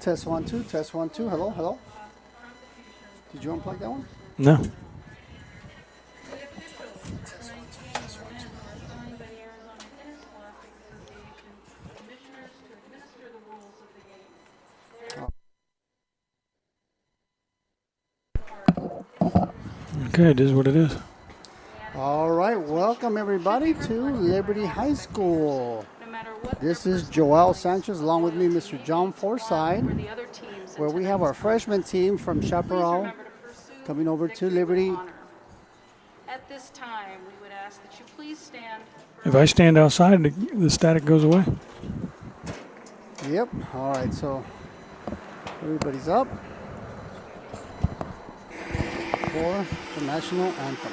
Test 1 2. Test 1 2. Hello, hello. Did you unplug that one? No. Okay, it is what it is. All right, welcome everybody to Liberty High School. This is Joel Sanchez, along with me, Mr. John Forsythe, where we have our freshman team from Chaparral coming over to Liberty. At this time, we would ask that you please stand. If I stand outside, the static goes away. Yep. All right, so everybody's up for the national anthem.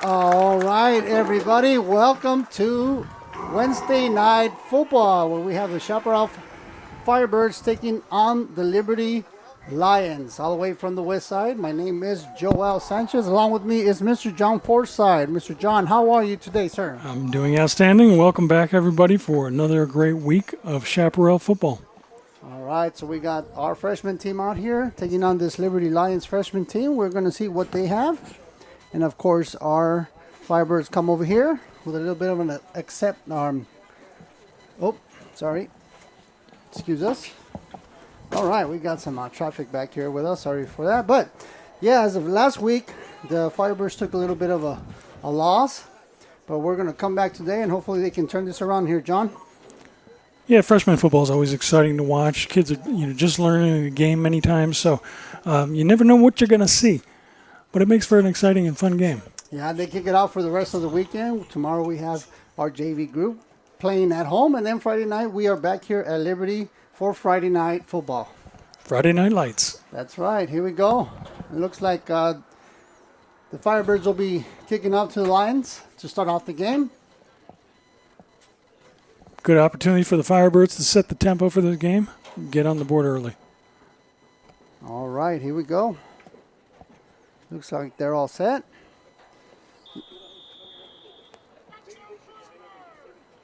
All right, everybody, welcome to Wednesday Night Football, where we have the Chaparral Firebirds taking on the Liberty Lions, all the way from the west side. My name is Joel Sanchez. Along with me is Mr. John Forsythe. Mr. John, how are you today, sir? I'm doing outstanding. Welcome back, everybody, for another great week of Chaparral football. All right, so we got our freshman team out here taking on this Liberty Lions freshman team. We're going to see what they have. And, of course, our Firebirds come over here with a little bit of an excuse us. All right, we got some traffic back here with us. Sorry for that. But, yeah, as of last week, the Firebirds took a little bit of a loss. But we're going to come back today, and hopefully they can turn this around here, John. Yeah, freshman football is always exciting to watch. Kids are just learning the game many times, so you never know what you're going to see. But it makes for an exciting and fun game. Yeah, they kick it out for the rest of the weekend. Tomorrow we have our JV group playing at home. And then Friday night we are back here at Liberty for Friday night football. Friday Night Lights. That's right. Here we go. It looks like the Firebirds will be kicking out to the Lions to start off the game. Good opportunity for the Firebirds to set the tempo for the game. Get on the board early. All right, here we go. Looks like they're all set.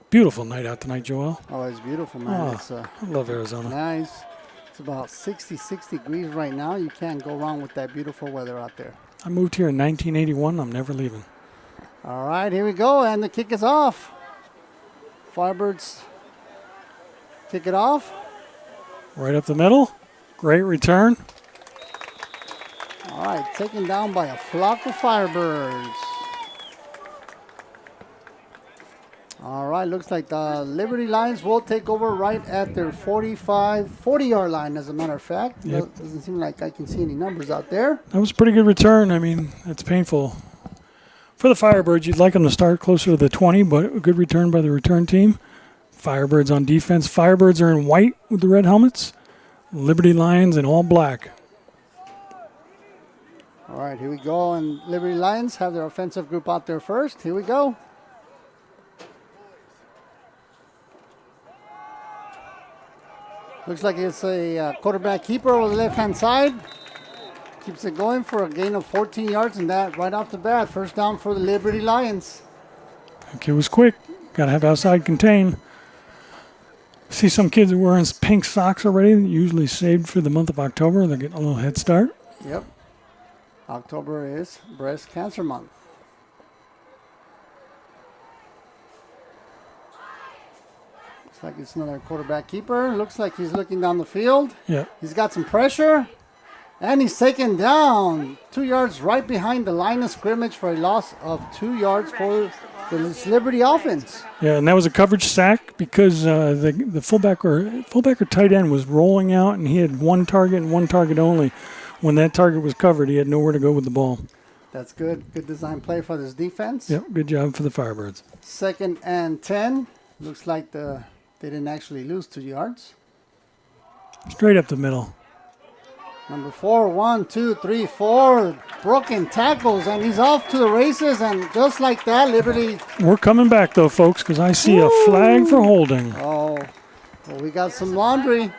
Beautiful night out tonight, Joel. Oh, it's beautiful, man. It's I love Arizona. nice. It's about 66 degrees right now. You can't go wrong with that beautiful weather out there. I moved here in 1981. I'm never leaving. All right, here we go, and the kick is off. Firebirds kick it off. Right up the middle. Great return. All right, taken down by a flock of Firebirds. All right, looks like the Liberty Lions will take over right at their 40-yard line, as a matter of fact. Yep. Doesn't seem like I can see any numbers out there. That was a pretty good return. I mean, it's painful. For the Firebirds, you'd like them to start closer to the 20, but a good return by the return team. Firebirds on defense. Firebirds are in white with the red helmets. Liberty Lions in all black. All right, here we go. And Liberty Lions have their offensive group out there first. Here we go. Looks like it's a quarterback keeper over the left-hand side. Keeps it going for a gain of 14 yards, and that right off the bat. First down for the Liberty Lions. That kid was quick. Got to have outside contain. See some kids are wearing pink socks already, usually saved for the month of October. They're getting a little head start. Yep. October is Breast Cancer Month. Looks like it's another quarterback keeper. Looks like he's looking down the field. Yeah. He's got some pressure. And he's taken down 2 yards right behind the line of scrimmage for a loss of 2 yards for the Liberty offense. Yeah, and that was a coverage sack because the fullback or tight end was rolling out, and he had one target and one target only. When that target was covered, he had nowhere to go with the ball. That's good. Good design play for this defense. Yep, good job for the Firebirds. 2nd and 10. Looks like they didn't actually lose 2 yards. Straight up the middle. Number 4, 1, 2, 3, 4 broken tackles, and he's off to the races, and just like that, Liberty. We're coming back, though, folks, because I see a flag for holding. Oh, well, we got some laundry.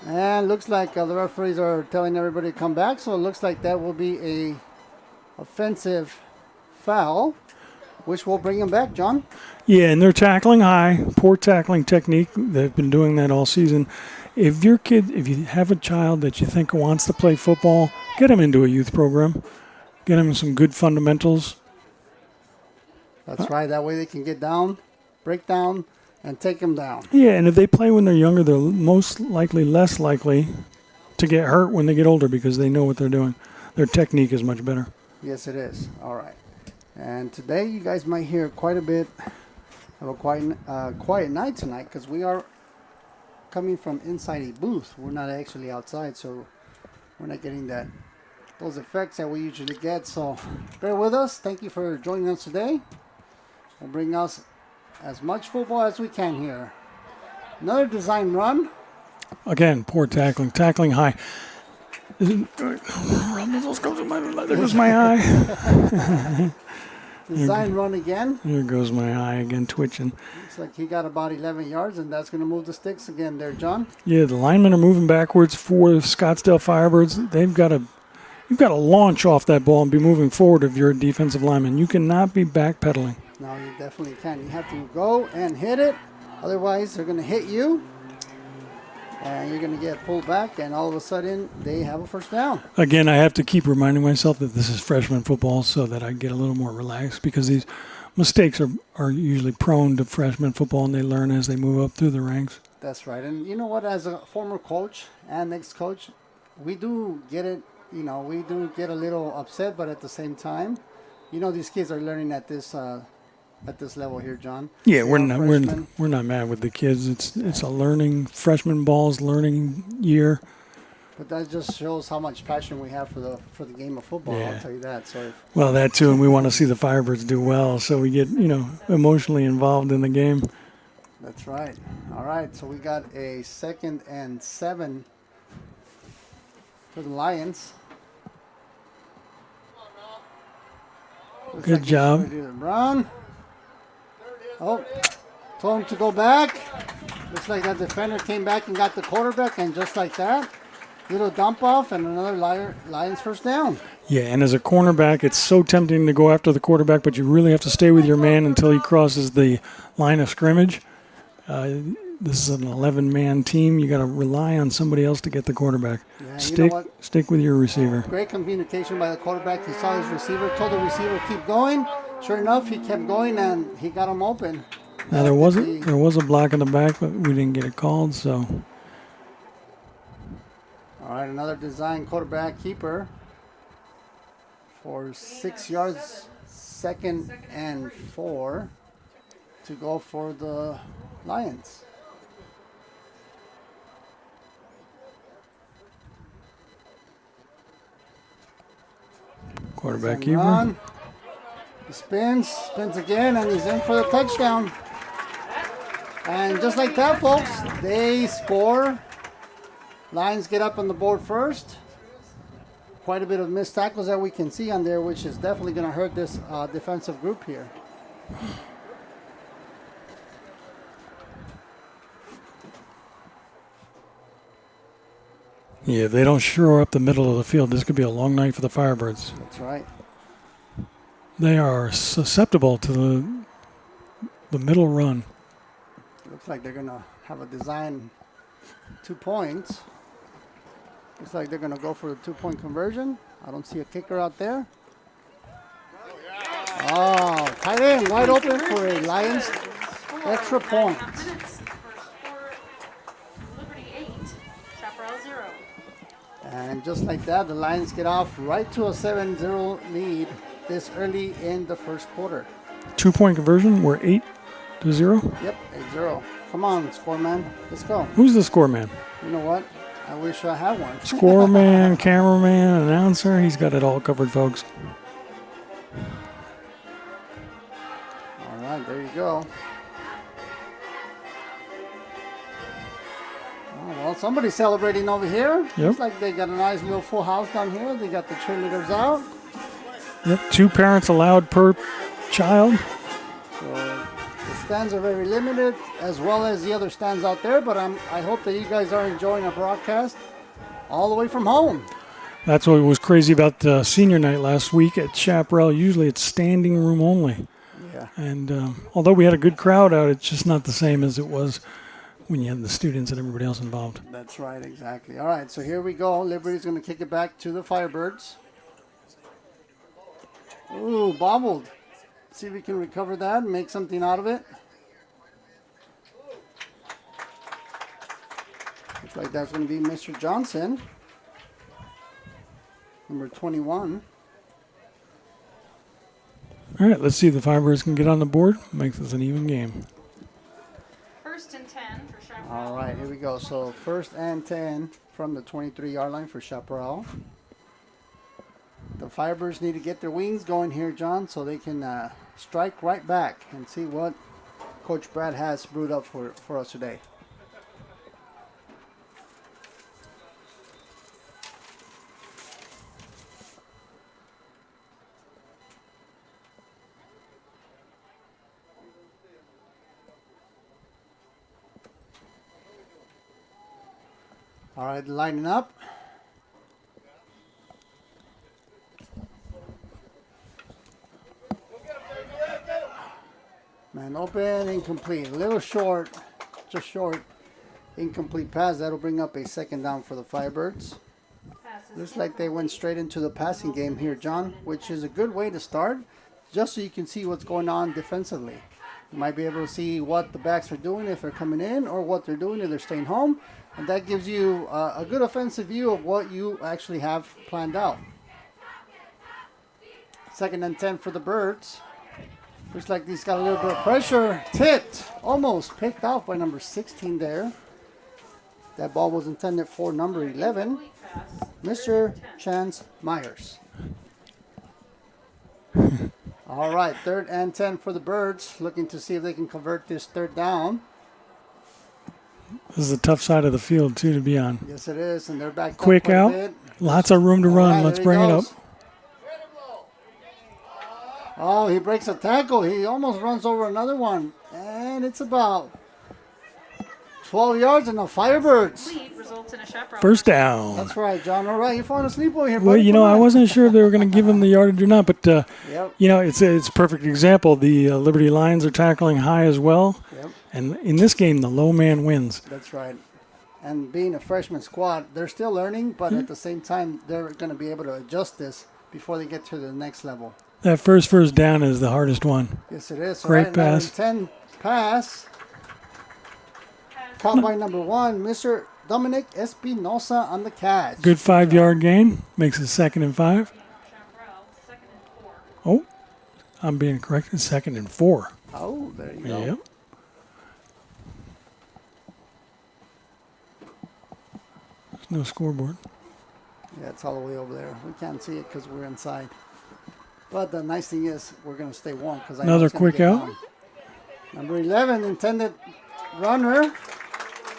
And looks like the referees are telling everybody to come back, so it looks like that will be a offensive foul, which will bring him back, John. Yeah, and they're tackling high, poor tackling technique. They've been doing that all season. If you have a child that you think wants to play football, get him into a youth program. Get him some good fundamentals. That's right. That way they can get down, break down, and take him down. Yeah, and if they play when they're younger, they're most likely less likely to get hurt when they get older because they know what they're doing. Their technique is much better. Yes, it is. All right. And today you guys might hear quite a bit of a quiet night tonight because we are coming from inside a booth. We're not actually outside, so we're not getting those effects that we usually get. So bear with us. Thank you for joining us today. We'll bring us as much football as we can here. Another design run. Again, poor tackling high. There goes my eye. Design run again. Here goes my eye again, twitching. Looks like he got about 11 yards, and that's going to move the sticks again there, John. Yeah, the linemen are moving backwards for Scottsdale Firebirds. You've got to launch off that ball and be moving forward if you're a defensive lineman. You cannot be backpedaling. No, you definitely can. You have to go and hit it. Otherwise, they're going to hit you. And you're going to get pulled back, and all of a sudden, they have a first down. Again, I have to keep reminding myself that this is freshman football so that I get a little more relaxed because these mistakes are usually prone to freshman football, and they learn as they move up through the ranks. That's right. And you know what? As a former coach and next coach, we do get it. We do get a little upset, but at the same time, these kids are learning at this level here, John. Yeah, we're not mad with the kids. It's a learning freshman ball's learning year. But that just shows how much passion we have for the game of football. Yeah. I'll tell you that. So well, that too, and we want to see the Firebirds do well, so we get emotionally involved in the game. That's right. All right, so we got a 2nd and 7 for the Lions. Good job. Run. Oh, told him to go back. Looks like that defender came back and got the quarterback, and just like that, little dump off and another Lions first down. Yeah, and as a cornerback, it's so tempting to go after the quarterback, but you really have to stay with your man until he crosses the line of scrimmage. This is an 11-man team. You got to rely on somebody else to get the quarterback. Yeah, Stick with your receiver. Great communication by the quarterback. He saw his receiver, told the receiver keep going. Sure enough, he kept going and he got him open. Now there was a block in the back, but we didn't get it called. So. All right, another design quarterback keeper for 6 yards, 2nd and 4 to go for the Lions. Quarterback keeper. Run. He spins again, and he's in for the touchdown. And just like that, folks, they score. Lions get up on the board first. Quite a bit of missed tackles that we can see on there, which is definitely going to hurt this defensive group here. Yeah, if they don't shore up the middle of the field, this could be a long night for the Firebirds. That's right. They are susceptible to the middle run. Looks like they're going to have a design 2 points. Looks like they're going to go for the 2-point conversion. I don't see a kicker out there. Oh, tight end wide open for a Lions extra point. And just like that, the Lions get off right to a 7-0 lead this early in the first quarter. 2-point conversion. We're 8-0. Yep, 8-0. Come on, score man. Let's go. Who's the score man? You know what? I wish I had one. Score man, cameraman, announcer. He's got it all covered, folks. All right, there you go. Oh, well, somebody's celebrating over here. Yep. Looks like they got a nice little full house down here. They got the cheerleaders out. Yep, 2 parents allowed per child. So the stands are very limited, as well as the other stands out there. But I hope that you guys are enjoying our broadcast all the way from home. That's what was crazy about the senior night last week at Chaparral. Usually it's standing room only. Yeah. And although we had a good crowd out, it's just not the same as it was when you had the students and everybody else involved. That's right, exactly. All right, so here we go. Liberty's going to kick it back to the Firebirds. Ooh, bobbled. See if we can recover that and make something out of it. Looks like that's going to be Mr. Johnson, number 21. All right, let's see if the Firebirds can get on the board. Makes this an even game. 1st and 10 for Chaparral. All right, here we go. So 1st and 10 from the 23-yard line for Chaparral. The Firebirds need to get their wings going here, John, so they can strike right back and see what Coach Brad has brewed up for us today. All right, lining up. Man open, incomplete. A little short, just short. Incomplete pass. That'll bring up a 2nd down for the Firebirds. Looks like they went straight into the passing game here, John, which is a good way to start, just so you can see what's going on defensively. You might be able to see what the backs are doing if they're coming in, or what they're doing if they're staying home. And that gives you a good offensive view of what you actually have planned out. 2nd and 10 for the Birds. Looks like he's got a little bit of pressure. Tipped. Almost picked off by number 16 there. That ball was intended for number 11, Mr. Chance Myers. All right, 3rd and 10 for the Birds. Looking to see if they can convert this 3rd down. This is a tough side of the field, too, to be on. Yes, it is, and they're back. Quick out. Lots of room to run. Right, let's bring it up. Oh, he breaks a tackle. He almost runs over another one. And it's about 12 yards and the Firebirds. Lead results in a Chaparral. 1st down. That's right, John. All right, you're falling asleep over here, buddy. Well, you know, Come I on. wasn't sure if they were going to give him the yardage or not, but, Yep. you know, it's a perfect example. The Liberty Lions are tackling high as well. Yep. And in this game, the low man wins. That's right. And being a freshman squad, they're still learning, but at the same time, they're going to be able to adjust this before they get to the next level. That first down is the hardest one. Yes, it is. Great All right, pass. 10 pass. Caught by number 1, Mr. Dominic Espinosa on the catch. Good 5-yard gain. Makes it 2nd and 5. Chaparral, 2nd and 4. Oh, I'm being corrected. 2nd and 4. Oh, there you go. Yep. There's no scoreboard. Yeah, it's all the way over there. We can't see it because we're inside. But the nice thing is we're going to stay warm. Because Another quick out. Number 11, intended runner.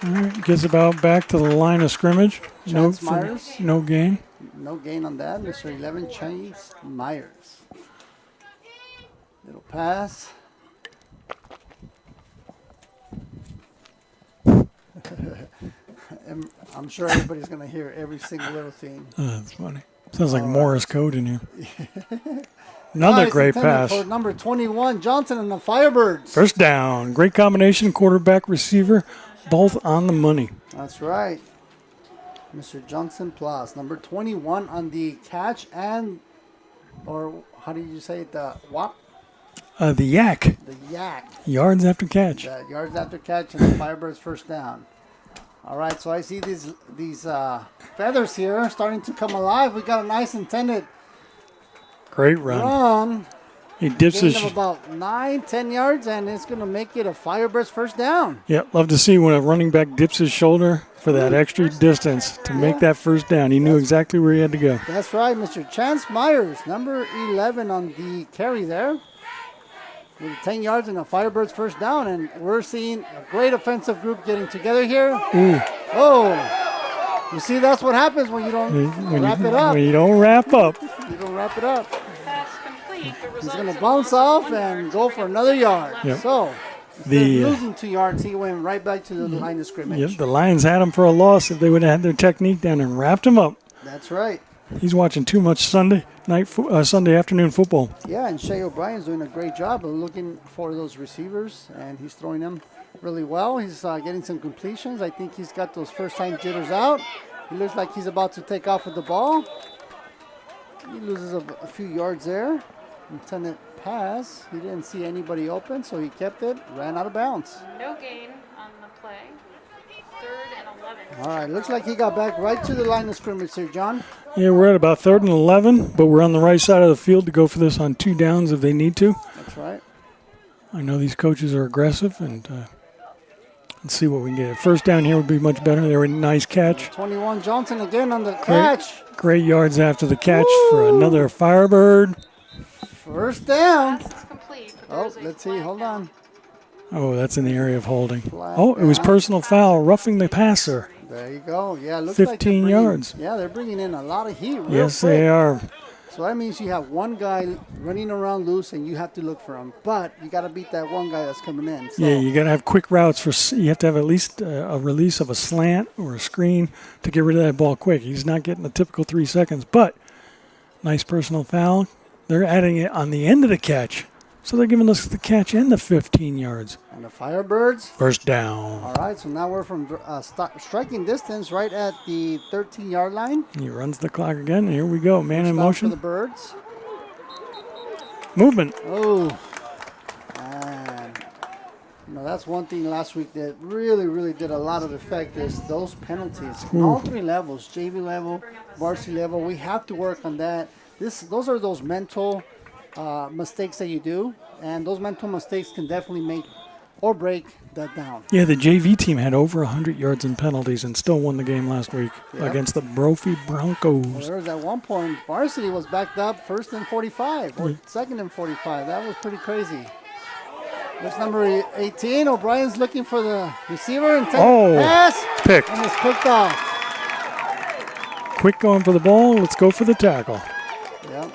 All right, gets about back to the line of scrimmage. Chance Myers. No gain. No gain on that. Mr. 11, Chance Myers. Little pass. And I'm sure everybody's going to hear every single little thing. That's funny. Sounds like All Morris code in here. Another Nice, great intended pass. for number 21, Johnson and the Firebirds. 1st down. Great combination. Quarterback, receiver, both on the money. That's right. Mr. Johnson plus number 21 on the catch and, or how do you say it, the WAP? The yak. The yak. Yards after catch. The yards after catch and the Firebirds 1st down. All right, so I see these feathers here starting to come alive. We got a nice intended Great run. He dips gain his. of about 9-10 yards, and it's going to make it a Firebirds first down. Yeah, love to see when a running back dips his shoulder for that extra distance to make that first down. He knew exactly where he had to go. That's right, Mr. Chance Myers, number 11 on the carry there. With 10 yards and a Firebirds first down, and we're seeing a great offensive group getting together here. Ooh. Oh, you see, that's what happens when you don't wrap it up. When you don't wrap up. You don't wrap it up. Pass complete. The He's results going to of bounce one off yard and go for another yard. Yep. So, instead of losing 2 yards, he went right back to the line of scrimmage. Yep, the Lions had him for a loss if they would have had their technique down and wrapped him up. That's right. He's watching too much Sunday afternoon football. Yeah, and Shea O'Brien's doing a great job of looking for those receivers, and he's throwing them really well. He's getting some completions. I think he's got those first-time jitters out. He looks like he's about to take off with the ball. He loses a few yards there. Intended pass. He didn't see anybody open, so he kept it, ran out of bounds. No gain on the play. 3rd and 11. All right, looks like he got back right to the line of scrimmage here, John. Yeah, we're at about 3rd and 11, but we're on the right side of the field to go for this on 2 downs if they need to. That's right. I know these coaches are aggressive, and let's see what we can get. First down here would be much better. They were a nice catch. 21 Johnson again on the catch. Great yards after the catch for another Firebird. First down. Pass is complete. but there Oh, is a let's see. flag Hold down. on. Oh, that's in the area of holding. Flag Oh, it was down. personal foul, roughing the passer. There you go. Yeah, looks like 15 they're bringing- yards. Yeah, they're bringing in a lot of heat. Real Yes, quick. they are. So that means you have one guy running around loose, and you have to look for him. But you got to beat that one guy that's coming in. So, Yeah, you got to have quick routes you have to have at least a release of a slant or a screen to get rid of that ball quick. He's not getting the typical 3 seconds, but nice personal foul. They're adding it on the end of the catch. So they're giving us the catch and the 15 yards. and the Firebirds. First down. All right, so now we're from striking distance right at the 13-yard line. He runs the clock again. Here we go. Man in Stop for the motion. Birds. Movement. Oh, and that's one thing last week that really did a lot of effect is those penalties. All 3 levels, JV level, varsity level, we have to work on that. Those are those mental mistakes that you do, and those mental mistakes can definitely make or break that down. Yeah, the JV team had over 100 yards in penalties and still won the game last week against the Brophy Broncos. There was at one point, varsity was backed up 1st and 45 or 2nd and 45. That was pretty crazy. There's number 18. O'Brien's looking for the receiver and pass. Pick. And it's picked off. Quick going for the ball. Let's go for the tackle. Yep.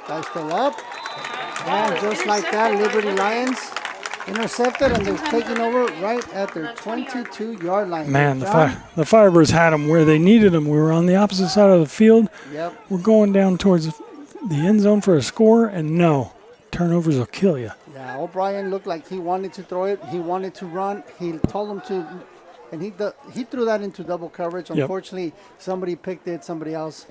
Guy's still up. And just like that, Liberty Lions intercepted, and they're taking over right at their 22-yard line. Man, the John? Firebirds had them where they needed them. We were on the opposite side of the field. Yep. We're going down towards the end zone for a score, and no. Turnovers will kill you. Yeah, O'Brien looked like he wanted to throw it. He wanted to run. He told him to, and he threw that into double coverage. Yep. Unfortunately, somebody picked it. Somebody else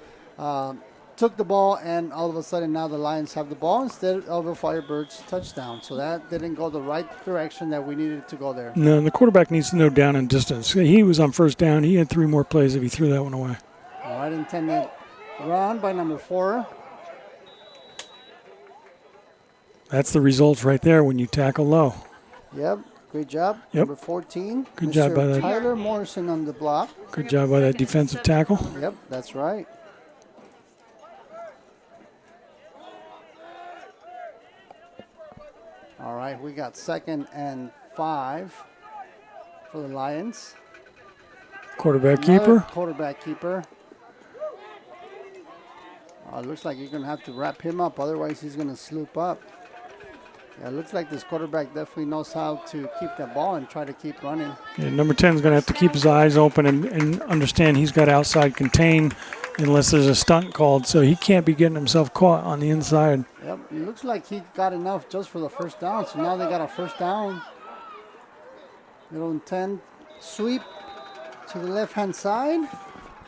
took the ball, and all of a sudden now the Lions have the ball instead of a Firebirds touchdown. So that didn't go the right direction that we needed it to go there. No, the quarterback needs to know down and distance. He was on first down. He had 3 more plays if he threw that one away. All right, intended run by number 4. That's the results right there when you tackle low. Yep, great job. Yep. Number 14. Good Mr. job by that. Tyler Morrison on the block. Good job by that defensive tackle. Yep, that's right. All right, we got 2nd and 5 for the Lions. Quarterback Another keeper. Quarterback keeper. It looks like you're going to have to wrap him up, otherwise he's going to sloop up. Yeah, it looks like this quarterback definitely knows how to keep that ball and try to keep running. Yeah, number 10 is going to have to keep his eyes open and understand he's got outside contain unless there's a stunt called, so he can't be getting himself caught on the inside. Yep, it looks like he got enough just for the first down, so now they got a first down. Little 10 sweep to the left-hand side.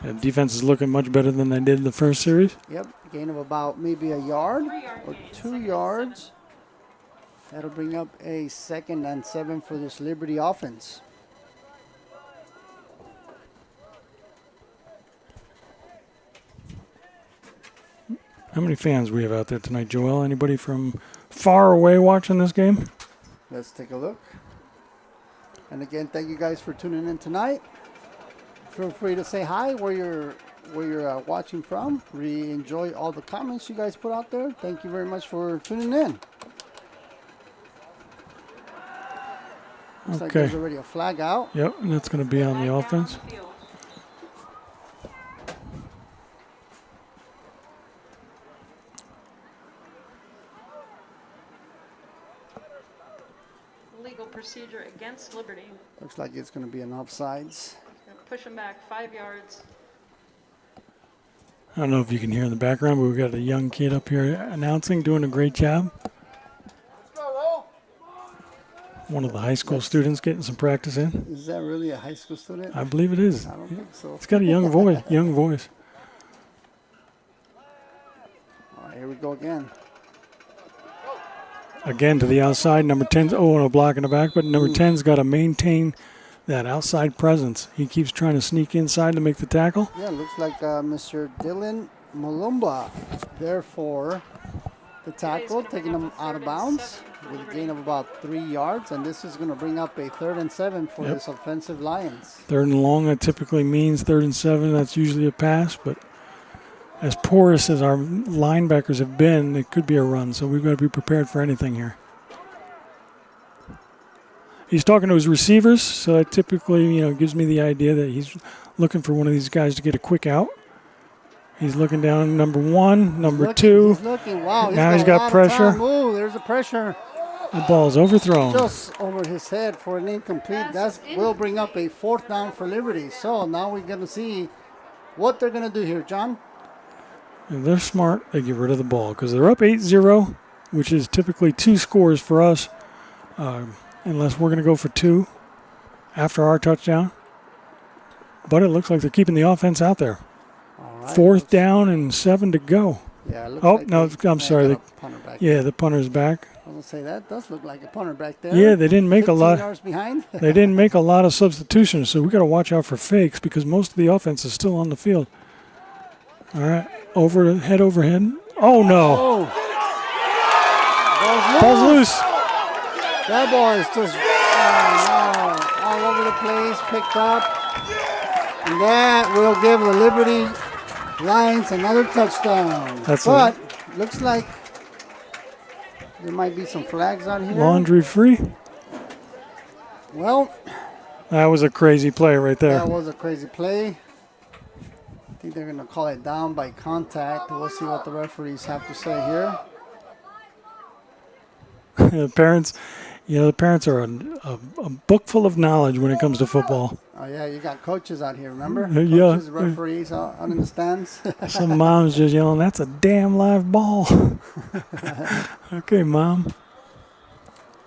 The defense is looking much better than they did the first series. Yep, gain of about maybe a yard or 2 yards. That'll bring up a 2nd and 7 for this Liberty offense. How many fans we have out there tonight, Joel? Anybody from far away watching this game? Let's take a look. And again, thank you guys for tuning in tonight. Feel free to say hi where you're watching from. We enjoy all the comments you guys put out there. Thank you very much for tuning in. Looks like there's already a flag out. Yep, and that's going to be on the offense. Legal procedure against Liberty. Looks like it's going to be an offsides. Gonna push them back 5 yards. I don't know if you can hear in the background, but we've got a young kid up here announcing, doing a great job. One of the high school students getting some practice in. Is that really a high school student? I believe it is. I don't think so. It's got a young voice. Young voice. All right, here we go again. Again to the outside. Number 10's, a block in the back, but number 10's got to maintain that outside presence. He keeps trying to sneak inside to make the tackle. Yeah, looks like Mr. Dylan Malumba there for the tackle, taking him out of bounds with a gain of about 3 yards, and this is going to bring up a 3rd and 7 for this offensive Lions. 3rd and long, that typically means 3rd and 7. That's usually a pass, but as porous as our linebackers have been, it could be a run, so we've got to be prepared for anything here. He's talking to his receivers, so that typically, gives me the idea that he's looking for one of these guys to get a quick out. He's looking down number 1, number 2. He's looking. Wow. Now he's got pressure. Ooh, there's a pressure. The ball's overthrown. Just over his head for an incomplete. That will bring up a 4th down for Liberty. So now we're going to see what they're going to do here, John. If they're smart, they get rid of the ball because they're up 8-0, which is typically 2 scores for us, unless we're going to go for 2 after our touchdown. But it looks like they're keeping the offense out there. All right. 4th down and 7 to go. Yeah, I'm sorry. The punter's back. I was going to say, that does look like a punter back there. Yeah, they didn't make a 15 lot. yards behind. They didn't make a lot of substitutions, so we got to watch out for fakes because most of the offense is still on the field. All right, head over head. Oh no! Ball's loose. That ball is just all over the place, picked up, and that will give the Liberty Lions another touchdown. Looks like there might be some flags on here. Laundry free. Well, that was a crazy play right there. That was a crazy play. I think they're going to call it down by contact. We'll see what the referees have to say here. The parents are a book full of knowledge when it comes to football. Oh, yeah, you got coaches out here, remember? Yeah. Coaches, referees out in the stands. Some mom's just yelling, "That's a damn live ball." Okay, Mom.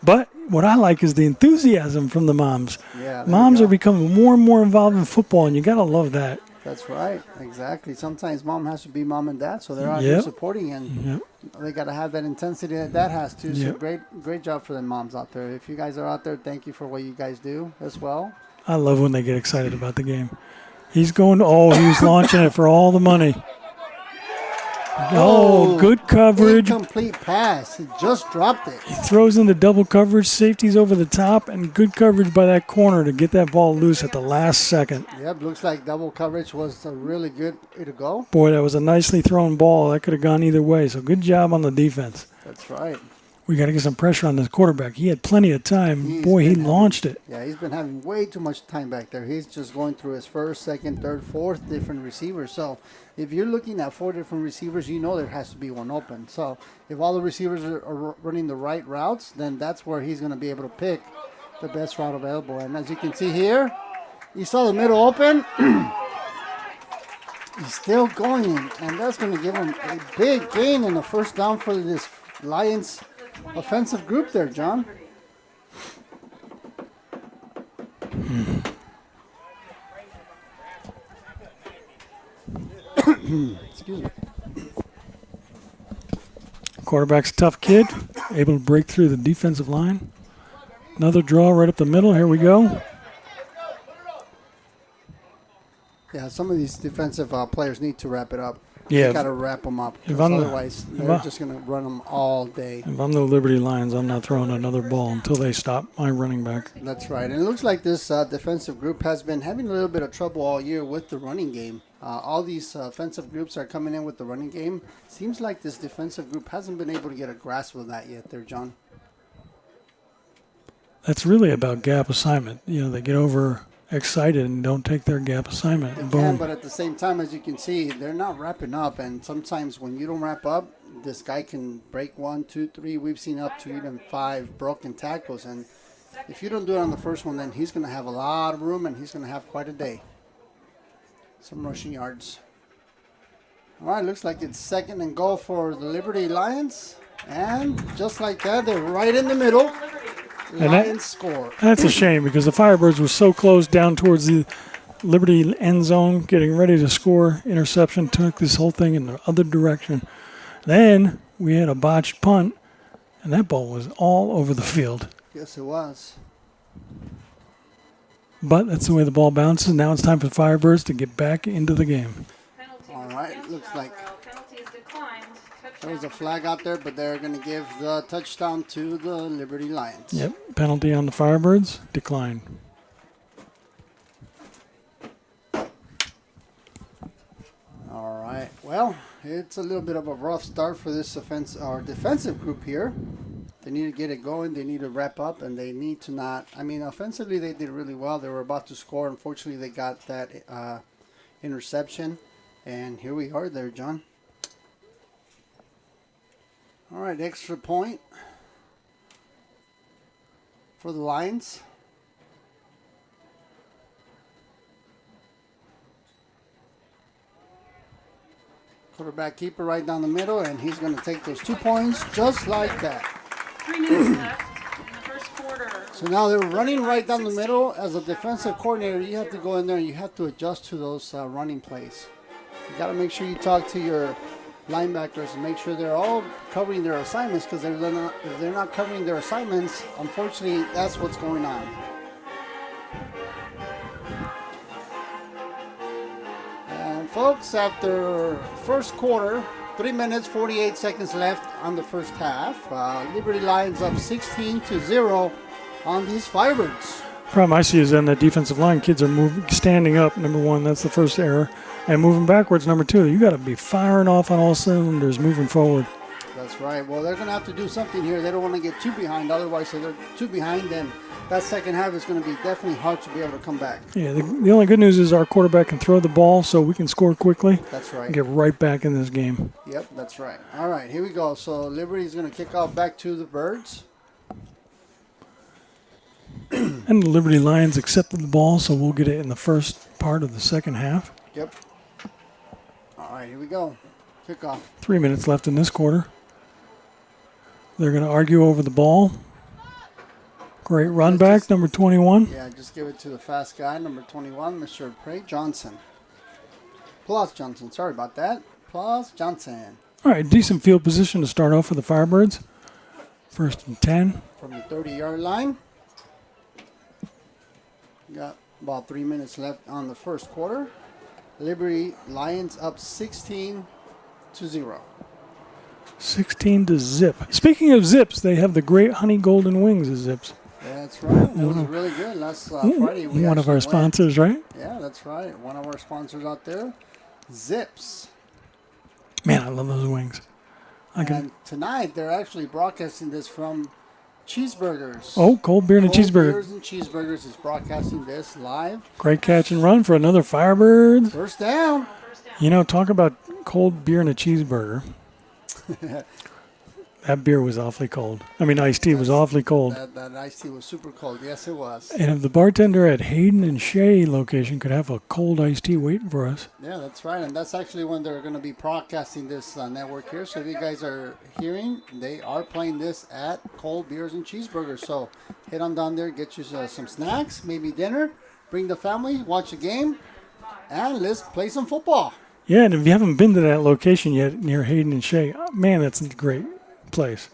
But what I like is the enthusiasm from the moms. Yeah, moms are becoming more and more involved in football, and you got to love that. That's right, exactly. Sometimes mom has to be mom and dad, so they're out here supporting, and they got to have that intensity that dad has too. So great job for the moms out there. If you guys are out there, thank you for what you guys do as well. I love when they get excited about the game. He's launching it for all the money. Oh, good coverage. Incomplete pass. He just dropped it. He throws in the double coverage. Safety's over the top, and good coverage by that corner to get that ball loose at the last second. Yep, looks like double coverage was a really good way to go. Boy, that was a nicely thrown ball. That could have gone either way, so good job on the defense. That's right. We got to get some pressure on this quarterback. He had plenty of time. He launched it. Yeah, he's been having way too much time back there. He's just going through his 1st, 2nd, 3rd, 4th different receivers. So if you're looking at 4 different receivers, you know there has to be one open. So if all the receivers are running the right routes, then that's where he's going to be able to pick the best route available. And as you can see here, you saw the middle open. He's still going, and that's going to give him a big gain in the 1st down for this Lions offensive group there, John. Excuse me. Quarterback's a tough kid, able to break through the defensive line. Another draw right up the middle. Here we go. Yeah, Yeah, some of these defensive players need to wrap it up. Yeah. You got to wrap them up. If I'm the- Otherwise, they're just going to run them all day. If I'm the Liberty Lions, I'm not throwing another ball until they stop my running back. That's right. And it looks like this defensive group has been having a little bit of trouble all year with the running game. All these offensive groups are coming in with the running game. Seems like this defensive group hasn't been able to get a grasp of that yet there, John. That's really about gap assignment. You know, they get over excited and don't take their gap assignment. They Boom. can, but at the same time, as you can see, they're not wrapping up. And sometimes when you don't wrap up, this guy can break 1, 2, 3. We've seen up to even 5 broken tackles. And if you don't do it on the first one, then he's going to have a lot of room and he's going to have quite a day. Some rushing yards. All right, looks like it's 2nd and goal for the Liberty Lions. And just like that, they're right in the middle. Lions score. That's a shame because the Firebirds were so close down towards the Liberty end zone, getting ready to score. Interception took this whole thing in the other direction. Then we had a botched punt, and that ball was all over the field. Yes, it was. But that's the way the ball bounces. Now it's time for the Firebirds to get back into the game. Penalty All was right, against looks like Chaparral. Penalty is declined. there was a Touchdown. flag out there, but they're going to give the touchdown to the Liberty Lions. Yep, penalty on the Firebirds, decline. All right. Well, it's a little bit of a rough start for this defensive group here. They need to get it going. They need to wrap up, and they need to not. I mean, offensively, they did really well. They were about to score. Unfortunately, they got that interception. And here we are there, John. All right, extra point for the Lions. Quarterback keeper right down the middle, and he's going to take those 2 points just like that. 3 minutes left in the first quarter. So now they're running right down the middle. As a defensive coordinator, you have to go in there and you have to adjust to those running plays. You got to make sure you talk to your linebackers and make sure they're all covering their assignments, because if they're not covering their assignments, unfortunately, that's what's going on. And folks, after first quarter, 3 minutes, 48 seconds left on the first half. Liberty Lions up 16-0 on these Firebirds. Problem I see is on the defensive line, kids are standing up, number one, that's the first error, and moving backwards, number two. You got to be firing off on all cylinders, moving forward. That's right. Well, they're going to have to do something here. They don't want to get too behind. Otherwise, if they're too behind, then that second half is going to be definitely hard to be able to come back. Yeah, the only good news is our quarterback can throw the ball so we can score quickly. That's right. And get right back in this game. Yep, that's right. All right, here we go. So Liberty is going to kick off back to the Birds. And the Liberty Lions accepted the ball, so we'll get it in the first part of the second half. Yep. All right, here we go. Kickoff. 3 minutes left in this quarter. They're going to argue over the ball. Great run back, number 21. Yeah, just give it to the fast guy, number 21, Mr. Prey Johnson. Plus Johnson. Sorry about that. Plus Johnson. All right, decent field position to start off for the Firebirds. 1st and 10. From the 30-yard line. Got about 3 minutes left on the first quarter. Liberty Lions up 16-0. 16-0. Speaking of zips, they have the great honey golden wings of zips. That's right. That was really good. Last Friday we One of actually our went. sponsors, right? Yeah, that's right. One of our sponsors out there. Zips. Man, I love those wings. And tonight they're actually broadcasting this from Cheeseburgers. Oh, cold beer and a Cold cheeseburger. Beers and Cheeseburgers is broadcasting this live. Great catch and run for another Firebird. First down. You know, talk about cold beer and a cheeseburger. That beer was awfully cold. I mean, iced tea was awfully cold. That iced tea was super cold. Yes, it was. And if the bartender at Hayden and Shea location could have a cold iced tea waiting for us. Yeah, that's right. And that's actually when they're going to be broadcasting this network here. So if you guys are hearing, they are playing this at Cold Beers and Cheeseburgers. So head on down there, get you some snacks, maybe dinner, bring the family, watch the game, and let's play some football. Yeah, and if you haven't been to that location yet near Hayden and Shea, man, that's a great place.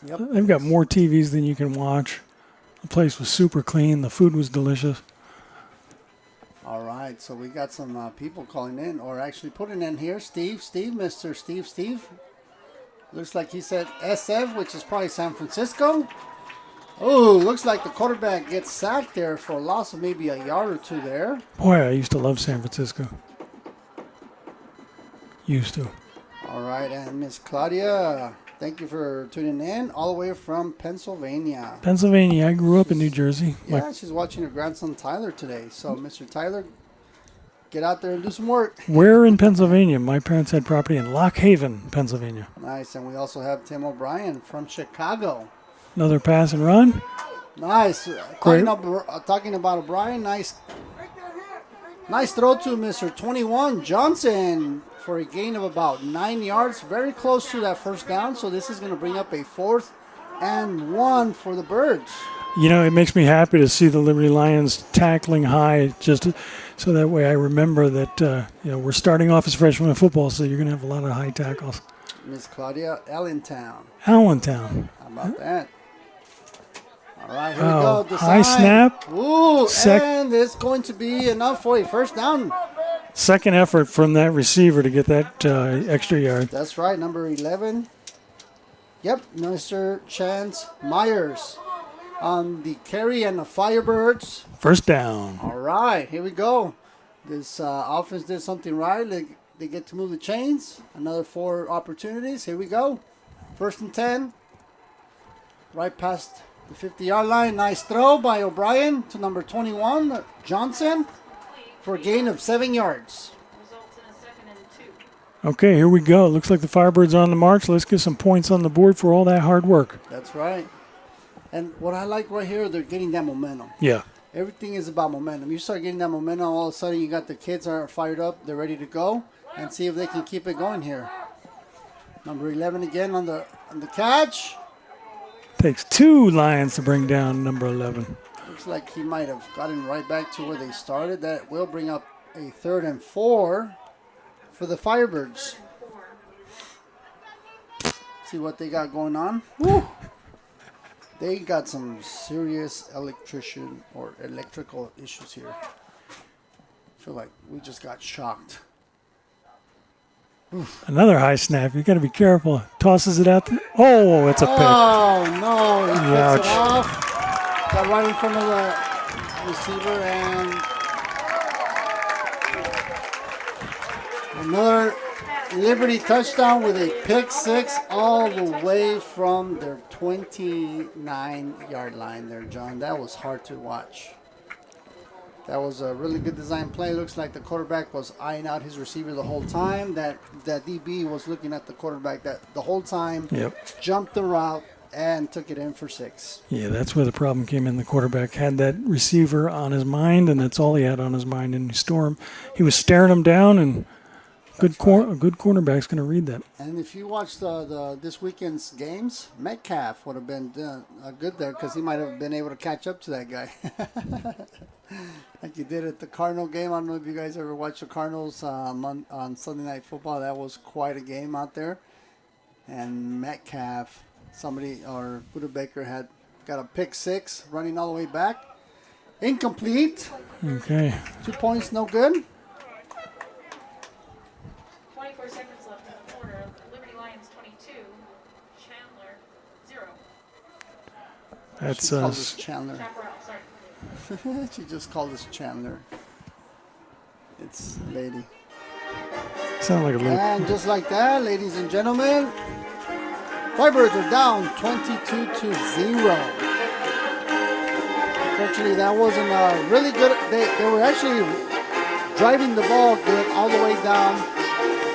Yep. They've got more TVs than you can watch. The place was super clean. The food was delicious. All right, so we got some people calling in, or actually putting in here. Mr. Steve. Looks like he said SF, which is probably San Francisco. Oh, looks like the quarterback gets sacked there for a loss of maybe a yard or two there. Boy, I used to love San Francisco. Used to. All right, and Miss Claudia, thank you for tuning in all the way from Pennsylvania. Pennsylvania. I grew up in New Jersey. Yeah, she's watching her grandson Tyler today. So, Mr. Tyler, get out there and do some work. Where in Pennsylvania? My parents had property in Lock Haven, Pennsylvania. Nice, and we also have Tim O'Brien from Chicago. Another pass and run. Nice. Great. Talking about O'Brien, nice throw to Mr. 21 Johnson for a gain of about 9 yards. Very close to that first down, so this is going to bring up a 4th and 1 for the Birds. You know, it makes me happy to see the Liberty Lions tackling high, just so that way I remember that, we're starting off as freshmen in football, so you're going to have a lot of high tackles. Miss Claudia, Allentown. Allentown. How about that? All right, here we go. The High sign. snap. Ooh, and it's going to be enough for a first down. Second effort from that receiver to get that extra yard. That's right, number 11. Yep, Mr. Chance Myers on the carry and the Firebirds. First down. All right, here we go. This offense did something right. They get to move the chains. Another 4 opportunities. Here we go. 1st and 10. Right past the 50-yard line. Nice throw by O'Brien to number 21, Johnson, for a gain of 7 yards. Results in a 2nd and 2. Okay, here we go. Looks like the Firebirds are on the march. Let's get some points on the board for all that hard work. That's right. And what I like right here, they're getting that momentum. Yeah. Everything is about momentum. You start getting that momentum, all of a sudden you got the kids are fired up. They're ready to go and see if they can keep it going here. Number 11 again on the catch. Takes 2 Lions to bring down number 11. Looks like he might have gotten right back to where they started. That will bring up a 3rd and 4 for the Firebirds. See what they got going on. Woo. They got some serious electrical issues here. I feel like we just got shocked. Another high snap. You got to be careful. Tosses it out. Oh, it's a pick. Oh, no. He picks it Ouch. off. Got right in front of the receiver, and another Liberty touchdown with a pick 6 all the way from their 29-yard line there, John. That was hard to watch. That was a really good design play. Looks like the quarterback was eyeing out his receiver the whole time. That DB was looking at the quarterback the whole time. Yep. Jumped the route and took it in for 6. Yeah, that's where the problem came in. The quarterback had that receiver on his mind, and that's all he had on his mind in the storm. He was staring him down, and a good cornerback's going to read that. And if you watch this weekend's games, Metcalf would have been good there because he might have been able to catch up to that guy. Like you did at the Cardinal game. I don't know if you guys ever watched the Cardinals on Sunday Night Football. That was quite a game out there. And Metcalf, Buda Baker had got a pick 6 running all the way back. Incomplete. Okay. 2 points, no good. 24 seconds left in the quarter. Liberty Lions 22, Chandler 0. That's She called us Chandler. Chaparral, sorry. She just called us Chandler. It's lady. sound like a little. And just like that, ladies and gentlemen, Firebirds are down 22-0. Unfortunately, that wasn't a really good. They were actually driving the ball good all the way down.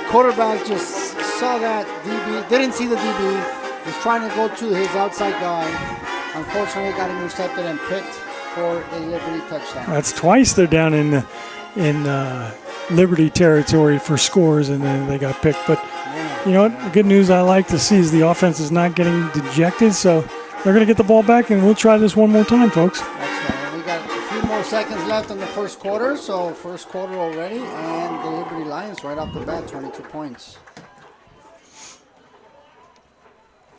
Quarterback just saw that DB, didn't see the DB, was trying to go to his outside guy. Unfortunately, got intercepted and picked for a Liberty touchdown. That's twice they're down in Liberty territory for scores, and then they got picked. But you know what? The good news I like to see is the offense is not getting dejected, so they're going to get the ball back, and we'll try this one more time, folks. That's right. We got a few more seconds left in the first quarter, so first quarter already, and the Liberty Lions right off the bat, 22 points.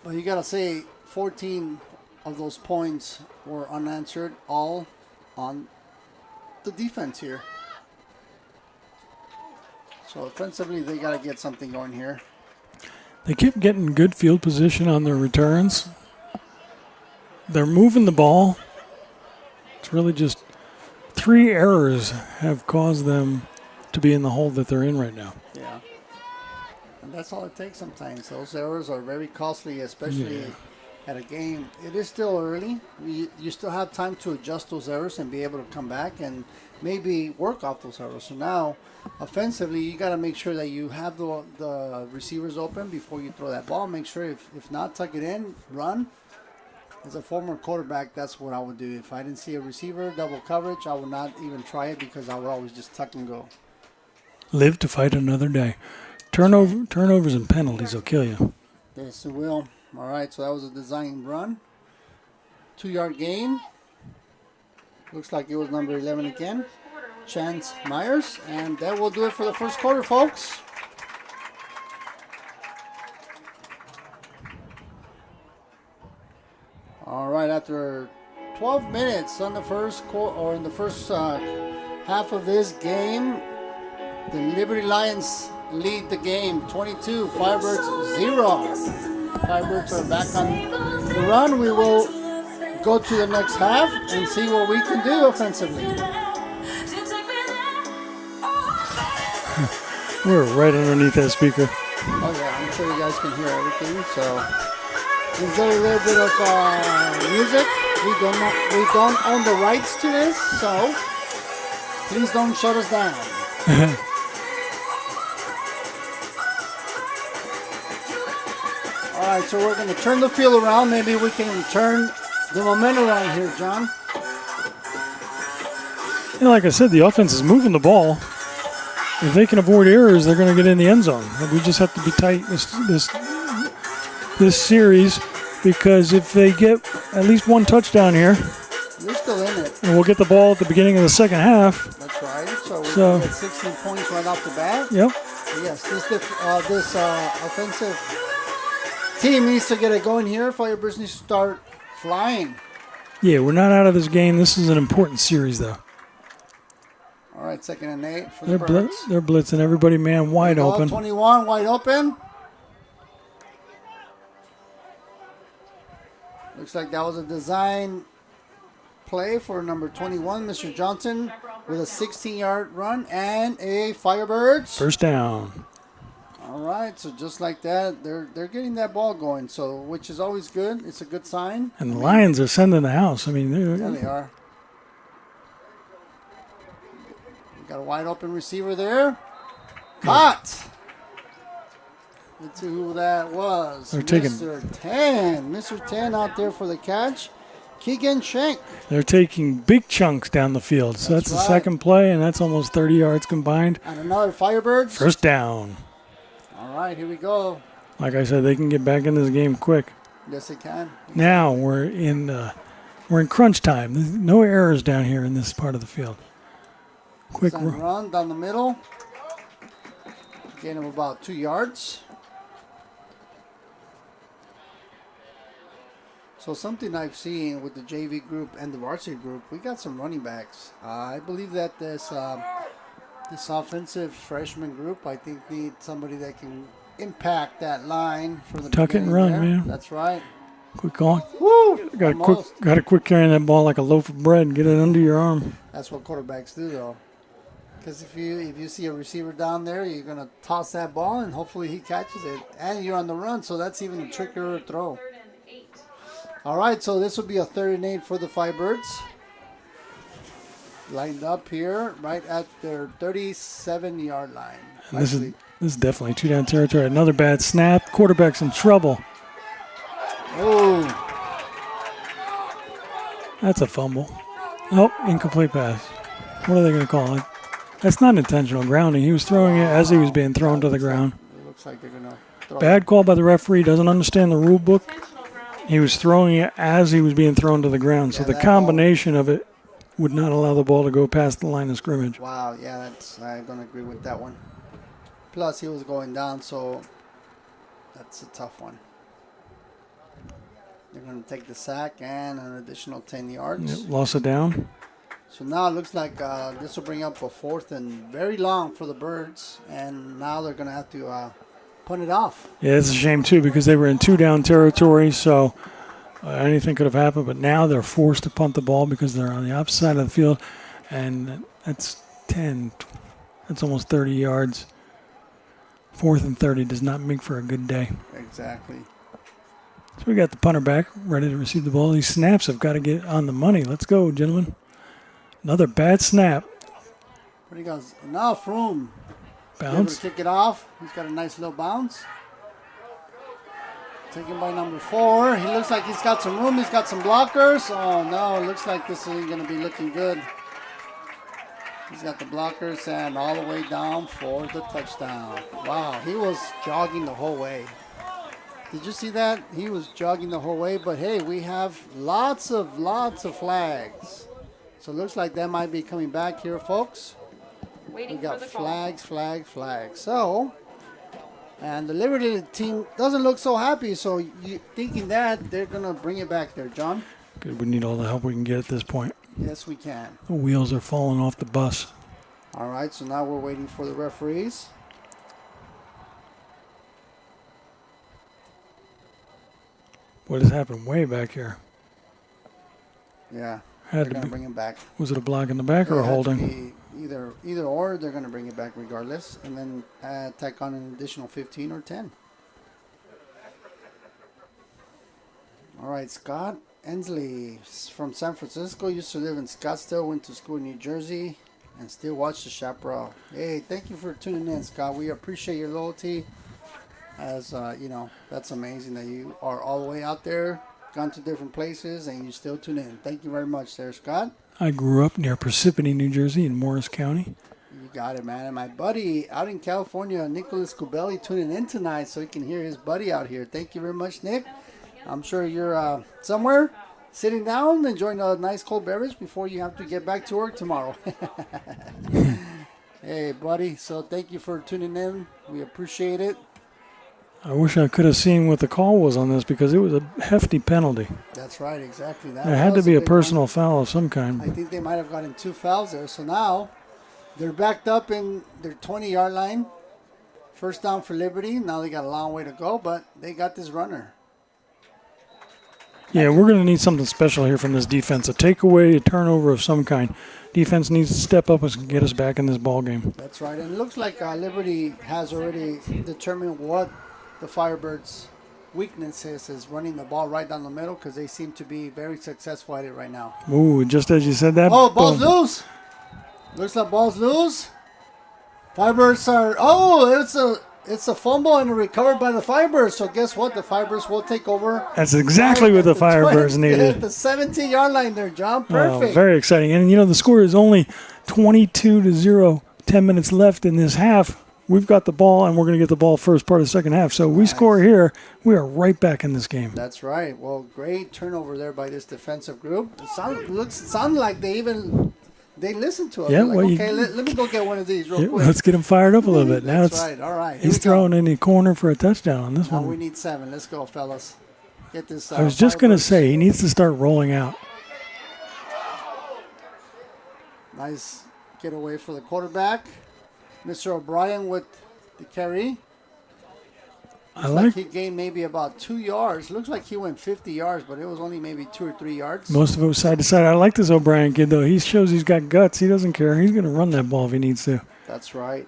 But you got to say 14 of those points were unanswered, all on the defense here. So offensively, they got to get something going here. They keep getting good field position on their returns. They're moving the ball. It's really just 3 errors have caused them to be in the hole that they're in right now. Yeah. And that's all it takes sometimes. Those errors are very costly, especially at a game. It is still early. You still have time to adjust those errors and be able to come back and maybe work off those errors. So now, offensively, you got to make sure that you have the receivers open before you throw that ball. Make sure, if not, tuck it in, run. As a former quarterback, that's what I would do. If I didn't see a receiver, double coverage, I would not even try it because I would always just tuck and go. Live to fight another day. Turnovers and penalties will kill you. Yes, it will. All right, so that was a design run. 2-yard gain. Looks like it was number 11 again, Chance Myers. And that will do it for the first quarter, folks. All right, after 12 minutes on the first in the first half of this game, the Liberty Lions lead the game 22, Firebirds 0. Firebirds are back on the run. We will go to the next half and see what we can do offensively. We're right underneath that speaker. Oh yeah, I'm sure you guys can hear everything. So enjoy a little bit of music. We don't own the rights to this, so please don't shut us down. All right, so we're going to turn the field around. Maybe we can turn the momentum around here, John. Yeah, like I said, the offense is moving the ball. If they can avoid errors, they're going to get in the end zone. We just have to be tight this series, because if they get at least one touchdown here, they're still in it. And we'll get the ball at the beginning of the second half. That's right. So we get 16 points right off the bat. Yep. Yes, this offensive team needs to get it going here. Firebirds need to start flying. Yeah, we're not out of this game. This is an important series, though. All right, 2nd and 8 for the Birds. They're blitzing everybody, man, wide open. 21, wide open. Looks like that was a design play for number 21, Mr. Johnson, with a 16-yard run and a Firebirds. First down. All right, so just like that, they're getting that ball going, so which is always good. It's a good sign. And the Lions are sending the house. I mean, yeah, they are. Got a wide open receiver there. Caught. Let's see who that was. They're taking Mr. 10. Mr. 10 out there for the catch. Keegan Schenk. They're taking big chunks down the field. So that's the second play, and that's almost 30 yards combined. And another Firebirds. First down. All right, here we go. Like I said, they can get back in this game quick. Yes, they can. Now we're in crunch time. There's no errors down here in this part of the field. Quick run down the middle. Gain of about 2 yards. So something I've seen with the JV group and the varsity group, we got some running backs. I believe that this offensive freshman group, I think, need somebody that can impact that line from the tuck it and run, there. man. That's right. Quick on. Woo! Got to quick carrying that ball like a loaf of bread and get it under your arm. That's what quarterbacks do, though. Because if you see a receiver down there, you're going to toss that ball, and hopefully he catches it. And you're on the run, so that's even a trickier throw. All right, so this will be a 3rd and 8 for the Firebirds. Lined up here right at their 37-yard line. This is definitely 2-down territory. Another bad snap. Quarterback's in trouble. Oh. That's a fumble. Oh, incomplete pass. What are they going to call it? That's not intentional grounding. He was throwing it as he was being thrown to the ground. It looks like they're going to throw Bad call by the referee. Doesn't understand the rule book. He was throwing it as he was being thrown to the ground. So the combination of it would not allow the ball to go past the line of scrimmage. Wow, yeah, I don't agree with that one. Plus, he was going down, so that's a tough one. They're going to take the sack and an additional 10 yards. Yep, loss of down. So now it looks like this will bring up a 4th and very long for the Birds, and now they're going to have to punt it off. Yeah, it's a shame too because they were in 2-down territory, so anything could have happened. But now they're forced to punt the ball because they're on the opposite side of the field, and that's 10. That's almost 30 yards. 4th and 30 does not make for a good day. Exactly. So we got the punter back, ready to receive the ball. These snaps have got to get on the money. Let's go, gentlemen. Another bad snap. What he goes? Now Froome. Bounce. To kick it off. He's got a nice little bounce. Taken by number 4. He looks like he's got some room. He's got some blockers. Oh, no. It looks like this isn't going to be looking good. He's got the blockers and all the way down for the touchdown. Wow. He was jogging the whole way. Did you see that? He was jogging the whole way. But, hey, we have lots of flags. So it looks like that might be coming back here, folks. We got flags. So, and the Liberty team doesn't look so happy. So you thinking that they're going to bring it back there, John? Good. We need all the help we can get at this point. Yes, we can. The wheels are falling off the bus. All right, so now we're waiting for the referees. What has happened way back here? Yeah, Had they're to going to be. bring him back. Was it a block in the back or a It had to holding? be either or, they're going to bring it back regardless, and then tack on an additional 15 or 10. All right, Scott Ensley from San Francisco, used to live in Scottsdale, went to school in New Jersey, and still watch the Chaparral. Hey, thank you for tuning in, Scott. We appreciate your loyalty. As you know, that's amazing that you are all the way out there, gone to different places, and you still tune in. Thank you very much there, Scott. I grew up near Parsippany, New Jersey, in Morris County. You got it, man. And my buddy out in California, Nicholas Cubelli, tuning in tonight so he can hear his buddy out here. Thank you very much, Nick. I'm sure you're somewhere sitting down enjoying a nice cold beverage before you have to get back to work tomorrow. Hey, buddy. So thank you for tuning in. We appreciate it. I wish I could have seen what the call was on this because it was a hefty penalty. That's right, exactly. That It had to was be a big personal one. foul of some kind. I think they might have gotten 2 fouls there. So now they're backed up in their 20-yard line. First down for Liberty. Now they got a long way to go, but they got this runner. Yeah, we're going to need something special here from this defense. A takeaway, a turnover of some kind. Defense needs to step up and get us back in this ball game. That's right. And it looks like Liberty has already determined what the Firebirds' weakness is running the ball right down the middle because they seem to be very successful at it right now. Ooh, just as you said that. Oh, ball's boom. loose. Looks like ball's loose. Firebirds are. Oh, it's a fumble and recovered by the Firebirds. So guess what? The Firebirds will take over. That's exactly what the At Firebirds needed. the 17-yard line there, John. Oh, Perfect. very exciting. And, you know, the score is only 22-0. 10 minutes left in this half. We've got the ball, and we're going to get the ball first part of the second half. So we score here, we are right back in this game. That's right. Well, great turnover there by this defensive group. It sounded like they listened to us. Yeah, Like, well, okay, let me go get one of these real Yeah, quick. let's get him fired up a little bit. Now That's right. All right. Here he's we go. throwing in the corner for a touchdown on this Now one. we need 7. Let's go, fellas. Get this. I was just going to Firebirds. say, he needs to start rolling out. Nice getaway for the quarterback. Mr. O'Brien with the carry. I Looks like he gained maybe about 2 yards. Looks like he went 50 yards, but it was only maybe 2 or 3 yards. most of it was side to side. I like this O'Brien kid, though. He shows he's got guts. He doesn't care. He's going to run that ball if he needs to. That's right.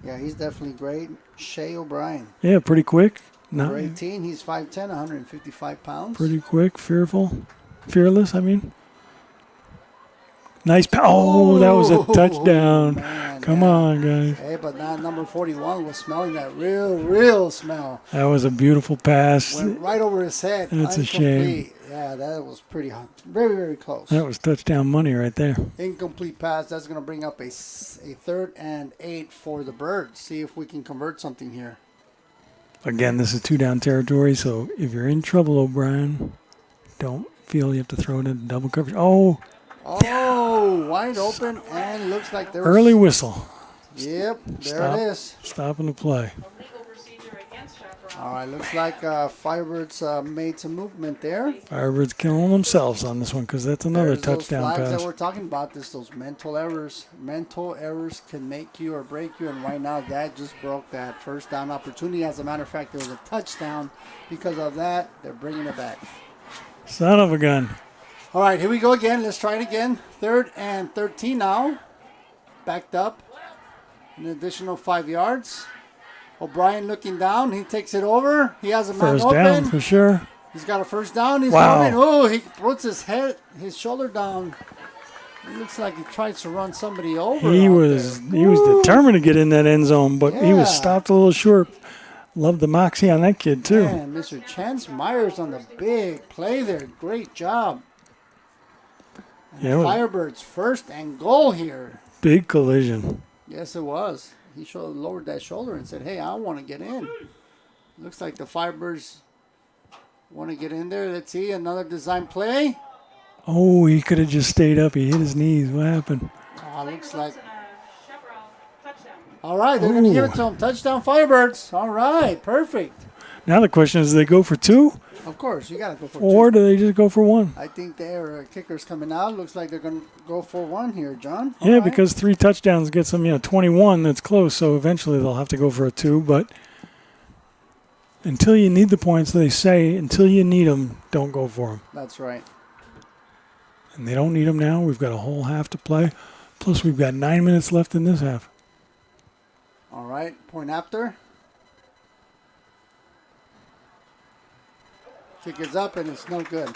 Yeah, he's definitely great. Shea O'Brien. Yeah, pretty quick. Number Not 18, he's 5'10", 155 pounds. pretty quick, fearless, I mean. Nice. Oh, that was a touchdown. Man, Come yeah. on, guys. Hey, but now number 41 was smelling that real smell. That was a beautiful pass. Went right over his head. That's a shame. Incomplete. Yeah, that was pretty hot. Very, very close. That was touchdown money right there. Incomplete pass. That's going to bring up a 3rd and 8 for the Birds. See if we can convert something here. Again, this is 2-down territory, so if you're in trouble, O'Brien, don't feel you have to throw it in double coverage. Oh, Wide open, and looks like there was... early whistle. Yep, there Stop. it is. Stopping the play. A legal procedure against Chaparral. All right, looks like Firebirds made some movement there. Firebirds killing themselves on this one because that's another There's touchdown those flags pass. that we're talking about. Those mental errors. Mental errors can make you or break you, and right now that just broke that first down opportunity. As a matter of fact, there was a touchdown because of that. They're bringing it back. Son of a gun. All right, here we go again. Let's try it again. 3rd and 13 now. Backed up. An additional 5 yards. O'Brien looking down. He takes it over. He has a man First open. down for sure. He's got a first down. He's Wow. coming. Oh, he puts his shoulder down. It looks like he tries to run somebody over. He out was there. determined to get in that end zone, but he was Yeah. stopped a little short. Love the moxie on that kid too. Man, Mr. Chance Myers on the big play there. Great job. And Yeah, it was Firebirds first and goal here. big collision. Yes, it was. He lowered that shoulder and said, hey, I want to get in. Looks like the Firebirds want to get in there. Let's see, another design play. Oh, he could have just stayed up. He hit his knees. What happened? Looks like. And a Chaparral touchdown. All right, they're going to give it to him. Touchdown Firebirds. All right, perfect. Now the question is, do they go for 2 Of course, you got to go for or 2. do they just go for 1? I think their kicker's coming out. Looks like they're going to go for 1 here, John. Yeah, All right. because 3 touchdowns gets them, 21. That's close. So eventually they'll have to go for a 2. But until you need the points, they say, until you need them, don't go for them. That's right. And they don't need them now. We've got a whole half to play. Plus, we've got 9 minutes left in this half. All right, point after. Kick is up, and it's no good.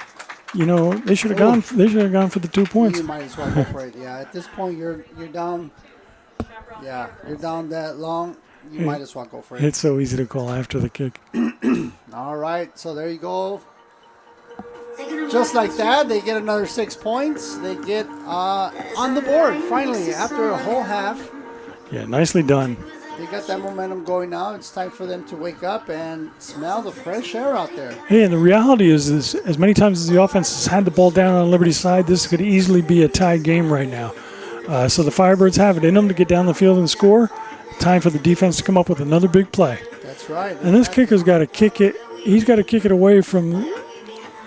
They should have gone. They should have gone for the 2 points. You might as well go for it. Yeah, at this point, you're down. Chaparral Yeah, Firebirds. you're down that long. You might as well go for it. It's so easy to call after the kick. All right, so there you go. Just like that, they get another 6 points. They get on the board, finally, after a whole half. Yeah, nicely done. They got that momentum going now. It's time for them to wake up and smell the fresh air out there. Hey, and the reality is as many times as the offense has had the ball down on Liberty's side, this could easily be a tied game right now. So the Firebirds have it in them to get down the field and score. Time for the defense to come up with another big play. That's right. And this kicker's got to kick it. He's got to kick it away from,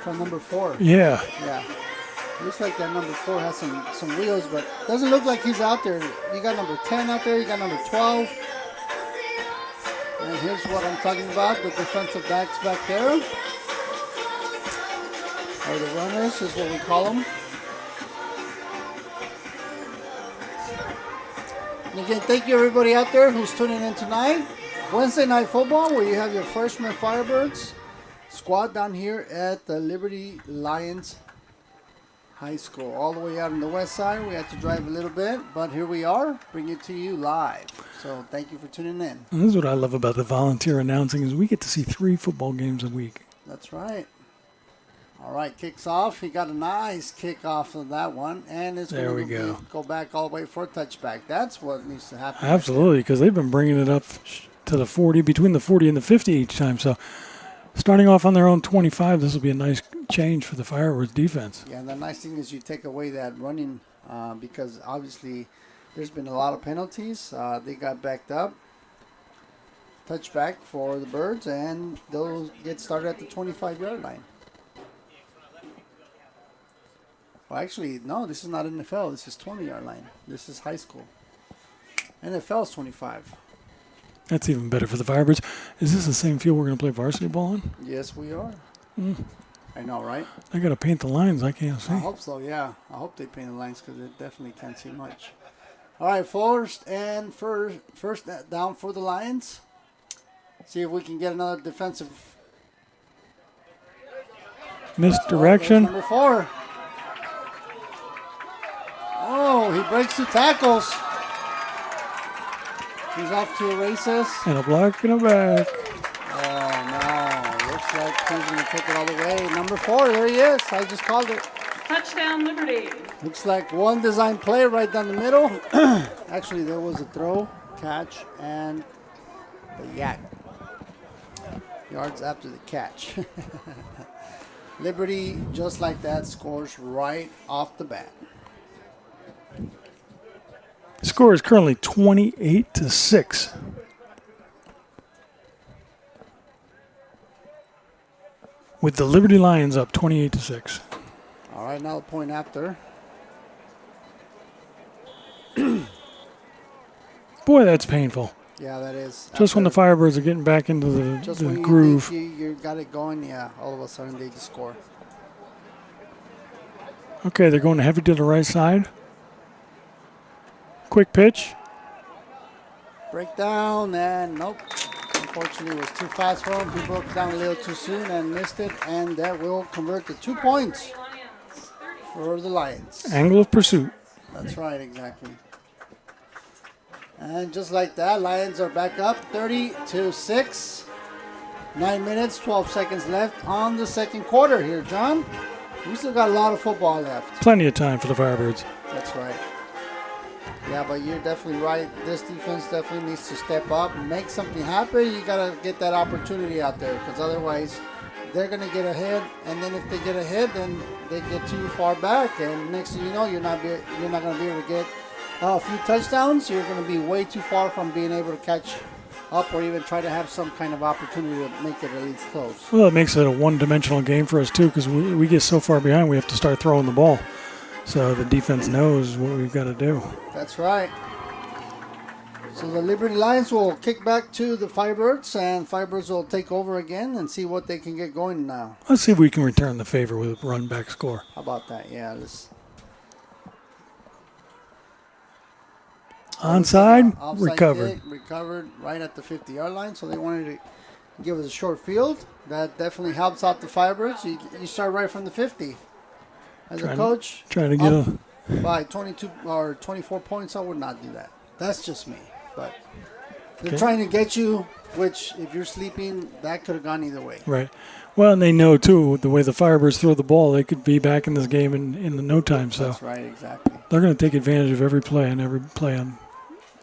number 4. yeah. Yeah. Looks like that number 4 has some wheels, but doesn't look like he's out there. You got number 10 out there. You got number 12. And here's what I'm talking about. The defensive backs back there. Or the runners is what we call them. And again, thank you everybody out there who's tuning in tonight. Wednesday Night Football, where you have your freshman Firebirds squad down here at the Liberty Lions High School. All the way out on the west side. We had to drive a little bit, but here we are, bringing it to you live. So thank you for tuning in. And this is what I love about the volunteer announcing is we get to see 3 football games a week. That's right. All right, kicks off. He got a nice kick off of that one, and it's There we going go. to go back all the way for a touchback. That's what needs to happen. Absolutely, because they've been bringing it up to the 40, between the 40 and the 50 each time. So starting off on their own 25, this will be a nice change for the Firebirds defense. Yeah, and the nice thing is you take away that running because obviously there's been a lot of penalties. They got backed up. Touchback for the Birds, and they'll get started at the 25-yard line. Well, actually, no, this is not NFL. This is 20-yard line. This is high school. NFL is 25. That's even better for the Firebirds. Is this the same field we're going to play varsity ball on? Yes, we are. I know, right? I got to paint the lines. I can't see. I hope so, yeah. I hope they paint the lines because they definitely can't see much. All right, first down for the Lions. See if we can get another defensive. Misdirection. Number 4. Oh, he breaks 2 tackles. He's off to the races. And a block and a back. Oh, no. Looks like he's going to take it all the way. Number 4, there he is. I just called it. Touchdown Liberty. Looks like one design play right down the middle. Actually, there was a throw, catch, and the yak. Yards after the catch. Liberty, just like that, scores right off the bat. The score is currently 28-6. with the Liberty Lions up 28-6. All right, now the point after. Boy, that's painful. Yeah, that is. Just when the Firebirds are getting back into Just the when groove. you think you got it going, yeah, all of a sudden they just score. Okay, they're going heavy to the right side. Quick pitch. Breakdown, and nope. Unfortunately, it was too fast for him. He broke down a little too soon and missed it, and that will convert to 2 points Lions 30. for the Lions. Angle of pursuit. That's right, exactly. And just like that, Lions are back up 30-6. 9 minutes, 12 seconds left on the second quarter here, John. We still got a lot of football left. Plenty of time for the Firebirds. That's right. Yeah, but you're definitely right. This defense definitely needs to step up and make something happen. You got to get that opportunity out there, because otherwise they're going to get ahead. And then if they get ahead, then they get too far back. And next thing you know, you're not going to be able to get a few touchdowns. You're going to be way too far from being able to catch up or even try to have some kind of opportunity to make it at least close. Well, it makes it a one-dimensional game for us, too, because we get so far behind, we have to start throwing the ball. So the defense knows what we've got to do. That's right. So the Liberty Lions will kick back to the Firebirds, and Firebirds will take over again and see what they can get going now. Let's see if we can return the favor with a run-back score. How about that? Yeah, let's. Onside, Offside recovered. kick, recovered right at the 50-yard line, so they wanted to give us a short field. That definitely helps out the Firebirds. You start right from the 50. As a coach, Trying to get up by 22 or 24 points, I would not do that. That's just me. But they're trying to get you, which if you're sleeping, that could have gone either way. Right. Well, and they know, too, with the way the Firebirds throw the ball, they could be back in this game in no time. So That's right, exactly. they're going to take advantage of every play and every play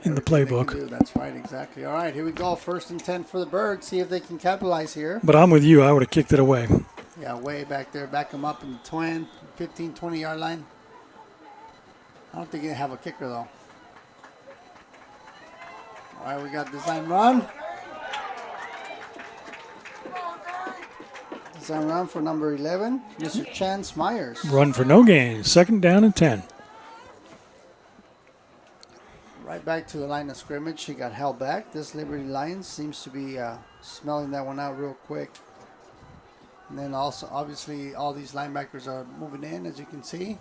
in the playbook. That's right, exactly. All right, here we go. 1st and 10 for the Birds. See if they can capitalize here. But I'm with you. I would have kicked it away. Yeah, way back there. Back them up in the 15, 20-yard line. I don't think they have a kicker, though. All right, we got design run. Design run for number 11, Mr. Chance Myers. Run for no gain. 2nd down and 10. Right back to the line of scrimmage. He got held back. This Liberty Lions seems to be smelling that one out real quick. And then also, obviously, all these linebackers are moving in, as you can see.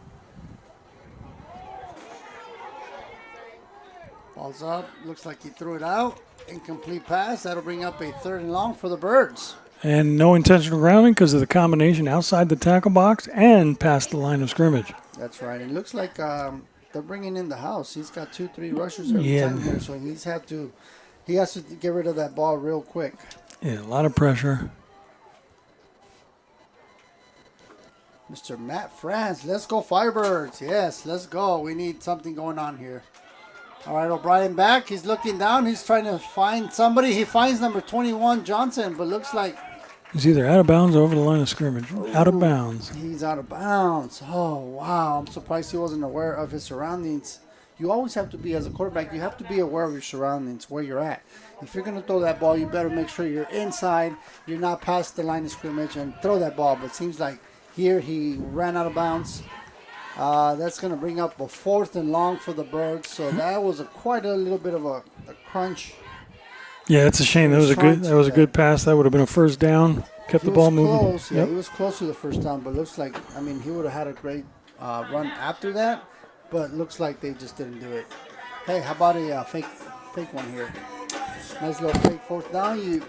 Ball's up. Looks like he threw it out. Incomplete pass. That'll bring up a 3rd and long for the Birds. And no intentional grounding because of the combination outside the tackle box and past the line of scrimmage. That's right. It looks like they're bringing in the house. He's got 2-3 rushers every time here, so he has to get rid of that ball real quick. Yeah, a lot of pressure. Mr. Matt France, let's go Firebirds. Yes, let's go. We need something going on here. All right, O'Brien back. He's looking down. He's trying to find somebody. He finds number 21, Johnson, but looks like he's either out of bounds or over the line of scrimmage. Out of bounds. He's out of bounds. Oh, wow. I'm surprised he wasn't aware of his surroundings. You always have to be, as a quarterback, you have to be aware of your surroundings, where you're at. If you're going to throw that ball, you better make sure you're inside, you're not past the line of scrimmage, and throw that ball. But it seems like here he ran out of bounds. That's going to bring up a 4th and long for the Birds. So that was quite a little bit of a crunch. Yeah, it's a shame. That was a good pass. That would have been a 1st down. Kept the ball moving. Close. Yeah, he was close to the 1st down, but looks like, I mean, he would have had a great run after that, but looks like they just didn't do it. Hey, how about a fake one here? Nice little fake 4th down. You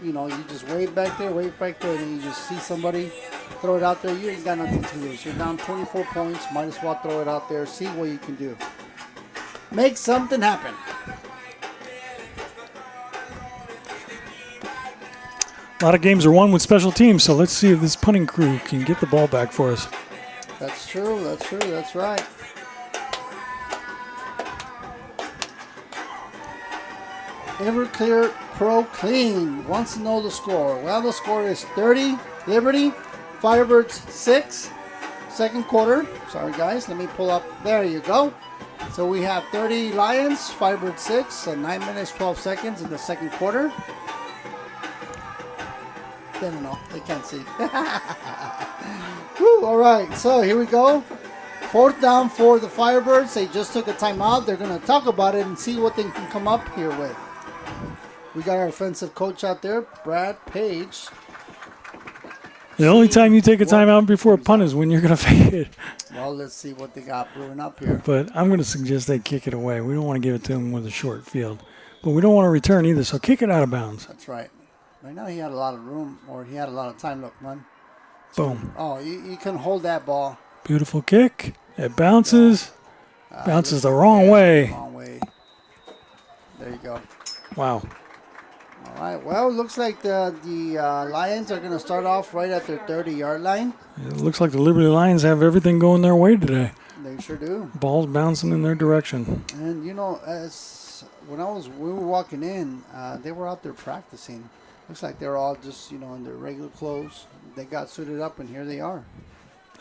just wave back there, and then you just see somebody throw it out there. You ain't got nothing to lose. You're down 24 points. Might as well throw it out there. See what you can do. Make something happen. A lot of games are won with special teams, so let's see if this punting crew can get the ball back for us. That's true. That's right. Everclear Pro Clean wants to know the score. Well, the score is 30 Liberty, Firebirds 6, second quarter. Sorry, guys. Let me pull up. There you go. So we have 30 Lions, Firebirds 6, and 9 minutes, 12 seconds in the second quarter. They don't know. They can't see. Woo, all right, so here we go. 4th down for the Firebirds. They just took a timeout. They're going to talk about it and see what they can come up here with. We got our offensive coach out there, Brad Page. The only time you take a timeout before a punt is when you're going to fake it. Well, let's see what they got brewing up here. But I'm going to suggest they kick it away. We don't want to give it to them with a short field. But we don't want to return either, so kick it out of bounds. That's right. Right now he had a lot of room, or he had a lot of time. Look, run. Boom. Oh, you can hold that ball. Beautiful kick. It bounces. Bounces the wrong way. Wrong way. There you go. Wow. All right. Well, it looks like the Lions are going to start off right at their 30-yard line. It looks like the Liberty Lions have everything going their way today. They sure do. Ball's bouncing in their direction. And, you know, we were walking in, they were out there practicing. Looks like they're all just, you know, in their regular clothes. They got suited up, and here they are.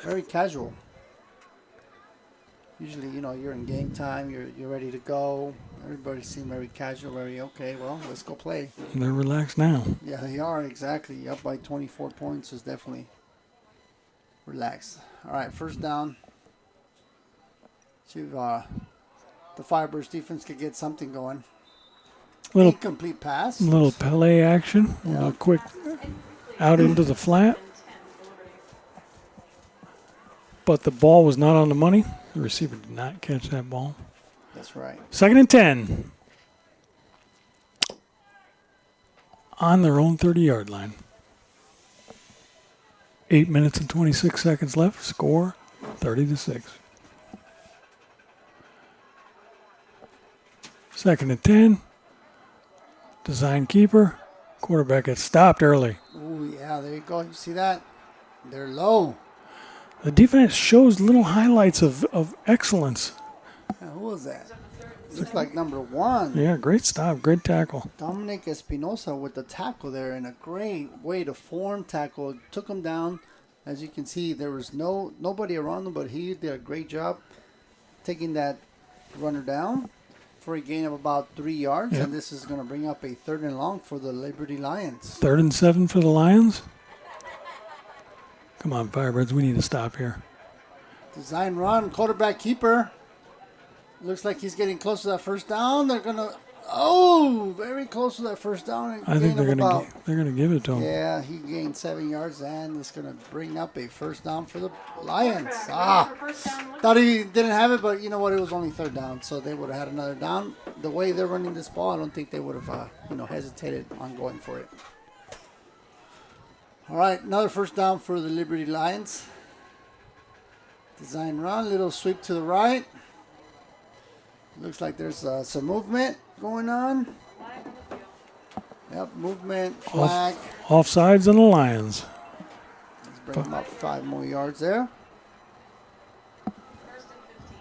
Very casual. Usually, you know, you're in game time, you're ready to go. Everybody seemed very casual, very okay. Well, let's go play. They're relaxed now. Yeah, they are, exactly. Up by 24 points is definitely relaxed. All right, 1st down. See if the Firebirds defense could get something going. Little incomplete pass. Little Pele action. Yeah. A quick out into the flat. But the ball was not on the money. The receiver did not catch that ball. That's right. 2nd and 10. On their own 30-yard line. 8 minutes and 26 seconds left. Score 30-6. 2nd and 10. Design keeper. Quarterback gets stopped early. Oh, yeah, there you go. You see that? They're low. The defense shows little highlights of excellence. Who was that? Looks like number 1. Yeah, great stop. Great tackle. Dominic Espinosa with the tackle there, and a great way to form tackle. Took him down. As you can see, there was nobody around him, but he did a great job taking that runner down for a gain of about 3 yards. Yep. And this is going to bring up a 3rd and long for the Liberty Lions. 3rd and 7 for the Lions. Come on, Firebirds. We need to stop here. Design run, quarterback keeper. Looks like he's getting close to that 1st down. They're going to, very close to that 1st down. I think they're gonna give it to him. Yeah, he gained 7 yards, and it's going to bring up a 1st down for the Lions. Thought he didn't have it, but you know what? It was only 3rd down, so they would have had another down. The way they're running this ball, I don't think they would have, hesitated on going for it. All right, another 1st down for the Liberty Lions. Design run, little sweep to the right. Looks like there's some movement going on. Yep, movement, flag. Offsides on the Lions. Let's bring them up 5 more yards there. 1st and 15.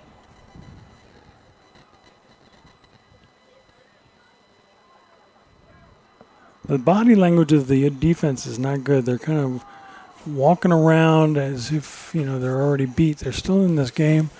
The body language of the defense is not good. They're kind of walking around as if, they're already beat. They're still in this game.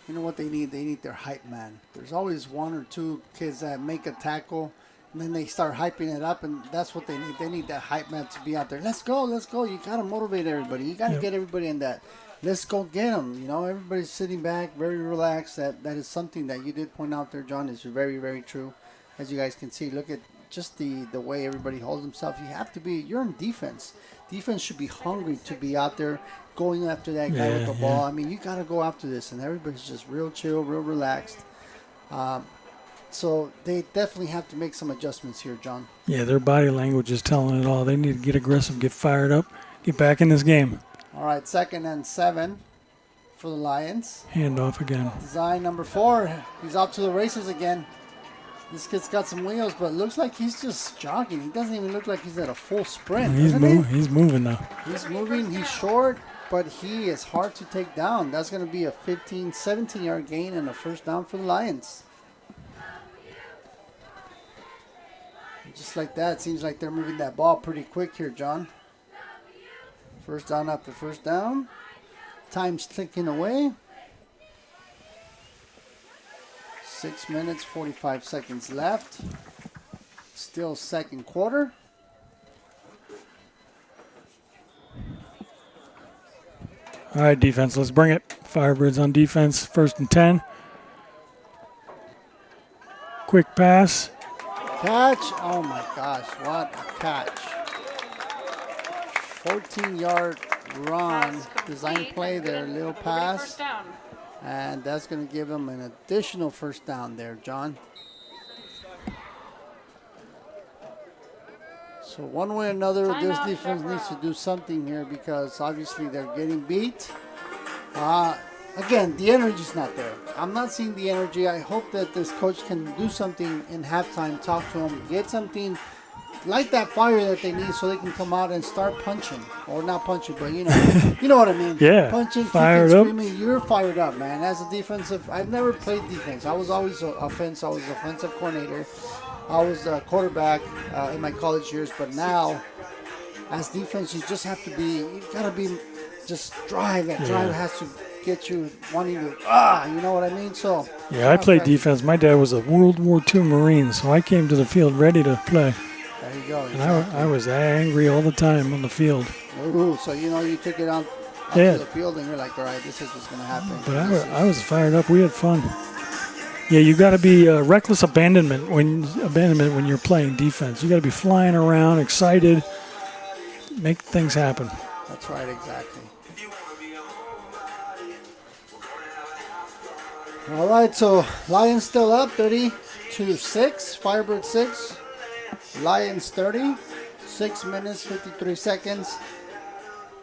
You know what they need? They need their hype man. There's always 1 or 2 kids that make a tackle, and then they start hyping it up, and that's what they need. They need that hype man to be out there. Let's go, let's go. You got to motivate everybody. You got to get everybody in that. Let's go get them. Everybody's sitting back, very relaxed. That is something that you did point out there, John, is very, very true. As you guys can see, look at just the way everybody holds themselves. You're in defense. Defense should be hungry to be out there going after that guy with the ball. I mean, you got to go after this, and everybody's just real chill, real relaxed. So they definitely have to make some adjustments here, John. Yeah, their body language is telling it all. They need to get aggressive, get fired up, get back in this game. All right, 2nd and 7 for the Lions. Handoff again. Design number 4. He's off to the races again. This kid's got some wheels, but looks like he's just jogging. He doesn't even look like he's at a full sprint. He's moving now. He's moving. He's short, but he is hard to take down. That's going to be a 15, 17-yard gain and a 1st down for the Lions. Just like that, it seems like they're moving that ball pretty quick here, John. 1st down after 1st down. Time's ticking away. 6 minutes, 45 seconds left. Still 2nd quarter. All right, defense, let's bring it. Firebirds on defense, 1st and 10. Quick pass. Catch. Oh my gosh, what a catch. 14-yard run, Pass design complete, play and there, little Liberty pass. First down. And that's going to give them an additional first down there, John. So one way or another, this Timeout, defense needs to Chaparral. do something here because obviously they're getting beat. Again, the energy's not there. I'm not seeing the energy. I hope that this coach can do something in halftime, talk to them, get something like that fire that they need so they can come out and start punching. Or not punching, but you know what I mean. Yeah, Punching, fired kicking, up. screaming. You're fired up, man. As a defensive, I've never played defense. I was always offense. I was offensive coordinator. I was a quarterback in my college years, but now as defense, you just have to be, you gotta be, just drive. That drive has to get you wanting to, you know what I mean? So Yeah, I played defense. My dad was a World War II Marine, so I came to the field ready to play. There you go. And I was angry all the time on the field. Ooh, so you took it out Yeah. to the field and you're like, all right, this is what's gonna happen. But I was fired up. We had fun. Yeah, you got to be reckless abandonment when you're playing defense. You got to be flying around, excited, make things happen. That's right, exactly. All right, so Lions still up, 30-6. Firebird 6. Lions 30. 6 minutes, 53 seconds.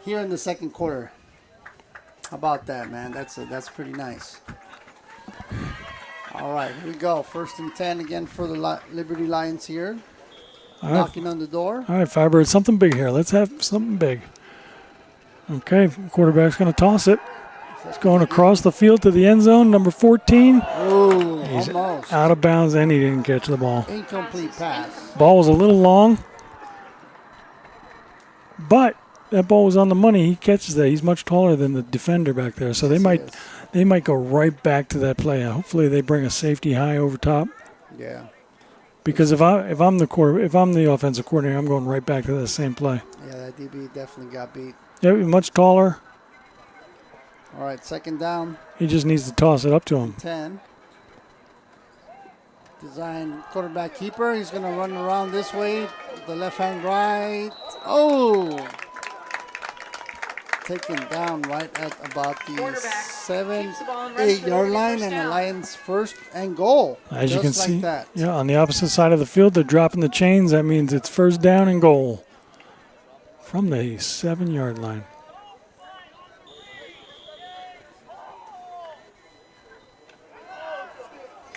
Here in the second quarter. How about that, man? That's pretty nice. All right, here we go. 1st and 10 again for the Liberty Lions here. All right, Knocking on the door. all right, Firebird, something big here. Let's have something big. Okay, quarterback's going to toss it. It's going across the field to the end zone, number 14. Ooh, He's almost. out of bounds, and he didn't catch the ball. Incomplete pass. Ball was a little long, but that ball was on the money. He catches that. He's much taller than the defender back there, so they might go right back to that play. Hopefully, they bring a safety high over top. Yeah. Because if I'm the offensive coordinator, I'm going right back to that same play. Yeah, that DB definitely got beat. Yeah, much taller. All right, 2nd down, He just needs to toss it up to him. 10. Design quarterback keeper. He's going to run around this way. The left hand right. Oh! Taken down right at about the Quarterback 7, keeps the ball and runs for 8-yard Liberty line, first and the down. Lions 1st and goal. As you Just can like see, that. yeah, on the opposite side of the field, they're dropping the chains. That means it's 1st down and goal from the 7-yard line.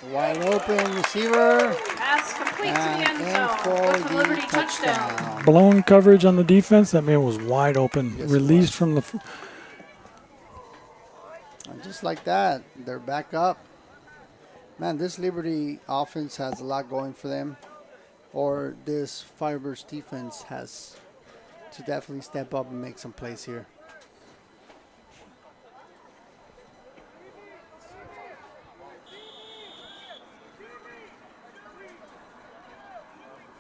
Wide open receiver. Pass complete to the And end in zone. for That's a the Liberty touchdown. touchdown. Blown coverage on the defense. That man was wide open. Yes, he Released was. from the. And just like that, they're back up. Man, this Liberty offense has a lot going for them. Or this Firebirds defense has to definitely step up and make some plays here.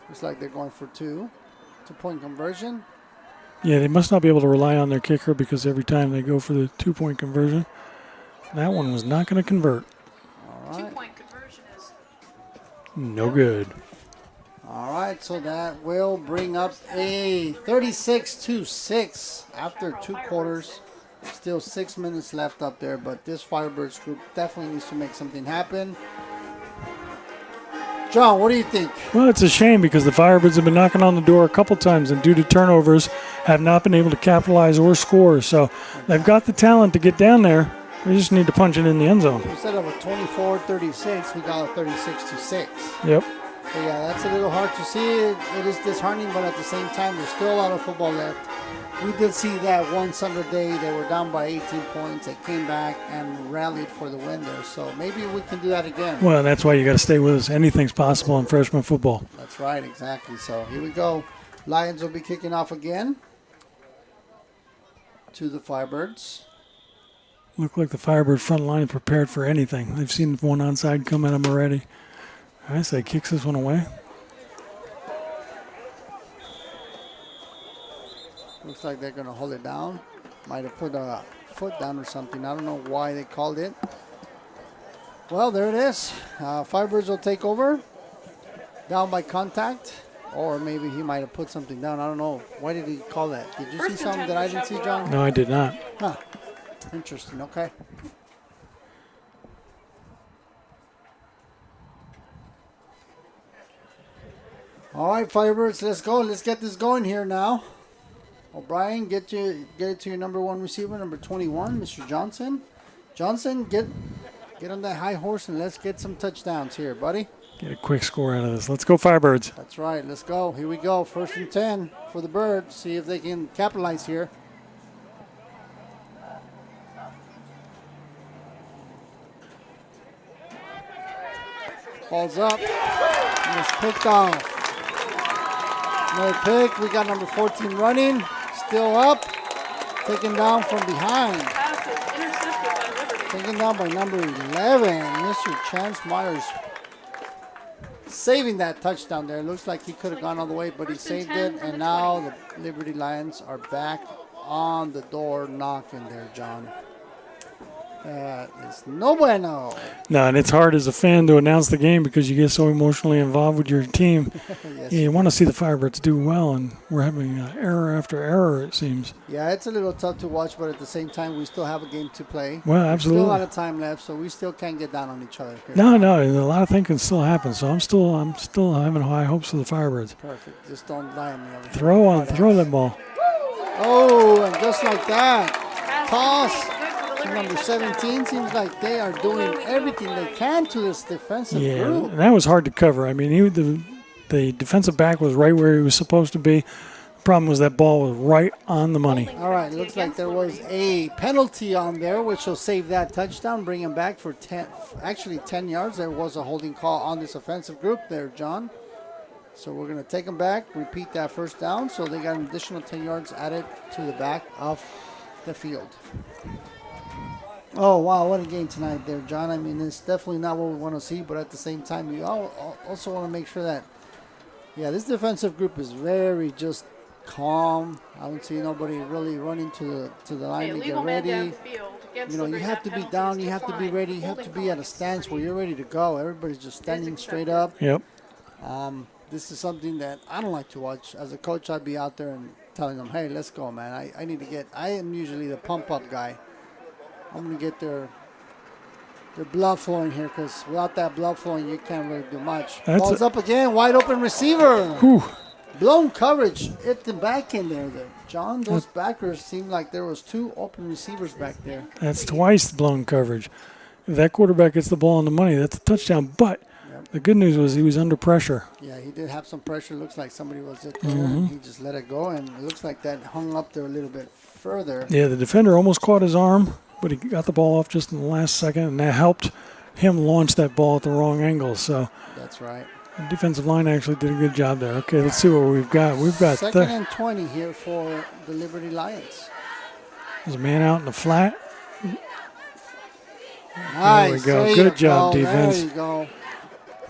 Looks like they're going for 2-point conversion. Yeah, they must not be able to rely on their kicker because every time they go for the 2-point conversion, that one was not going to convert. All right. 2-point conversion is No good. All right, so that will bring up a 36-6 after 2 quarters. Still 6 minutes left up there, but this Firebirds group definitely needs to make something happen. John, what do you think? Well, it's a shame because the Firebirds have been knocking on the door a couple times and due to turnovers have not been able to capitalize or score. So they've got the talent to get down there. They just need to punch it in the end zone. Instead of a 24-36, we got a 36-6. Yep. So yeah, that's a little hard to see. It is disheartening, but at the same time, there's still a lot of football left. We did see that one Sunday they were down by 18 points. They came back and rallied for the win there. So maybe we can do that again. Well, that's why you got to stay with us. Anything's possible in freshman football. That's right, exactly. So here we go. Lions will be kicking off again to the Firebirds. Look like the Firebird front line is prepared for anything. They've seen one onside come at them already. I say kicks this one away. Looks like they're going to hold it down. Might have put a foot down or something. I don't know why they called it. Well, there it is. Firebirds will take over. Down by contact. Or maybe he might have put something down. I don't know. Why did he call that? Did you see something that I didn't see, John? No, I did not. Huh. Interesting. Okay. All right, Firebirds, let's go. Let's get this going here now. O'Brien, get it to your number 1 receiver, number 21, Mr. Johnson. Johnson, get on that high horse and let's get some touchdowns here, buddy. Get a quick score out of this. Let's go, Firebirds. That's right. Let's go. Here we go. 1st and 10 for the Birds. See if they can capitalize here. Ball's up. And it's picked off. Another pick. We got number 14 running. Still up. Taken down from behind. Pass is intercepted by Liberty. Taken down by number 11. Mr. Chance Myers saving that touchdown there. Looks like he could have gone all the way, but he saved it. And now the Liberty Lions are back on the door knocking there, John. That is no bueno. No, and it's hard as a fan to announce the game because you get so emotionally involved with your team. Yes. You want to see the Firebirds do well, and we're having error after error, it seems. Yeah, it's a little tough to watch, but at the same time, we still have a game to play. Well, There's absolutely. still a lot of time left, so we still can't get down on each other. Here. No, and a lot of things can still happen. So I'm still having high hopes for the Firebirds. Perfect. Just don't lie on me. over here. Throw that ball. Oh, and just like that, toss. Good for the Liberty Number touchdown. 17 seems like they are doing everything they can to this defensive Yeah, group. and that was hard to cover. I mean, the defensive back was right where he was supposed to be. The problem was that ball was right on the money. All right, looks like there was a penalty on there, which will save that touchdown, bring him back for 10 yards. There was a holding call on this offensive group there, John. So we're going to take them back, repeat that first down. So they got an additional 10 yards added to the back of the field. Oh, wow, what a game tonight there, John. I mean, it's definitely not what we want to see, but at the same time, we also want to make sure that, yeah, this defensive group is very just calm. I don't see nobody really running to the line to get Illegal man ready. downfield against You know, you Liberty. have to That be penalty down, is you have to be declined. ready, you have to Holding be at a call stance where 23. you're ready to go. Everybody's just standing straight up. Yep. This is something that I don't like to watch. As a coach, I'd be out there and telling them, hey, let's go, man. I am usually the pump-up guy. I'm going to get their blood flowing here because without that blood flowing, you can't really do much. Ball's up again, wide open receiver. Whew. Blown coverage at the back end there. John, those backers seemed like there was 2 open receivers back there. That's twice blown coverage. If that quarterback gets the ball on the money, that's a touchdown. But the good news was he was under pressure. Yeah, he did have some pressure. Looks like somebody was it there. And he just let it go, and it looks like that hung up there a little bit further. Yeah, the defender almost caught his arm, but he got the ball off just in the last second, and that helped him launch that ball at the wrong angle. So That's right. the defensive line actually did a good job there. Okay, let's see what we've got. We've got Second and 20 here for the Liberty Lions. there's a man out in the flat. Nice. we go. There Good you job, go. defense. There you go.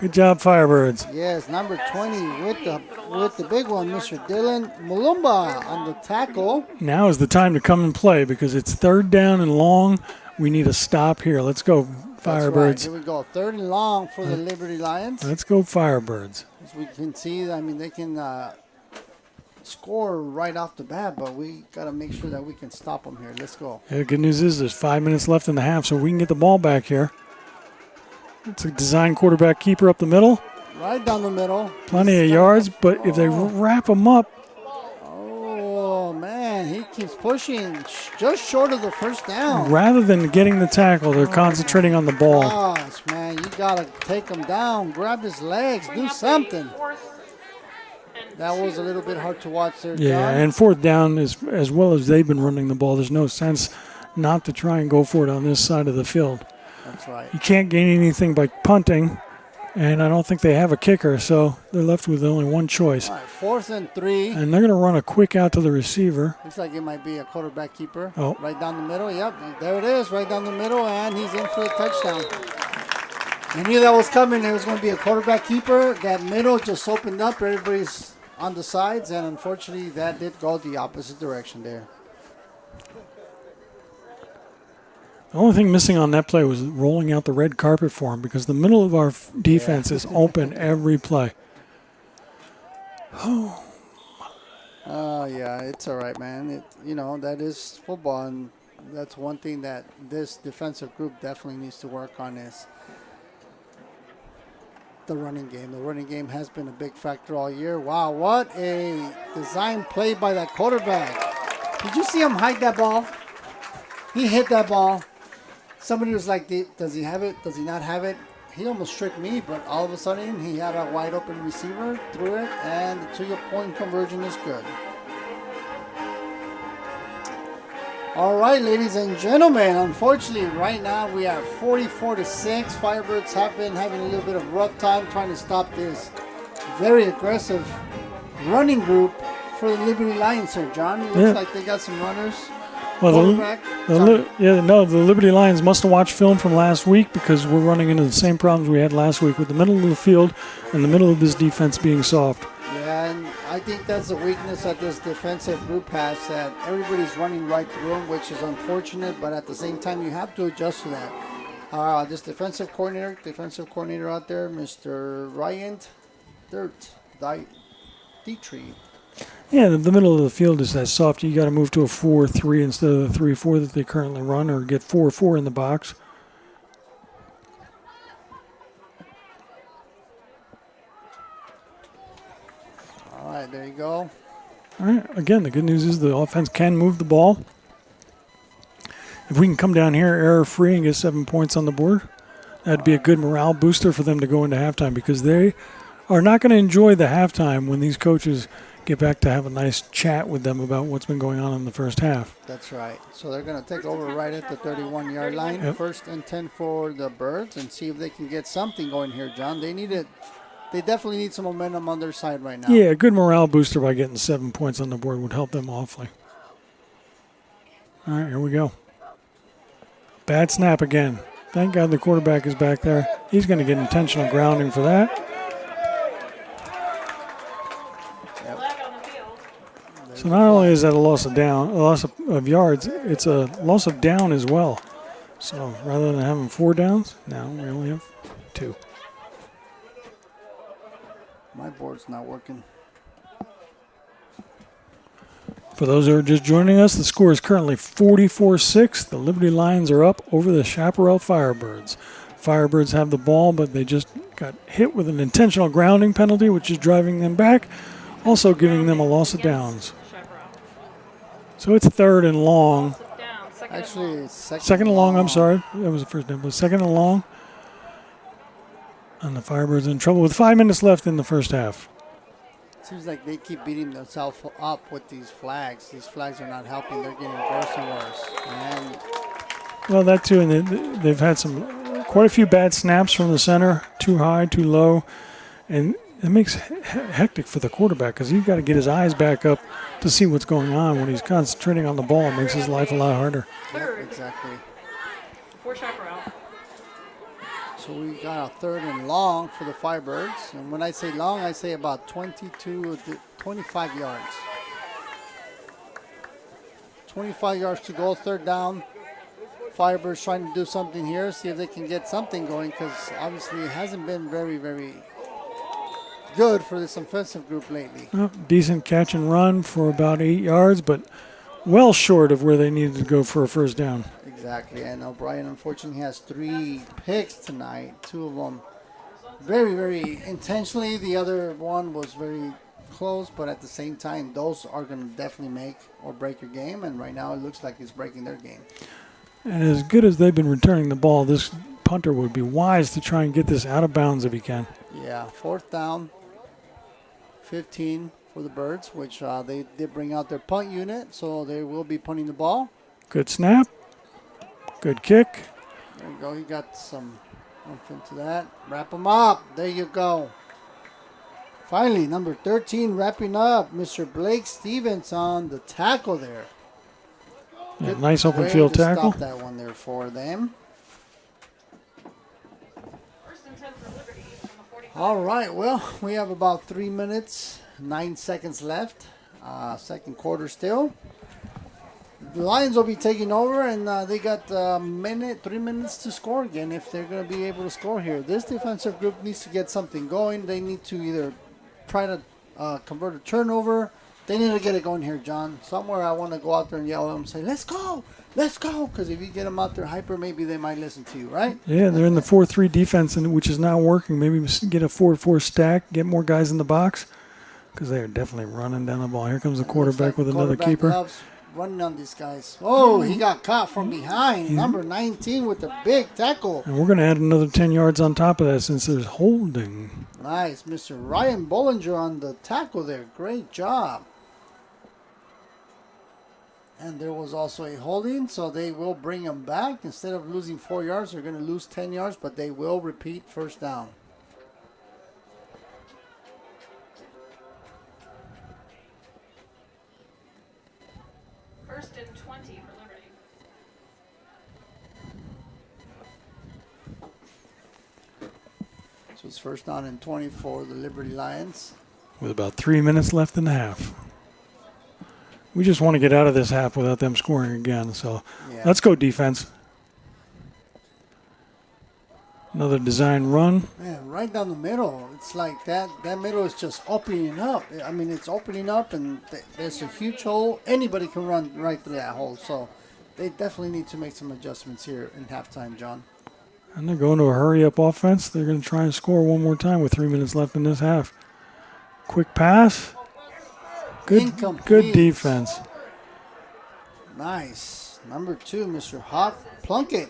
Good job, Firebirds. Yes, number 20 with the big one, Mr. Dylan Mulumba on the tackle. Now is the time to come and play because it's 3rd down and long. We need a stop here. Let's go, That's right. Firebirds. Here we go. 3rd and long for the Liberty Lions. Let's go, Firebirds. As we can see, I mean, they can score right off the bat, but we got to make sure that we can stop them here. Let's go. Yeah, the good news is there's 5 minutes left in the half, so we can get the ball back here. It's a design quarterback keeper up the middle. Right down the middle. Plenty of yards, but if they wrap him up, Oh, man, he keeps pushing just short of the first down. rather than getting the tackle, they're concentrating on the ball. Gosh, man, you got to take him down, grab his legs, Bring do up a something. 4th and That was a 2. little bit hard to watch there, Yeah, John. and 4th down, as well as they've been running the ball, there's no sense not to try and go for it on this side of the field. That's right. You can't gain anything by punting, and I don't think they have a kicker, so they're left with only one choice. All right, 4th and 3. And they're going to run a quick out to the receiver. Looks like it might be a quarterback keeper. Oh. Right down the middle. Yep, there it is, right down the middle, and he's in for a touchdown. I knew that was coming. There was going to be a quarterback keeper. That middle just opened up. Everybody's on the sides, and unfortunately, that did go the opposite direction there. The only thing missing on that play was rolling out the red carpet for him because the middle of our defense is open every play. Yeah, it's all right, man. That is football, and that's one thing that this defensive group definitely needs to work on is the running game. The running game has been a big factor all year. Wow, what a design play by that quarterback. Did you see him hike that ball? He hit that ball. Somebody was like, does he have it? Does he not have it? He almost tricked me, but all of a sudden he had a wide open receiver, threw it, and the 2-point conversion is good. All right, ladies and gentlemen, unfortunately right now we are 44-6. Firebirds have been having a little bit of a rough time trying to stop this very aggressive running group for the Liberty Lions, sir. John, it looks like they got some runners. Well, the Liberty Lions must have watched film from last week because we're running into the same problems we had last week with the middle of the field and the middle of this defense being soft. Yeah, and I think that's a weakness that this defensive group has, that everybody's running right through them, which is unfortunate, but at the same time, you have to adjust to that. This defensive coordinator out there, Mr. Ryan Dietrich. Yeah, the middle of the field is that soft. You got to move to a 4-3 instead of the 3-4 that they currently run, or get 4-4 in the box. All right, there you go. All right, again, the good news is the offense can move the ball. If we can come down here error-free and get 7 points on the board, that'd be a good morale booster for them to go into halftime, because they are not going to enjoy the halftime when these coaches get back to have a nice chat with them about what's been going on in the first half. That's right. So they're going to take over right at the 31-yard line. Yep. 1st and 10 for the Birds, and see if they can get something going here, John. They need it. They definitely need some momentum on their side right now. Yeah, a good morale booster by getting 7 points on the board would help them awfully. All right, here we go. Bad snap again. Thank God the quarterback is back there. He's going to get intentional grounding for that. So not only is that a loss of yards, it's a loss of down as well. So rather than having 4 downs, now we only have 2. My board's not working. For those who are just joining us, the score is currently 44-6. The Liberty Lions are up over the Chaparral Firebirds. Firebirds have the ball, but they just got hit with an intentional grounding penalty, which is driving them back, also giving them a loss of downs. So it's 3rd and long. Actually, second and long. I'm sorry. That was the first down. But 2nd and long. And the Firebirds in trouble with 5 minutes left in the first half. Seems like they keep beating themselves up with these flags. These flags are not helping. They're getting worse and worse. And well, that too. And they've had quite a few bad snaps from the center. Too high, too low. And it makes hectic for the quarterback because he's got to get his eyes back up to see what's going on. When he's concentrating on the ball, it makes his life a lot harder. Yep, exactly. For Chaparral. So we got a 3rd and long for the Firebirds. And when I say long, I say about 22 to 25 yards. 25 yards to go, 3rd down. Firebirds trying to do something here, see if they can get something going, because obviously it hasn't been very, very good for this offensive group lately. Well, decent catch and run for about 8 yards, but well short of where they needed to go for a 1st down. Exactly, and O'Brien unfortunately has 3 picks tonight. 2 of them very, very intentionally. The other one was very close, but at the same time, those are going to definitely make or break your game, and right now it looks like it's breaking their game. And as good as they've been returning the ball, this punter would be wise to try and get this out of bounds if he can. Yeah, 4th down, 15 for the Birds, which they did bring out their punt unit, so they will be punting the ball. Good snap. Good kick. There you go. He got some oomph into that. Wrap him up. There you go. Finally, number 13 wrapping up. Mr. Blake Stevens on the tackle there. Yeah, nice open field tackle. Stop that one there for them. 1st and 10 for Liberty on the 45. All right. Well, we have about 3 minutes, 9 seconds left. 2nd quarter still. The Lions will be taking over, and they got 3 minutes to score again if they're going to be able to score here. This defensive group needs to get something going. They need to either try to convert a turnover. They need to get it going here, John. Somewhere I want to go out there and yell at them and say, let's go, because if you get them out there hyper, maybe they might listen to you, right? Yeah, they're in the 4-3 defense, which is not working. Maybe get a 4-4 stack, get more guys in the box, because they are definitely running down the ball. Here comes the quarterback with another keeper. Loves running on these guys. Oh, he got caught from behind. Number 19 with the big tackle. And we're going to add another 10 yards on top of that since there's holding. Nice. Mr. Ryan Bollinger on the tackle there. Great job. And there was also a holding, so they will bring him back. Instead of losing 4 yards, they're going to lose 10 yards, but they will repeat first down. First and 20 for Liberty. So it's first down and 20 for the Liberty Lions. With about 3 minutes left in the half. We just want to get out of this half without them scoring again. So let's go defense. Another design run. Man, right down the middle. It's like that middle is just opening up. I mean, it's opening up, and there's a huge hole. Anybody can run right through that hole. So they definitely need to make some adjustments here in halftime, John. And they're going to a hurry-up offense. They're going to try and score one more time with 3 minutes left in this half. Quick pass. Good defense. Nice. Number 2, Mr. Hawk Plunkett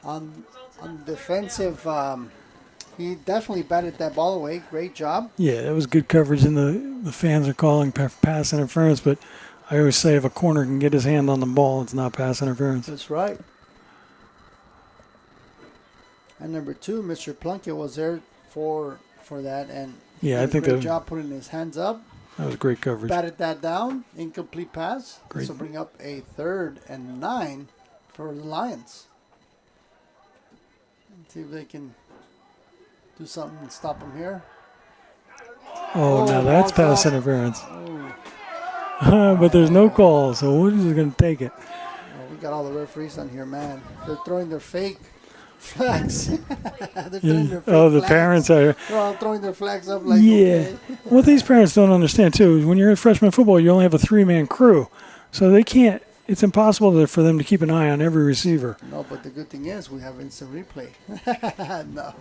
on defensive. He definitely batted that ball away. Great job. Yeah, that was good coverage, and the fans are calling pass interference, but I always say if a corner can get his hand on the ball, it's not pass interference. That's right. And number 2, Mr. Plunkett was there for that, and yeah, I think great job putting his hands up. That was great coverage. Batted that down. Incomplete pass. Great. This will bring up a 3rd and 9 for the Lions. Let's see if they can do something and stop them here. Oh, now that's pass interference. But there's no call, so we're just going to take it. Oh, we got all the referees on here, man. They're throwing their fake flags. They're throwing their fake the flags. parents are. They're all throwing their flags up like, yeah. okay. What these parents don't understand, too, is when you're in freshman football, you only have a 3-man crew. So they can't. It's impossible for them to keep an eye on every receiver. No, but the good thing is we have instant replay. No.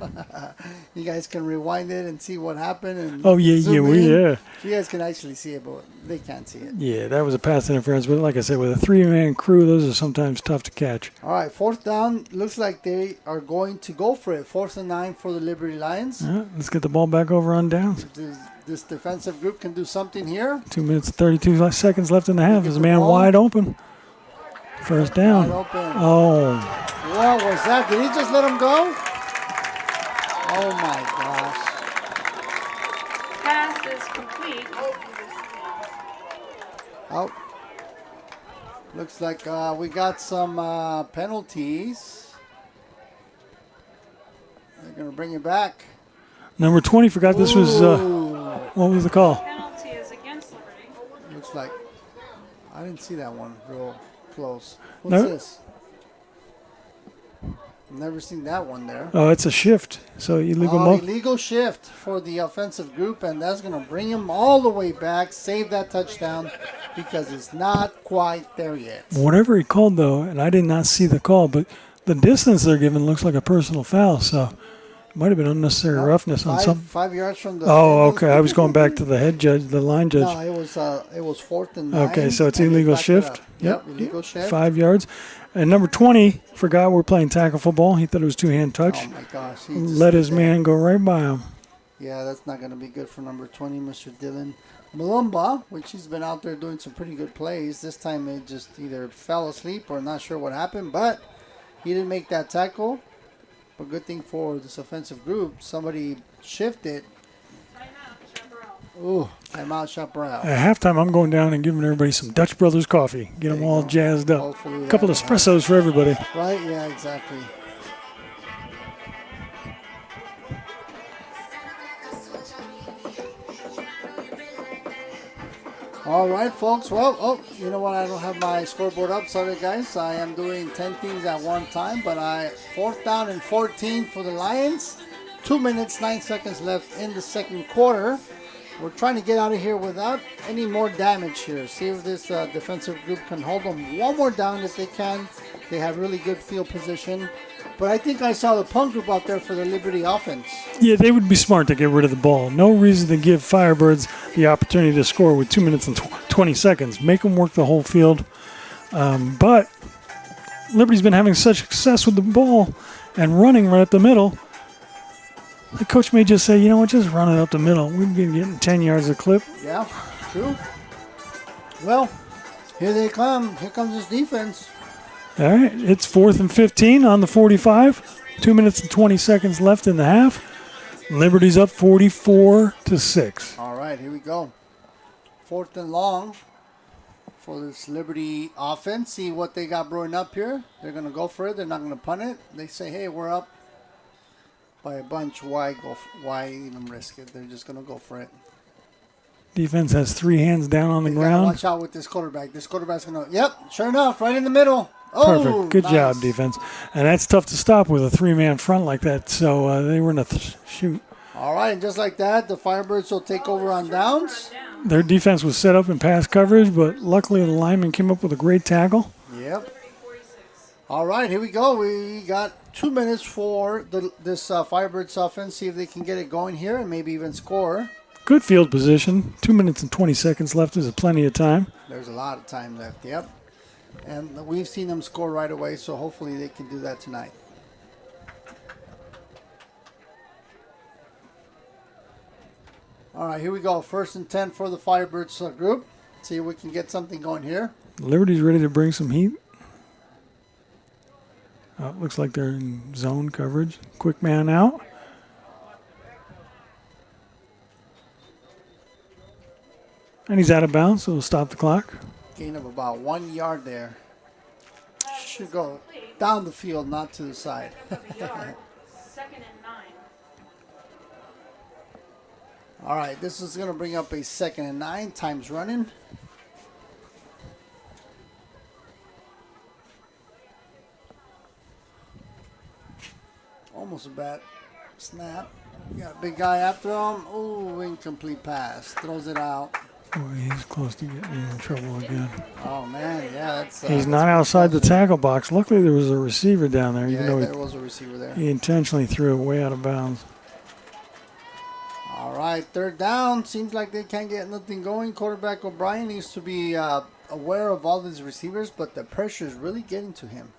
You guys can rewind it and see what happened. And yeah. You guys can actually see it, but they can't see it. Yeah, that was a pass interference. But like I said, with a 3-man crew, those are sometimes tough to catch. All right, 4th down. Looks like they are going to go for it. 4th and 9 for the Liberty Lions. Let's get the ball back over on downs. This defensive group can do something here. 2 minutes, 32 seconds left in the half. There's a man wide open. First down. Oh. What was that? Did he just let him go? Oh, my gosh. Pass is complete. Oh. Looks like we got some penalties. They're going to bring it back. Number 20 forgot this was, what was the call? Penalty is against Liberty. Looks like, I didn't see that one real close. What's this? Never seen that one there. Oh, it's a shift. So illegal shift for the offensive group, and that's going to bring him all the way back, save that touchdown, because it's not quite there yet. Whatever he called, though, and I did not see the call, but the distance they're giving looks like a personal foul, so it might have been unnecessary roughness on some. 5 yards from the. Oh, okay. I was going back to the head judge, the line judge. No, it was 4th and 9. Okay, so it's illegal shift. Yep, illegal shift. 5 yards. And number 20 forgot we're playing tackle football. He thought it was two-hand touch. Oh, my gosh. Let his man go right by him. Yeah, that's not going to be good for number 20, Mr. Dylan Malumba, which he's been out there doing some pretty good plays. This time it just either fell asleep or not sure what happened, but he didn't make that tackle. But good thing for this offensive group, somebody shifted. Timeout, Chaparral. Ooh, timeout, Chaparral. At halftime, I'm going down and giving everybody some Dutch Brothers coffee. Get them all jazzed up. Hopefully A couple of espressos for everybody. Right, yeah, exactly. All right, folks. Well, you know what? I don't have my scoreboard up. Sorry, guys. I am doing 10 things at one time, but 4th down and 14 for the Lions. 2 minutes, 9 seconds left in the second quarter. We're trying to get out of here without any more damage here. See if this defensive group can hold them one more down. If they can, they have really good field position. But I think I saw the punt group out there for the Liberty offense. Yeah, they would be smart to get rid of the ball. No reason to give Firebirds the opportunity to score with 2 minutes and 20 seconds. Make them work the whole field. But Liberty's been having such success with the ball and running right up the middle. The coach may just say, you know what, just run it up the middle. We've been getting 10 yards a clip. Yeah, true. Well, here they come. Here comes this defense. All right, it's 4th and 15 on the 45. 2 minutes and 20 seconds left in the half. Liberty's up 44-6. All right, here we go. 4th and long for this Liberty offense. See what they got brewing up here. They're going to go for it. They're not going to punt it. They say, hey, we're up by a bunch. Why even risk it? They're just going to go for it. Defense has 3 hands down on the They gotta ground. watch out with this quarterback. This quarterback's going to, yep, sure enough, right in the middle. Oh, Perfect. Good nice. job, defense. And that's tough to stop with a 3-man front like that. So they were in a shoot. All right, and just like that, the Firebirds will take over on downs. Their defense was set up in pass coverage, but luckily the lineman came up with a great tackle. Yep. All right, here we go. We got 2 minutes for this Firebirds offense. See if they can get it going here and maybe even score. Good field position. 2 minutes and 20 seconds left is plenty of time. There's a lot of time left, yep. And we've seen them score right away, so hopefully they can do that tonight. All right, here we go. 1st and 10 for the Firebirds group. See if we can get something going here. Liberty's ready to bring some heat. Looks like they're in zone coverage. Quick man out. And he's out of bounds, so we'll stop the clock. Gain of about 1 yard there. Should go down the field, not to the side. 2nd and 9. All right, this is going to bring up a 2nd and 9. Time's running. Almost a bad snap. Got a big guy after him. Oh, incomplete pass. Throws it out. Boy, he's close to getting in trouble again. Oh, man, yeah. He's not outside the tackle box. Luckily, there was a receiver down there. Yeah, Even though there was a receiver there. he intentionally threw it way out of bounds. All right, 3rd down. Seems like they can't get nothing going. Quarterback O'Brien needs to be aware of all these receivers, but the pressure is really getting to him.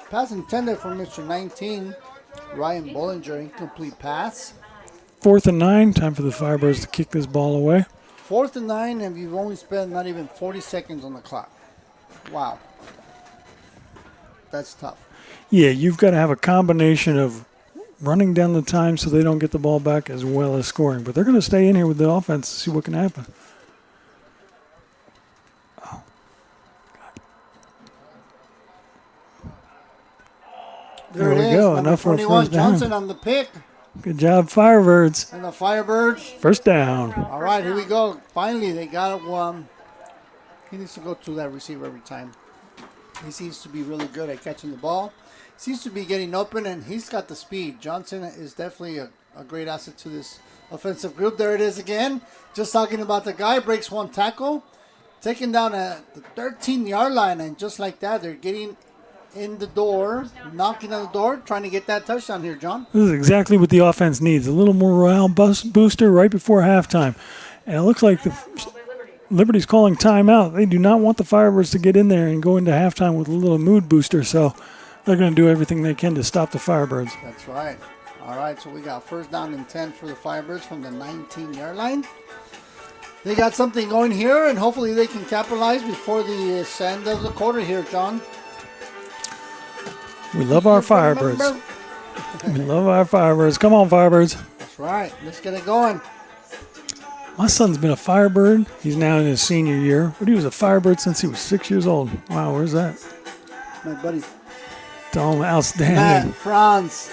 Pass intended for Mr. 19, Ryan Bollinger, incomplete pass. 4th and 9, time for the Firebirds to kick this ball away. 4th and 9, and you've only spent not even 40 seconds on the clock. Wow. That's tough. Yeah, you've got to have a combination of running down the time so they don't get the ball back as well as scoring. But they're going to stay in here with the offense to see what can happen. There we it is. go. Number Enough for a 21 first down. Johnson on the pick. Good job, Firebirds. And the Firebirds. First down. All right, here we go. Finally, they got one. He needs to go to that receiver every time. He seems to be really good at catching the ball. Seems to be getting open, and he's got the speed. Johnson is definitely a great asset to this offensive group. There it is again. Just talking about the guy. Breaks one tackle. Taken down at the 13-yard line, and just like that, they're getting in the door, knocking on the door, trying to get that touchdown here, John. This is exactly what the offense needs. A little more morale booster right before halftime. And it looks like Liberty's calling timeout. They do not want the Firebirds to get in there and go into halftime with a little mood booster, so they're going to do everything they can to stop the Firebirds. That's right. All right, so we got 1st down and 10 for the Firebirds from the 19-yard line. They got something going here, and hopefully they can capitalize before the end of the quarter here, John. We love our Firebirds. We love our Firebirds. Come on, Firebirds. That's right. Let's get it going. My son's been a Firebird. He's now in his senior year, but he was a Firebird since he was 6 years old. Wow, where's that? My buddy. Tell him Matt outstanding. Franz.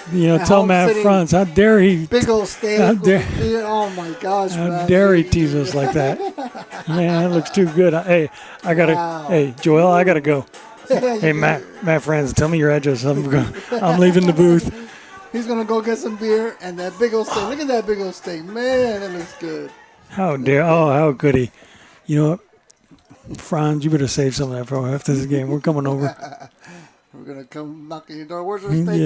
Tell Matt Sitting, Franz, how dare he? Big old steak. How dare- Oh my gosh, How man. dare he tease us like that? Man, that looks too good. Hey, I gotta. Wow. Hey, Joel, I gotta go. Hey, Matt Franz, tell me your address. I'm leaving the booth. He's gonna go get some beer and that big old steak. Look at that big old steak, man. That looks good. How dare? Oh, how could he? You know what, Franz, you better save some of that for after this game. We're coming over. We're gonna come knocking your door. Where's our steak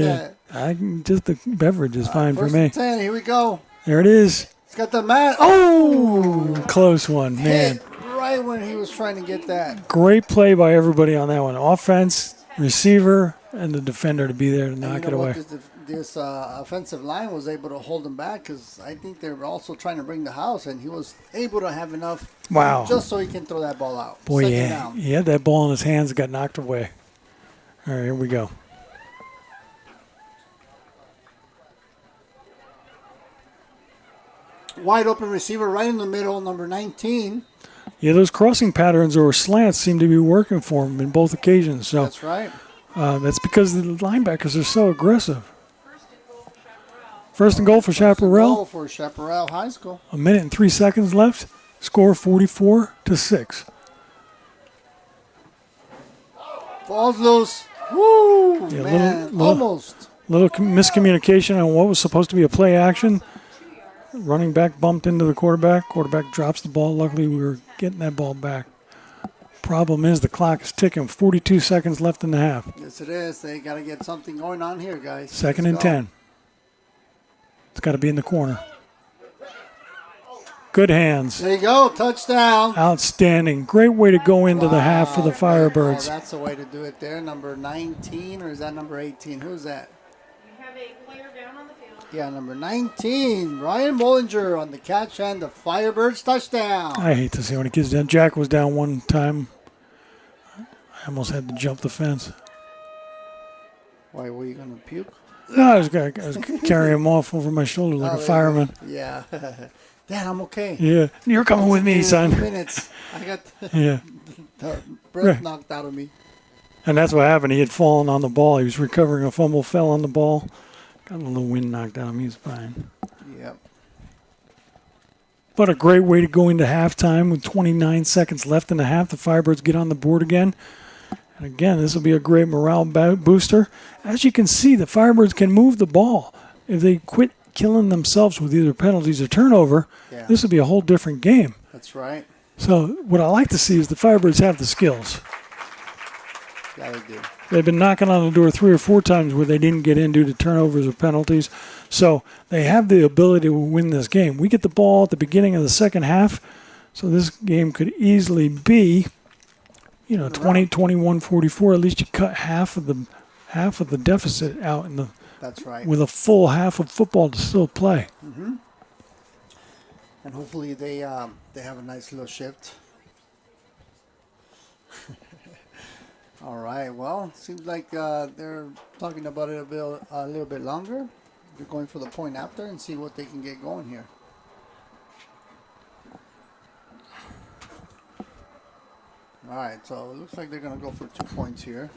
at? Just the beverage is fine for First me. and 10. Here we go. There it is. He's got the mat. Oh, close one, man. Hit right when he was trying to get that. Great play by everybody on that one. Offense, receiver, and the defender to be there to And knock you it know away. what? This offensive line was able to hold him back because I think they were also trying to bring the house, and he was able to have enough just so he can throw that ball out. Boy, Second yeah. down. He had that ball in his hands, got knocked away. All right, here we go. Wide open receiver right in the middle, number 19. Yeah, those crossing patterns or slants seem to be working for him in both occasions. So That's right. that's because the linebackers are so aggressive. First and goal for Chaparral. Goal for Chaparral High School. 1 minute and 3 seconds left. Score 44-6. Ball's loose. Woo, Yeah, man. little- Almost. Little miscommunication on what was supposed to be a play action. Running back bumped into the quarterback. Quarterback drops the ball. Luckily, we were getting that ball back. Problem is the clock is ticking. 42 seconds left in the half. Yes, it is. They got to get something going on here, guys. Second Let's and go. 10. It's got to be in the corner. Good hands. There you go. Touchdown. Outstanding. Great way to go into the half for the Oh, Firebirds. that's the way to do it there. Number 19, or is that number 18? Who's that? You have a player down on the field. Yeah, number 19, Ryan Bollinger on the catch and the Firebirds touchdown. I hate to see when he gets down. Jack was down one time. I almost had to jump the fence. Why, were you going to puke? No, I was carrying him off over my shoulder like Oh, a there fireman. you go. Yeah. Dad, I'm okay. Yeah, you're coming with me, In a few son. minutes. I got Yeah, the breath knocked out of me. and that's what happened. He had fallen on the ball. He was recovering a fumble, fell on the ball. Got a little wind knocked out of him. He's fine. Yep. But a great way to go into halftime with 29 seconds left in the half. The Firebirds get on the board again. And again, this will be a great morale booster. As you can see, the Firebirds can move the ball. If they quit killing themselves with either penalties or turnover, Yeah. this will be a whole different game. That's right. So what I like to see is the Firebirds have the skills. Yeah, they do. They've been knocking on the door 3 or 4 times where they didn't get in due to turnovers or penalties. So they have the ability to win this game. We get the ball at the beginning of the second half, so this game could easily be, 20, 21, 44. At least you cut half of the deficit out That's right. with a full half of football to still play. And hopefully they have a nice little shift. All right. Well, seems like they're talking about it a little bit longer. They're going for the point after and see what they can get going here. All right. So it looks like they're going to go for 2 points here.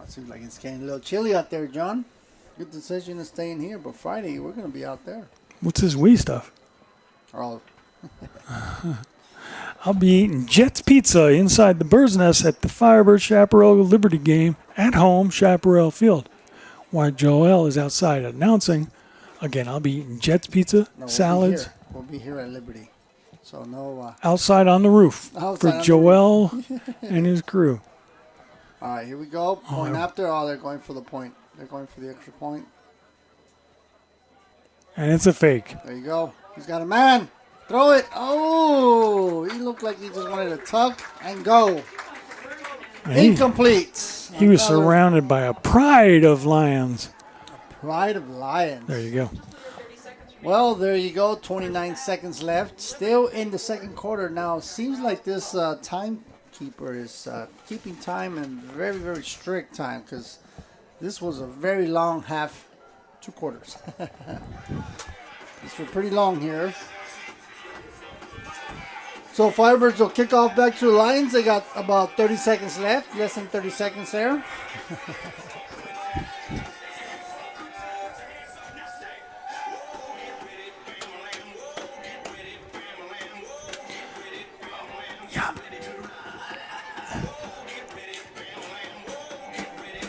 It seems like it's getting a little chilly out there, John. Good decision to stay in here, but Friday we're going to be out there. What's this wee stuff? Oh, I'll be eating Jets Pizza inside the Bird's Nest at the Firebird Chaparral Liberty game at home, Chaparral Field. While Joel is outside announcing, again, I'll be eating Jets Pizza, no, salads, We'll be here at Liberty. So no. outside on the roof Outside for on the Joel and his crew. All right, here we go. Point after. Oh, they're going for the point. They're going for the extra point. And it's a fake. There you go. He's got a man. Throw it. Oh, he looked like he just wanted to tuck and go. Incomplete. He was Another surrounded by a pride of lions. pride of lions. There you go. Well, there you go. 29 seconds left. Still in the second quarter now. Seems like this timekeeper is keeping time and very, very strict time because this was a very long half, 2 quarters. This was pretty long here. So Firebirds will kick off back to the Lions. They got about 30 seconds left, less than 30 seconds there.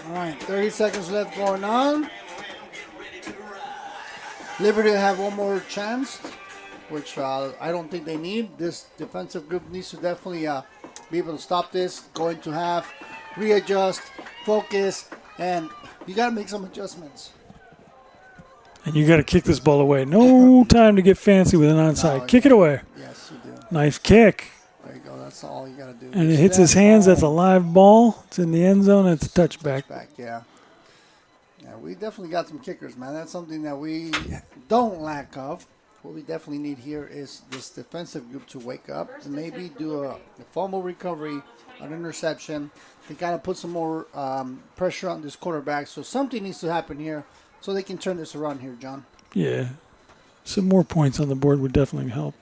All right, 30 seconds left going on. Liberty will have one more chance, which I don't think they need. This defensive group needs to definitely be able to stop this. Going to have readjust, focus, and you got to make some adjustments. And you got to kick this ball away. No time to get fancy with an onside. No, kick it away. Yes, you do. Nice kick. There you go. That's all you got to do. And it hits his hands. That's a live ball. It's in the end zone. It's a touchback. Yeah. Yeah, we definitely got some kickers, man. That's something that we don't lack of. What we definitely need here is this defensive group to wake up and maybe do a fumble recovery, an interception. They got to put some more pressure on this quarterback. So something needs to happen here so they can turn this around here, John. Yeah. Some more points on the board would definitely help.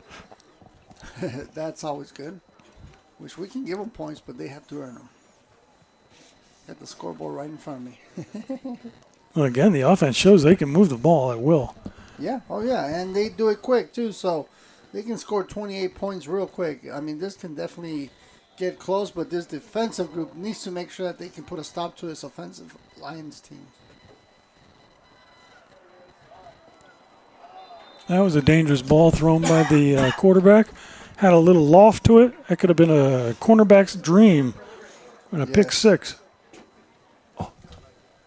That's always good. Wish we can give them points, but they have to earn them. Got the scoreboard right in front of me. Well, again, the offense shows they can move the ball at will. Yeah, oh yeah, and they do it quick too, so they can score 28 points real quick. I mean, this can definitely get close, but this defensive group needs to make sure that they can put a stop to this offensive Lions team. That was a dangerous ball thrown by the quarterback. Had a little loft to it. That could have been a cornerback's dream and a pick six.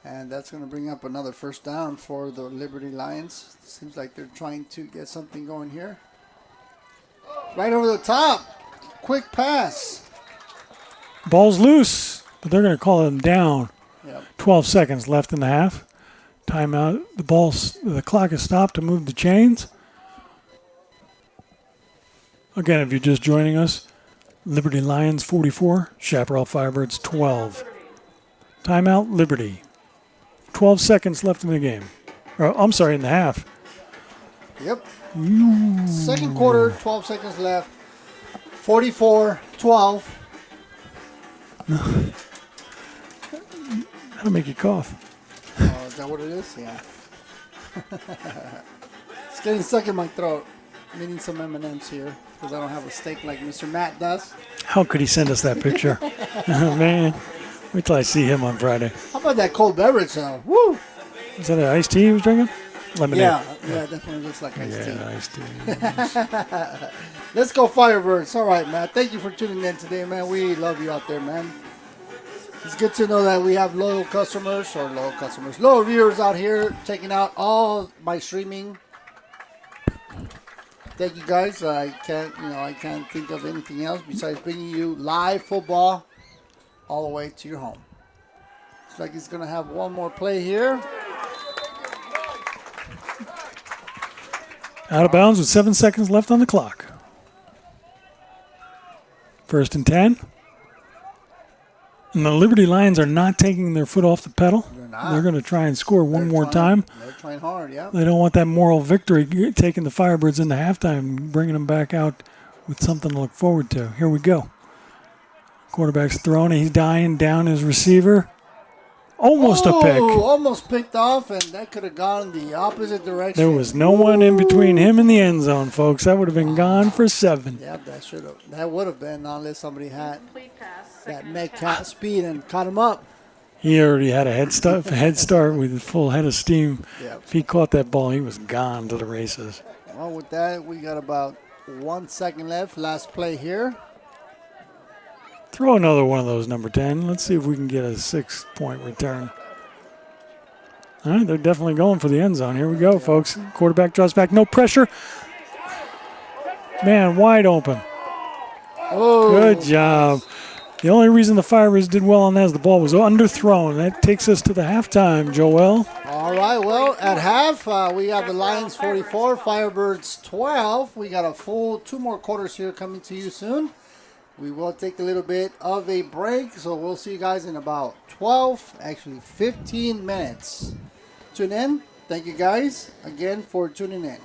And that's going to bring up another first down for the Liberty Lions. Seems like they're trying to get something going here. Right over the top. Quick pass. Ball's loose, but they're going to call him down. Yep. 12 seconds left in the half. Timeout. The clock is stopped to move the chains. Again, if you're just joining us, Liberty Lions 44, Chaparral Firebirds 12. Timeout, Liberty. 12 seconds left in the game. I'm sorry, in the half. Yep. Second quarter, 12 seconds left. 44-12. That'll make you cough. Oh, is that what it is? Yeah. It's getting stuck in my throat. I'm eating some M&Ms here because I don't have a steak like Mr. Matt does. How could he send us that picture? Oh, man. Wait till I see him on Friday. How about that cold beverage, though? Woo! Is that an iced tea he was drinking? Lemonade. Yeah, it definitely looks like iced tea. Yeah, iced tea. Let's go Firebirds. All right, Matt. Thank you for tuning in today, man. We love you out there, man. It's good to know that we have loyal viewers out here checking out all my streaming. Thank you, guys. I can't think of anything else besides bringing you live football all the way to your home. Looks like he's gonna have one more play here. Out of bounds with 7 seconds left on the clock. 1st and 10. And the Liberty Lions are not taking their foot off the pedal. They're going to try and score one more time. They're trying hard, yeah. They don't want that moral victory taking the Firebirds into halftime, bringing them back out with something to look forward to. Here we go. Quarterback's thrown. He's dying down his receiver. Almost a pick. Almost picked off, and that could have gone the opposite direction. There was no one in between him and the end zone, folks. That would have been gone for 7. Yeah, that would have been unless somebody had that Metcalf pass. speed and caught him up. He already had a head start with a full head of steam. Yep. If he caught that ball, he was gone to the races. Well, with that, we got about 1 second left. Last play here. Throw another one of those, number 10. Let's see if we can get a 6-point return. All right, they're definitely going for the end zone. Here we go, folks. Quarterback draws back. No pressure. Man, wide open. Oh, Good job. The only reason the Firebirds did well on that is the ball was underthrown. That takes us to the halftime, Joel. All right, well, at half, we have the Lions 44, Firebirds 12. We got a full 2 more quarters here coming to you soon. We will take a little bit of a break, so we'll see you guys in about 15 minutes. Tune in. Thank you guys again for tuning in.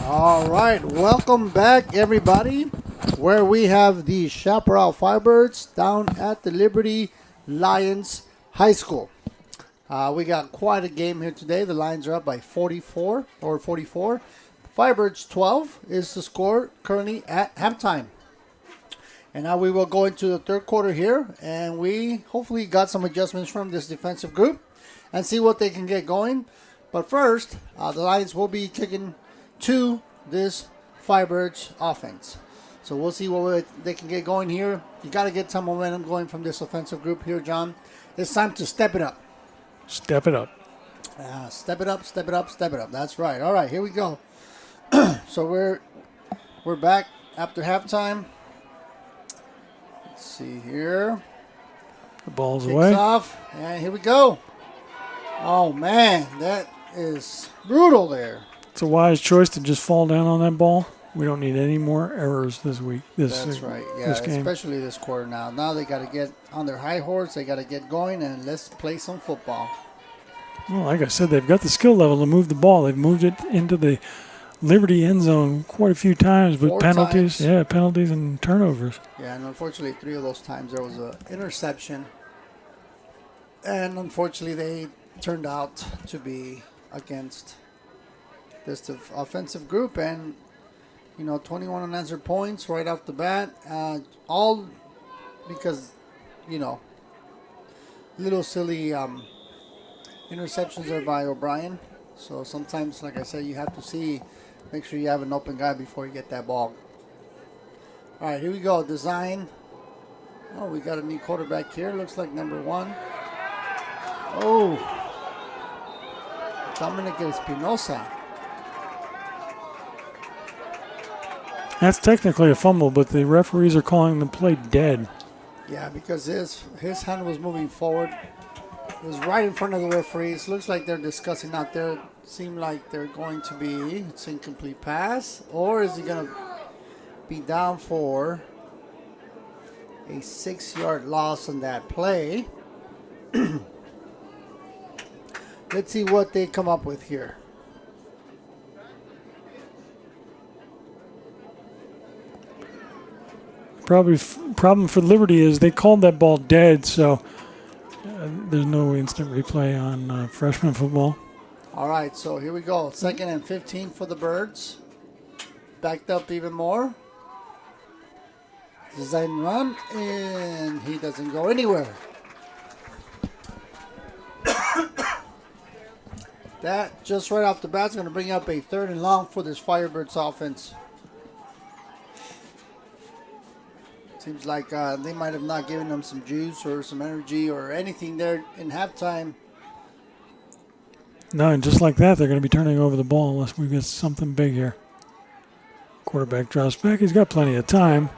All right, welcome back, everybody, where we have the Chaparral Firebirds down at the Liberty Lions High School. We got quite a game here today. The Lions are up by 44. Firebirds 12 is the score currently at halftime. And now we will go into the third quarter here, and we hopefully got some adjustments from this defensive group and see what they can get going. But first, the Lions will be kicking to this Firebirds offense. So we'll see what they can get going here. You got to get some momentum going from this offensive group here, John. It's time to step it up. Step it up. Step it up, step it up, step it up. That's right. All right, here we go. So we're back after halftime. Let's see here. The ball's Kicks away. off, and here we go. Oh, man, that is brutal there. It's a wise choice to just fall down on that ball. We don't need any more errors this week. That's right. Yeah, this game. especially this quarter now. Now they got to get on their high horse. They got to get going, and let's play some football. Well, like I said, they've got the skill level to move the ball. They've moved it into the Liberty end zone quite a few times, but 4 penalties, times. penalties and turnovers. Yeah, and unfortunately, 3 of those times there was an interception. And unfortunately, they turned out to be against this offensive group. And, 21 unanswered points right off the bat. All because, little silly interceptions are by O'Brien. So sometimes, like I said, you have to make sure you have an open guy before you get that ball. All right, here we go. Design. Oh, we got a new quarterback here. Looks like number 1. Oh, Dominic Espinosa. That's technically a fumble, but the referees are calling the play dead. Yeah, because his hand was moving forward. It was right in front of the referees. Looks like they're discussing out there. Seem like they're going to be it's incomplete pass, or is he going to be down for a 6-yard loss on that play? Let's see what they come up with here. Problem for Liberty is they called that ball dead, so there's no instant replay on freshman football. All right, so here we go. 2nd and 15 for the Birds. Backed up even more. Design run, and he doesn't go anywhere. That just right off the bat is going to bring up a 3rd and long for this Firebirds offense. Seems like they might have not given them some juice or some energy or anything there in halftime. No, and just like that, they're going to be turning over the ball unless we get something big here. Quarterback drops back. He's got plenty of time.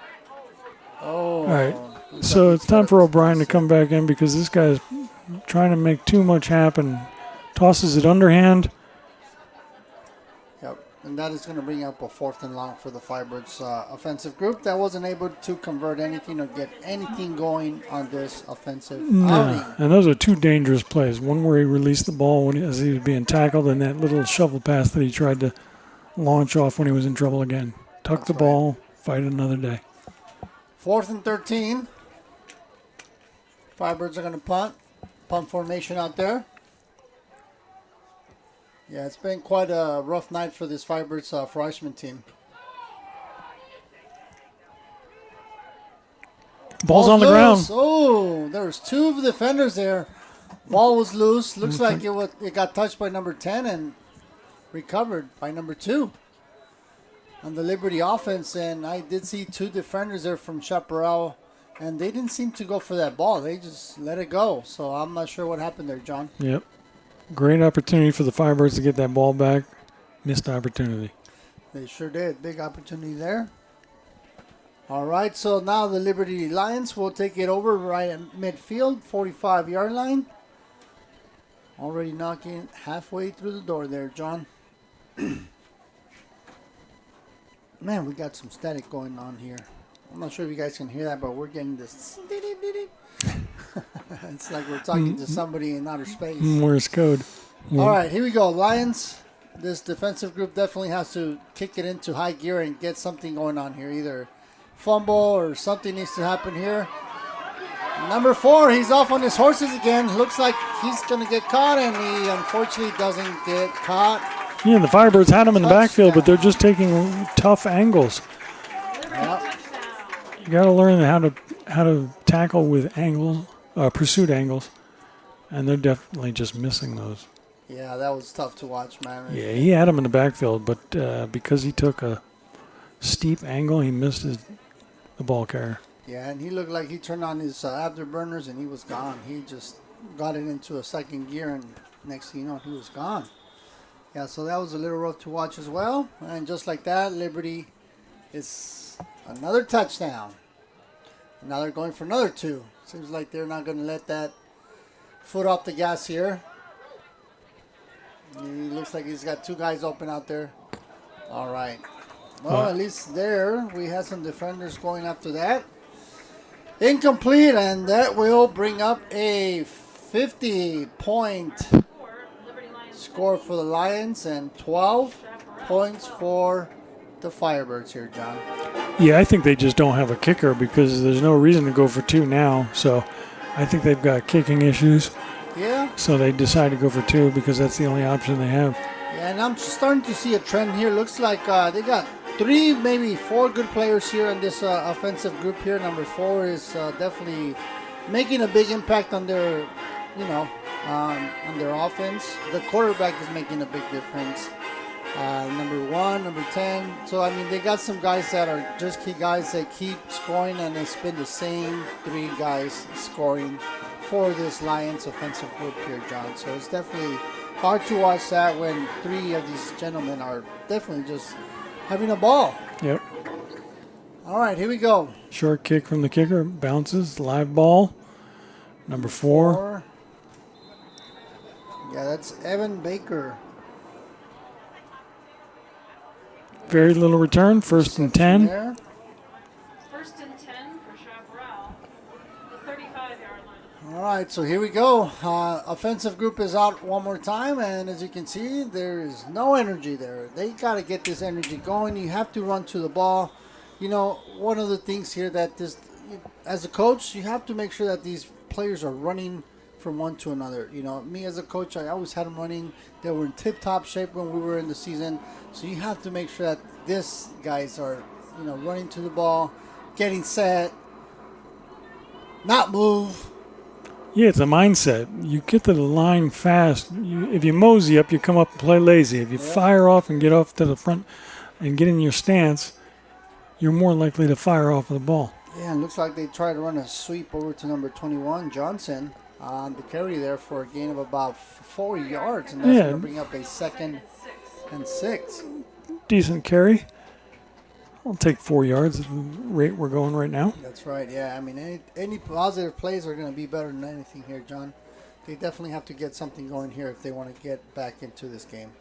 Oh. All right. So it's time for O'Brien to come back in because this guy's trying to make too much happen. Tosses it underhand. Yep. And that is going to bring up a 4th and long for the Firebirds offensive group that wasn't able to convert anything or get anything going on this offensive outing. And those are 2 dangerous plays. One where he released the ball as he was being tackled, and that little shovel pass that he tried to launch off when he was in trouble again. Tuck the ball, fight another day. 4th and 13. Firebirds are going to punt. Punt formation out there. Yeah, it's been quite a rough night for this Firebirds freshman team. Ball's on the ground. Oh, there was 2 defenders there. Ball was loose. Looks like it got touched by number 10 and recovered by number 2 on the Liberty offense. And I did see 2 defenders there from Chaparral, and they didn't seem to go for that ball. They just let it go. So I'm not sure what happened there, John. Yep. Great opportunity for the Firebirds to get that ball back. Missed opportunity. They sure did. Big opportunity there. All right, so now the Liberty Lions will take it over right at midfield, 45-yard line. Already knocking halfway through the door there, John. Man, we got some static going on here. I'm not sure if you guys can hear that, but we're getting this. It's like we're talking to somebody in outer space. Morse code. All right, here we go. Lions this defensive group definitely has to kick it into high gear and get something going on here. Either fumble or something needs to happen here. Number 4, he's off on his horses again. Looks like he's going to get caught, and he unfortunately doesn't get caught. Yeah, the Firebirds had him in the backfield, but they're just taking tough angles. Yep. You got to learn how to tackle with angles, pursuit angles, and they're definitely just missing those. Yeah, that was tough to watch, man. Yeah, he had him in the backfield, but because he took a steep angle, he missed the ball carrier. Yeah, and he looked like he turned on his afterburners and he was gone. He just got it into a second gear, and next thing you know, he was gone. Yeah, so that was a little rough to watch as well. And just like that, Liberty is another touchdown. Now they're going for another 2. Seems like they're not going to let that foot off the gas here. He looks like he's got 2 guys open out there. All right. Well, at least there we had some defenders going after that. Incomplete, and that will bring up a 50-point score for the Lions and 12 points for the Firebirds here, John. Yeah, I think they just don't have a kicker because there's no reason to go for 2 now. So I think they've got kicking issues. Yeah. So they decide to go for 2 because that's the only option they have. Yeah, and I'm starting to see a trend here. Looks like they got 3, maybe 4 good players here in this offensive group here. Number 4 is definitely making a big impact on their, on their offense. The quarterback is making a big difference. Number 1, number 10. So, I mean, they got some guys that are just key guys that keep scoring, and it's been the same 3 guys scoring for this Lions offensive group here, John. So it's definitely hard to watch that when 3 of these gentlemen are definitely just having a ball. Yep. All right, here we go. Short kick from the kicker, bounces, live ball. Number 4. Yeah, that's Evan Baker. Very little return, 1st and 10. There. 1st and 10 for Chaparral, the 35-yard line. All right, so here we go. Offensive group is out one more time, and as you can see, there is no energy there. They got to get this energy going. You have to run to the ball. One of the things here that as a coach, you have to make sure that these players are running from one to another. Me as a coach, I always had them running. They were in tip-top shape when we were in the season. So you have to make sure that these guys are, running to the ball, getting set, not move. Yeah, it's a mindset. You get to the line fast. If you mosey up, you come up and play lazy. If you fire off and get off to the front and get in your stance, you're more likely to fire off the ball. Yeah, it looks like they tried to run a sweep over to number 21, Johnson, on the carry there for a gain of about 4 yards, and that's going to bring up a 2nd and 6. Decent carry. I'll take 4 yards at the rate we're going right now. That's right, yeah. I mean, any positive plays are going to be better than anything here, John. They definitely have to get something going here if they want to get back into this game.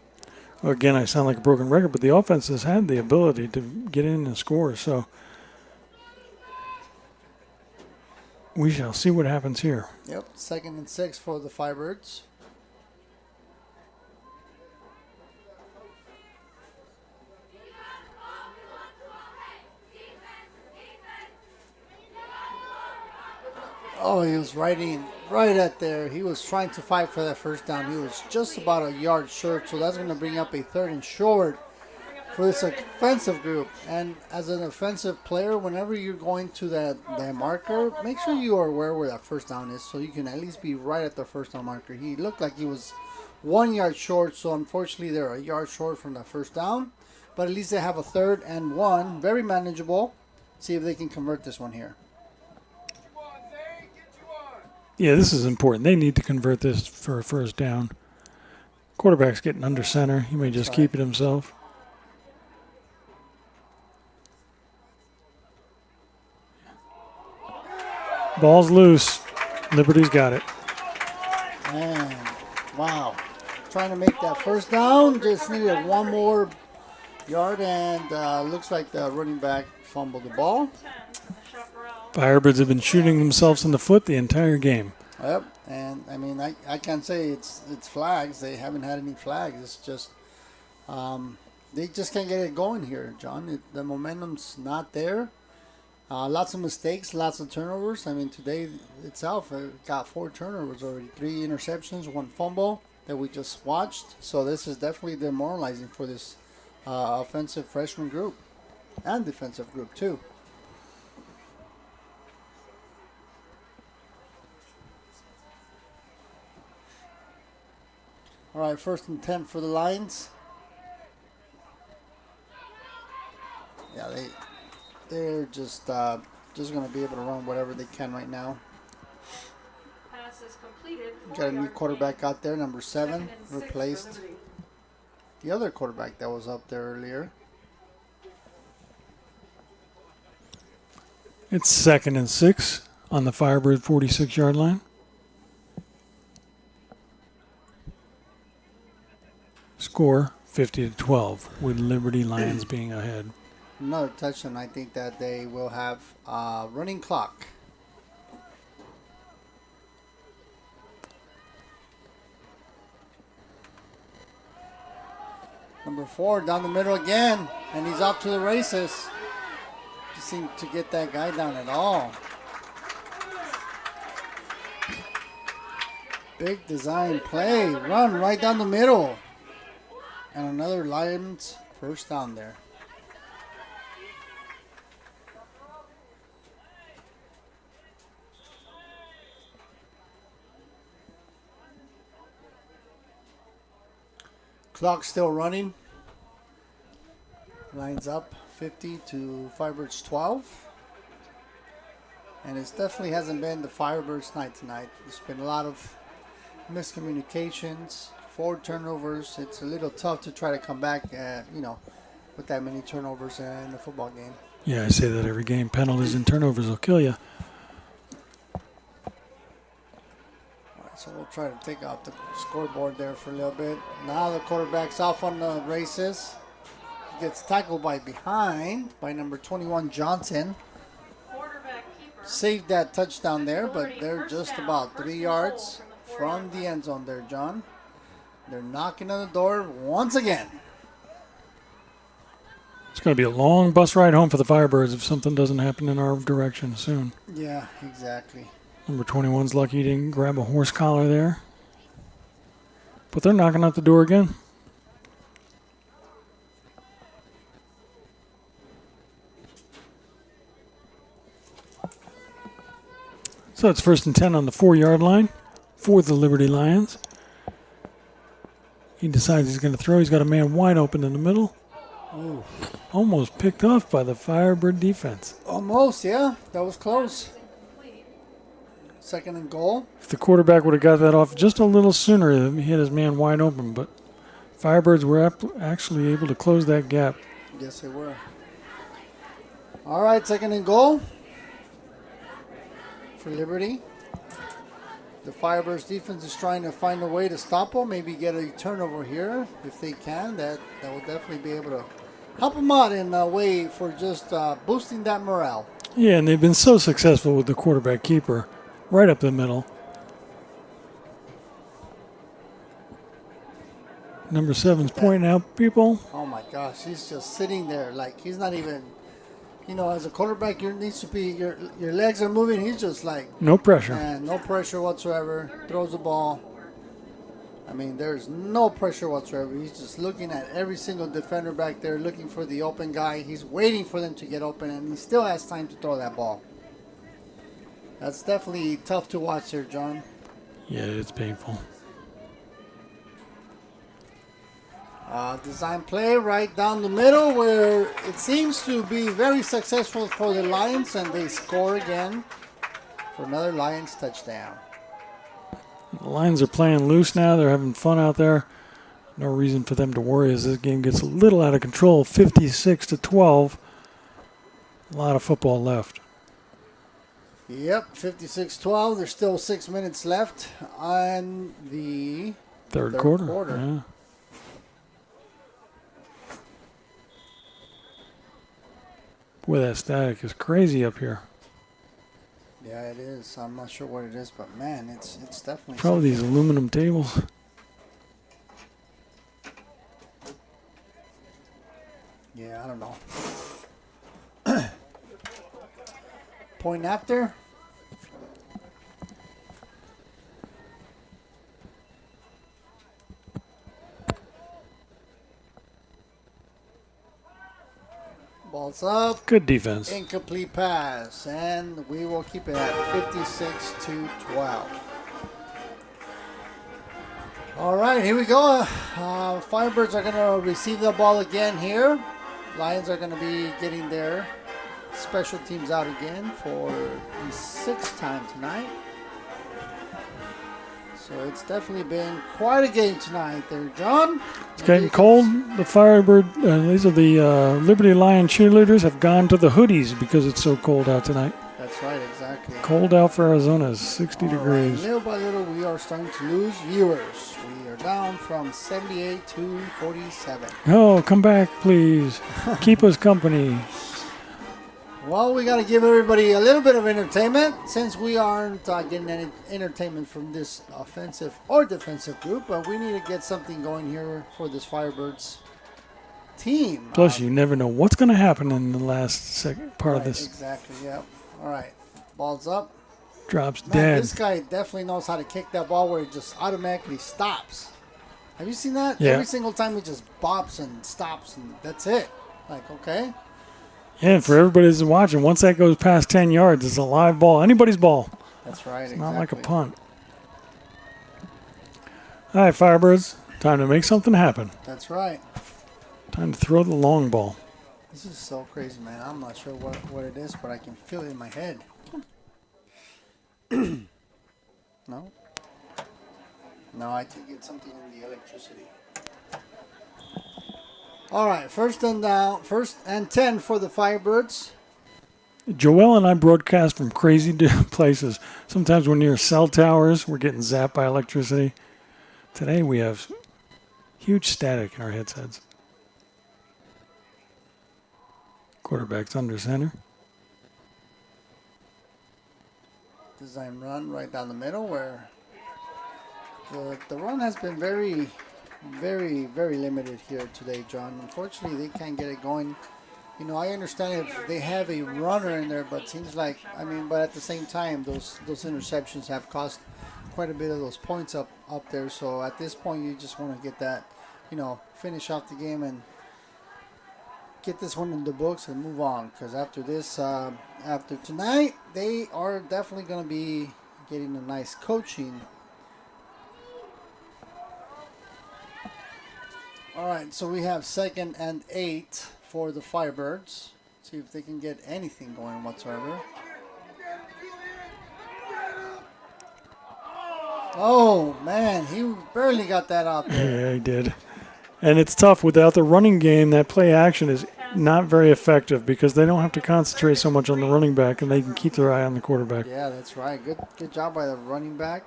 Well, again, I sound like a broken record, but the offense has had the ability to get in and score, so we shall see what happens here. Yep, 2nd and 6 for the Firebirds. Oh, he was right at there. He was trying to fight for that first down. He was just about a yard short, so that's going to bring up a 3rd and short for this offensive group. And as an offensive player, whenever you're going to that marker, make sure you are aware where that first down is so you can at least be right at the first down marker. He looked like he was 1 yard short, so unfortunately they're a yard short from that first down. But at least they have a 3rd and 1. Very manageable. See if they can convert this one here. Yeah, this is important. They need to convert this for a first down. Quarterback's getting under center. He may just keep it himself. Ball's loose. Liberty's got it. Man, wow. Trying to make that first down. Just needed 1 more yard, and looks like the running back fumbled the ball. Firebirds have been shooting themselves in the foot the entire game. Yep, and I mean, I can't say it's flags. They haven't had any flags. It's just They just can't get it going here, John. The momentum's not there. Lots of mistakes, lots of turnovers. I mean, today itself got 4 turnovers already, 3 interceptions, 1 fumble that we just watched. So this is definitely demoralizing for this offensive freshman group and defensive group too. All right, 1st and 10 for the Lions. Yeah, they're just going to be able to run whatever they can right now. Pass is completed. Got a new 4-yard quarterback gain. out there, number 7, 2nd and 6 for replaced Liberty. the other quarterback that was up there earlier. It's 2nd and 6 on the Firebird 46-yard line. Score 50-12 with Liberty Lions being ahead. Another touchdown. I think that they will have running clock. Number 4 down the middle again, and he's off to the races. Just seem to get that guy down at all. Big design play, run right down the middle, and another Lions first down there. Clock still running. Lines up 50 to Firebirds 12. And it definitely hasn't been the Firebirds night tonight. There's been a lot of miscommunications, 4 turnovers. It's a little tough to try to come back, with that many turnovers in a football game. Yeah, I say that every game. Penalties and turnovers will kill you. So we'll try to take out the scoreboard there for a little bit. Now the quarterback's off on the races. Gets tackled by behind by number 21, Johnson. Quarterback keeper. Saved that touchdown there, but they're just about 3 yards from the end zone there, John. They're knocking on the door once again. It's going to be a long bus ride home for the Firebirds if something doesn't happen in our direction soon. Yeah, exactly. Number 21's lucky he didn't grab a horse collar there. But they're knocking at the door again. So it's 1st and 10 on the 4-yard line for the Liberty Lions. He decides he's going to throw. He's got a man wide open in the middle. Ooh. Almost picked off by the Firebird defense. Almost, yeah. That was close. 2nd and goal. If the quarterback would have got that off just a little sooner, he hit his man wide open. But Firebirds were actually able to close that gap. Yes, they were. All right, 2nd and goal for Liberty. The Firebirds defense is trying to find a way to stop them, maybe get a turnover here if they can. That will definitely be able to help them out in a way for just boosting that morale. Yeah, and they've been so successful with the quarterback keeper right up the middle. Number 7's pointing out people. Oh my gosh, he's just sitting there like he's not even, as a quarterback, your legs are moving. He's just like No pressure. and no pressure whatsoever. Throws the ball. I mean, there's no pressure whatsoever. He's just looking at every single defender back there, looking for the open guy. He's waiting for them to get open, and he still has time to throw that ball. That's definitely tough to watch there, John. Yeah, it's painful. Design play right down the middle where it seems to be very successful for the Lions, and they score again for another Lions touchdown. The Lions are playing loose now. They're having fun out there. No reason for them to worry as this game gets a little out of control. 56-12. A lot of football left. Yep, 56-12. There's still 6 minutes left on the Third quarter. Yeah. Boy, that static is crazy up here. Yeah, it is. I'm not sure what it is, but man, it's definitely Probably these aluminum tables. Yeah, I don't know. Point after. Ball's up. Good defense. Incomplete pass. And we will keep it at 56-12. All right, here we go. Firebirds are going to receive the ball again here. Lions are going to be getting their special teams out again for the 6th time tonight. So it's definitely been quite a game tonight there, John. It's getting cold. The Firebird, these are the Liberty Lion cheerleaders, have gone to the hoodies because it's so cold out tonight. That's right, exactly. Cold out for Arizona is 60 All right, degrees. little by little, we are starting to lose viewers. We are down from 78 to 47. Oh, come back, please. Keep us company. Well, we got to give everybody a little bit of entertainment since we aren't getting any entertainment from this offensive or defensive group, but we need to get something going here for this Firebirds team. Plus, you never know what's going to happen in the last part of this. Exactly, yep. All right, ball's up. Drops Man, dead. this guy definitely knows how to kick that ball where it just automatically stops. Have you seen that? Yeah. Every single time he just bops and stops and that's it. Like, okay. Yeah, and for everybody that's watching, once that goes past 10 yards, it's a live ball. Anybody's ball. That's right, It's exactly. not like a punt. All right, Firebirds, time to make something happen. That's right. Time to throw the long ball. This is so crazy, man. I'm not sure what it is, but I can feel it in my head. No? No, I think it's something in the electricity. All right, first and 10 for the Firebirds. Joel and I broadcast from crazy places. Sometimes we're near cell towers. We're getting zapped by electricity. Today we have huge static in our headsets. Quarterback's under center. Design run right down the middle where the run has been very, very, very limited here today, John. Unfortunately, they can't get it going. You know, I understand if they have a runner in there, but it seems like, but at the same time, those interceptions have cost quite a bit of those points up there. So at this point, you just want to get that, finish off the game and get this one in the books and move on. Because after this, after tonight, they are definitely going to be getting a nice coaching. All right, so we have 2nd and 8 for the Firebirds. See if they can get anything going whatsoever. Oh, man, he barely got that out there. Yeah, he did. And it's tough. Without the running game, that play action is not very effective because they don't have to concentrate so much on the running back and they can keep their eye on the quarterback. Yeah, that's right. Good job by the running back.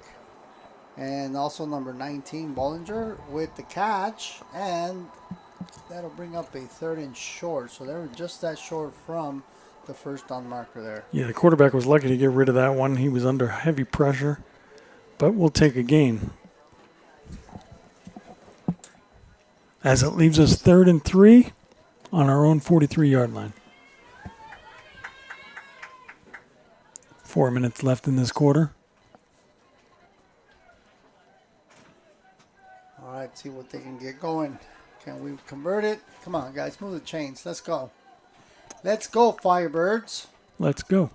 And also number 19, Bollinger, with the catch. And that'll bring up a 3rd and short. So they were just that short from the first down marker there. Yeah, the quarterback was lucky to get rid of that one. He was under heavy pressure. But we'll take a gain. As it leaves us 3rd and 3 on our own 43-yard line. 4 minutes left in this quarter. All right, see what they can get going. Can we convert it? Come on, guys, move the chains. Let's go. Let's go, Firebirds. Let's go.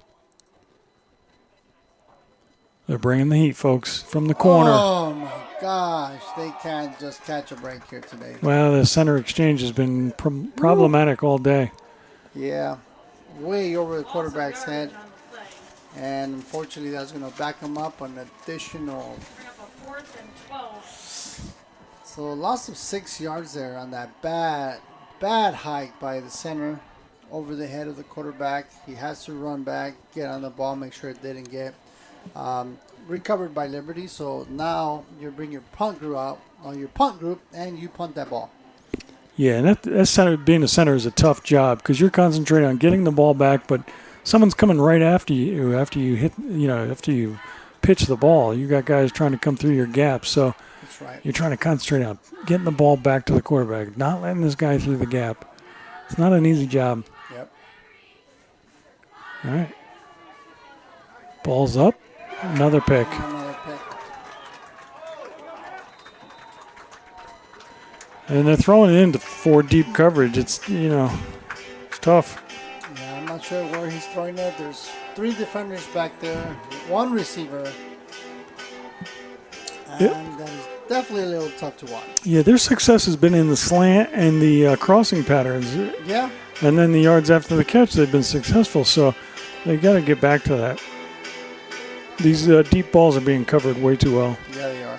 They're bringing the heat, folks, from the corner. Oh, my gosh. They can't just catch a break here today. Well, the center exchange has been problematic all day. Yeah, way over the quarterback's head. And unfortunately, that's going to back them up an additional. Bring up a 4th and 12. So a loss of 6 yards there on that bad hike by the center over the head of the quarterback. He has to run back, get on the ball, make sure it didn't get recovered by Liberty. So now you bring your punt group out on your punt group and you punt that ball. Yeah, and that center, being a center is a tough job because you're concentrating on getting the ball back, but someone's coming right after you after you pitch the ball. You got guys trying to come through your gap, so That's right. you're trying to concentrate on getting the ball back to the quarterback, not letting this guy through the gap. It's not an easy job. Yep. All right. Ball's up. Another pick. Another pick. And they're throwing it into 4 deep coverage. It's, it's tough. Yeah, I'm not sure where he's throwing it. There's 3 defenders back there, 1 receiver. And that is definitely a little tough to watch. Yeah, their success has been in the slant and the crossing patterns. Yeah. And then the yards after the catch, they've been successful. So they got to get back to that. These deep balls are being covered way too well. Yeah, they are.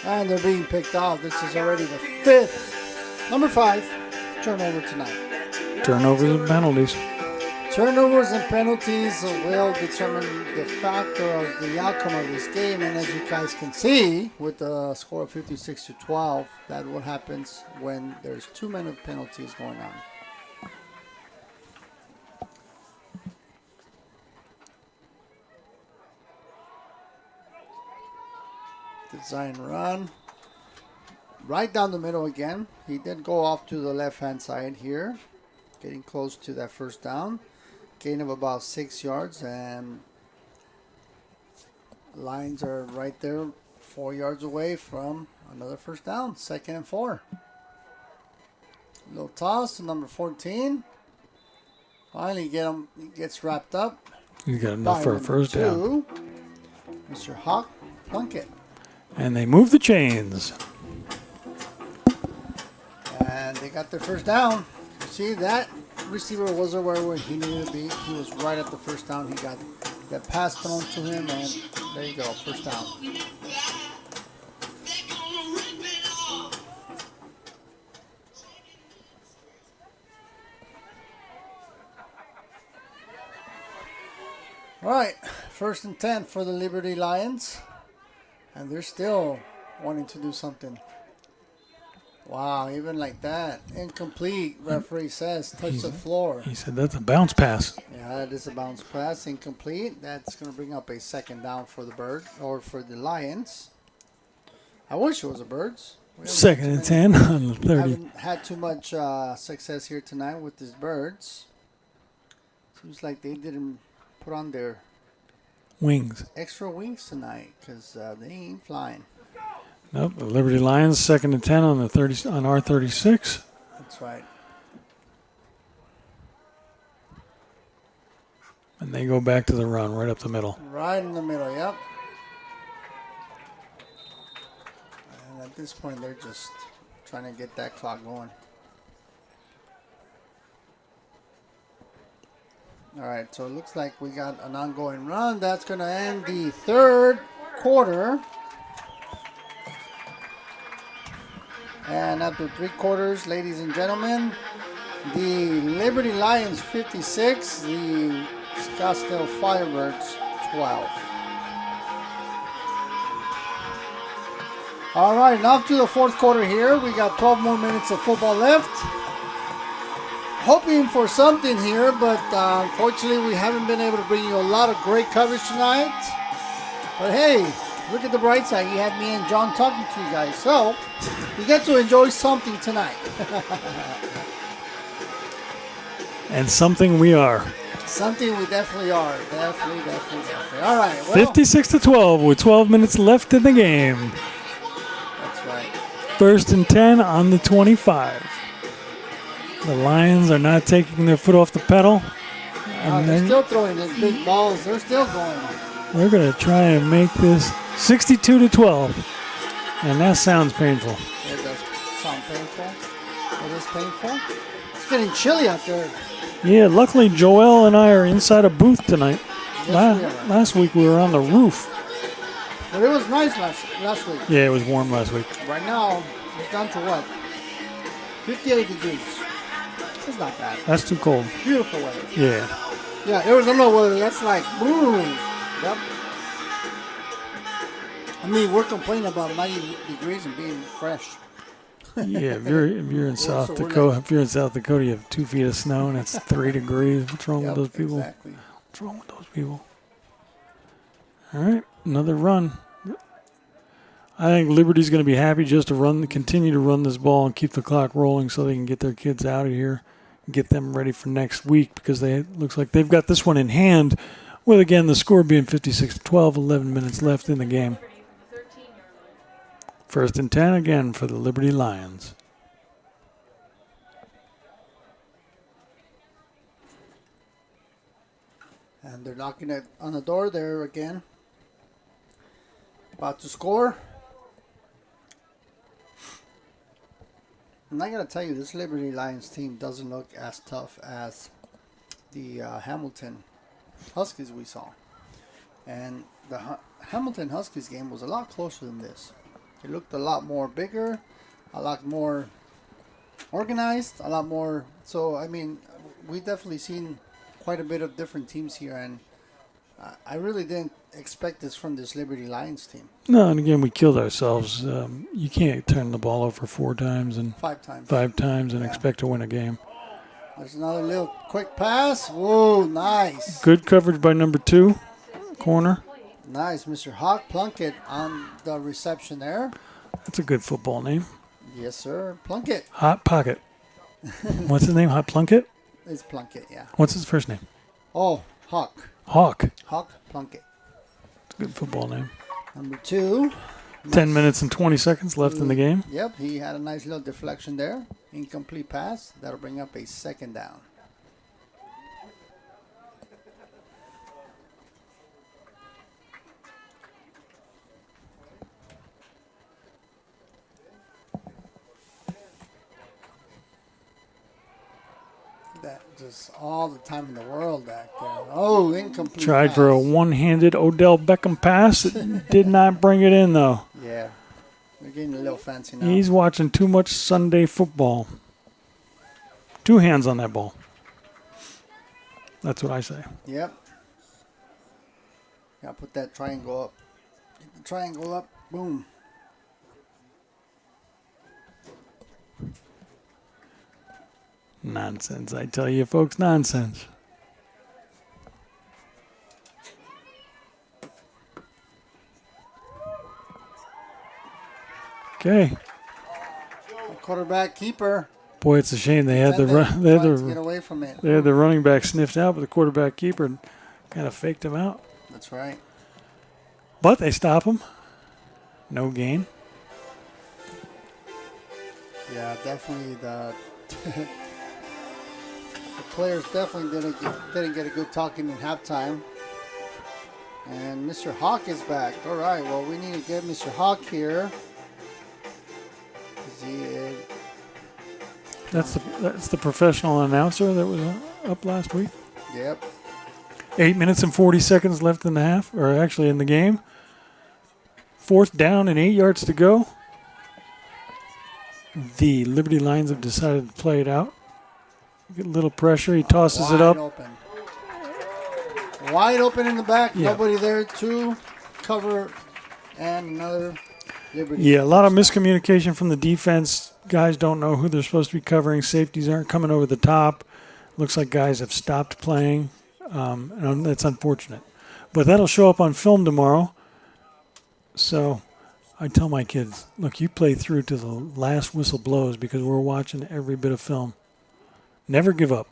And they're being picked off. This is already the 5th. Number 5, turnover tonight. Turnovers and penalties. Turnovers and penalties will determine the factor of the outcome of this game. And as you guys can see, with the score of 56-12, that's what happens when there's too many penalties going on. Design run. Right down the middle again. He did go off to the left-hand side here. Getting close to that first down. Gain of about 6 yards. And Lions are right there 4 yards away from another first down. 2nd and 4. Little toss to number 14. Finally gets wrapped up. You got enough for a first down. Mr. Hawk Plunkett. And they move the chains. And they got their first down. See, that receiver wasn't where he needed to be. He was right at the first down. He got that pass thrown to him, and there you go, first down. All right, 1st and 10 for the Liberty Lions. And they're still wanting to do something. Wow, even like that. Incomplete, referee says. Touch the floor. He said that's a bounce pass. Yeah, that is a bounce pass. Incomplete. That's going to bring up a 2nd down for the Bird, or for the Lions. I wish it was the Birds. 2nd and 10 on the 30. Haven't had too much success here tonight with these Birds. Seems like they didn't put on their wings. Extra wings tonight, because they ain't flying. Nope. The Liberty Lions 2nd and 10 on the 30 on our 36. That's right. And they go back to the run right up the middle. Right in the middle, yep. And at this point, they're just trying to get that clock going. All right, so it looks like we got an ongoing run. That's going to end the 3rd quarter. And after 3 quarters, ladies and gentlemen, the Liberty Lions 56, the Scottsdale Firebirds 12. All right, now to the 4th quarter here. We got 12 more minutes of football left. Hoping for something here, but unfortunately we haven't been able to bring you a lot of great coverage tonight. But hey, look at the bright side. You had me and John talking to you guys, so you get to enjoy something tonight. And something we are. Something we definitely are. Definitely. All right. Well, 56-12 with 12 minutes left in the game. That's right. 1st and 10 on the 25. The Lions are not taking their foot off the pedal. And they're still throwing those big balls. They're still going. They're going to try and make this 62-12. And that sounds painful. It does sound painful. It is painful. It's getting chilly out there. Yeah, luckily Joel and I are inside a booth tonight. Yes, last week we were on the roof. But it was nice last week. Yeah, it was warm last week. Right now, it's down to what? 58 degrees. It's not bad. That's too cold. Beautiful weather. Yeah. Yeah, Arizona weather, that's like, boom. Yep. I mean, we're complaining about 90 degrees and being fresh. Yeah, if you're in South Dakota, you have 2 feet of snow and it's 3 degrees. What's wrong with those people? Exactly. What's wrong with those people? All right, another run. I think Liberty's going to be happy just to continue to run this ball and keep the clock rolling so they can get their kids out of here and get them ready for next week because looks like they've got this one in hand with, again, the score being 56-12, 11 minutes left in the game. First and 10 again for the Liberty Lions. And they're knocking it on the door there again. About to score. I'm not going to tell you, this Liberty Lions team doesn't look as tough as the Hamilton Huskies we saw. And the Hamilton Huskies game was a lot closer than this. It looked a lot more bigger, a lot more organized, a lot more. So, I mean, we've definitely seen quite a bit of different teams here. And I really didn't expect this from this Liberty Lions team. No, and again, we killed ourselves. You can't turn the ball over 4 times and 5 times. 5 times and expect to win a game. There's another little quick pass. Whoa, nice. Good coverage by number 2, corner. Nice, Mr. Hawk Plunkett on the reception there. That's a good football name. Yes, sir. Plunkett. Hot Pocket. What's his name? Hot Plunkett? It's Plunkett, yeah. What's his first name? Oh, Hawk. Hawk. Hawk Plunkett. It's a good football name. Number 2. 10 minutes and 20 seconds left in the game. Yep, he had a nice little deflection there. Incomplete pass. That'll bring up a second down. That just all the time in the world back there. Oh, incomplete Tried pass. for a one-handed Odell Beckham pass. It did not bring it in, though. Yeah. They're getting a little fancy now. He's watching too much Sunday football. 2 hands on that ball. That's what I say. Yep. Gotta put that triangle up. Get the triangle up. Boom. Nonsense, I tell you, folks, nonsense. Okay. Quarterback keeper. Boy, it's a shame they had the Tried to get away from it. they had the running back sniffed out, but the quarterback keeper kind of faked him out. That's right. But they stop him. No gain. Yeah, definitely the players definitely didn't get a good talking in halftime. And Mr. Hawk is back. All right, well, we need to get Mr. Hawk here. That's the professional announcer that was up last week. Yep. 8 minutes and 40 seconds left in the half, or actually in the game. 4th down and 8 yards to go. The Liberty Lions have decided to play it out. Get a little pressure. He tosses it up. Open. Wide open in the back. Yeah. Nobody there to cover. And another Liberty. Yeah, a lot of miscommunication from the defense. Guys don't know who they're supposed to be covering. Safeties aren't coming over the top. Looks like guys have stopped playing. And that's unfortunate. But that'll show up on film tomorrow. So I tell my kids, look, you play through to the last whistle blows because we're watching every bit of film. Never give up.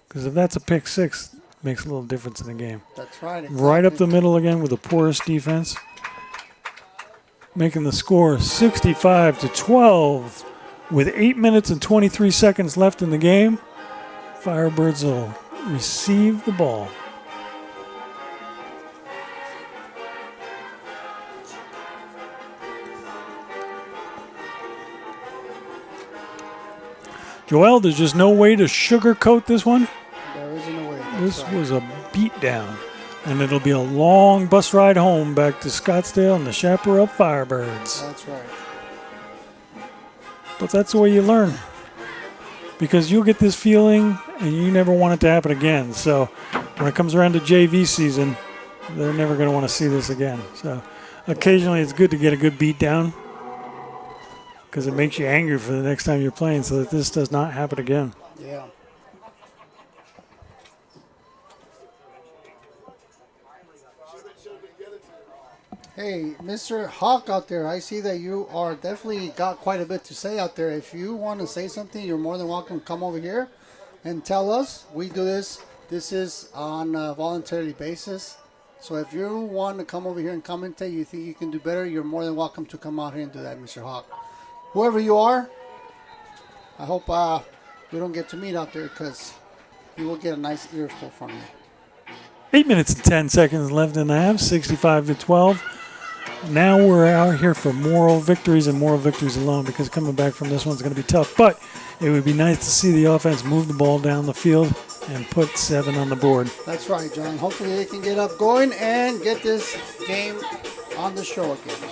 Because if that's a pick 6, it makes a little difference in the game. That's right. Exactly. Right up the middle again with the porous defense. Making the score 65-12 with 8 minutes and 23 seconds left in the game. Firebirds will receive the ball. Joel, there's just no way to sugarcoat this one. There isn't a way. This was a beatdown. And it'll be a long bus ride home back to Scottsdale and the Chaparral Firebirds. That's right. But that's the way you learn. Because you'll get this feeling and you never want it to happen again. So when it comes around to JV season, they're never going to want to see this again. So occasionally it's good to get a good beat down because it makes you angry for the next time you're playing so that this does not happen again. Yeah. Hey, Mr. Hawk out there, I see that you are definitely got quite a bit to say out there. If you want to say something, you're more than welcome to come over here and tell us. We do this. This is on a voluntary basis. So if you want to come over here and commentate, you think you can do better, you're more than welcome to come out here and do that, Mr. Hawk. Whoever you are, I hope we don't get to meet out there because you will get a nice earful from you. 8 minutes and 10 seconds left in the half, 65-12. Now we're out here for moral victories and moral victories alone because coming back from this one's going to be tough. But it would be nice to see the offense move the ball down the field and put 7 on the board. That's right, John. Hopefully they can get up going and get this game on the show again.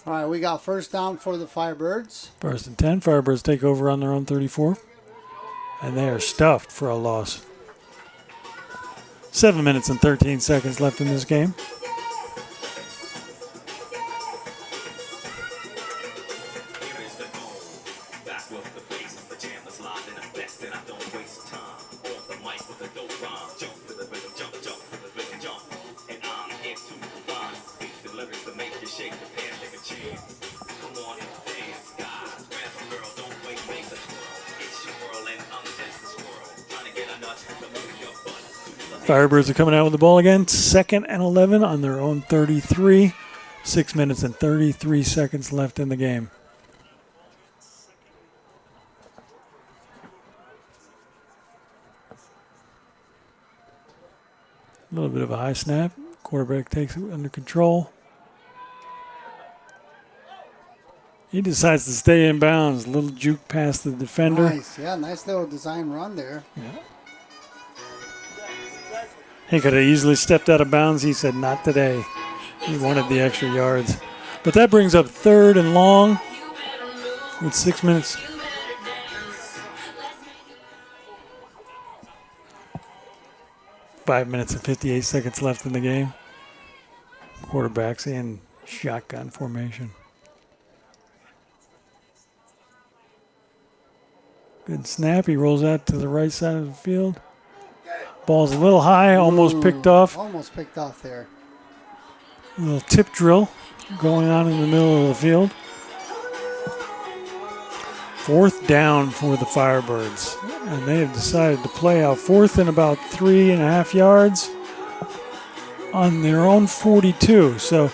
All right, we got first down for the Firebirds. 1st and 10. Firebirds take over on their own 34. And they are stuffed for a loss. 7 minutes and 13 seconds left in this game. Firebirds are coming out with the ball again. 2nd and 11 on their own 33. 6 minutes and 33 seconds left in the game. A little bit of a high snap. Quarterback takes it under control. He decides to stay in bounds. Little juke past the defender. Nice, yeah, nice little design run there. Yeah. He could have easily stepped out of bounds. He said, not today. He wanted the extra yards. But that brings up 3rd and long with 6 minutes. Five minutes and 58 seconds left in the game. Quarterback's in shotgun formation. Good snap. He rolls out to the right side of the field. Ball's a little high, almost picked off. Almost picked off there. A little tip drill going on in the middle of the field. 4th down for the Firebirds. And they have decided to play out 4th and about 3.5 yards on their own 42. So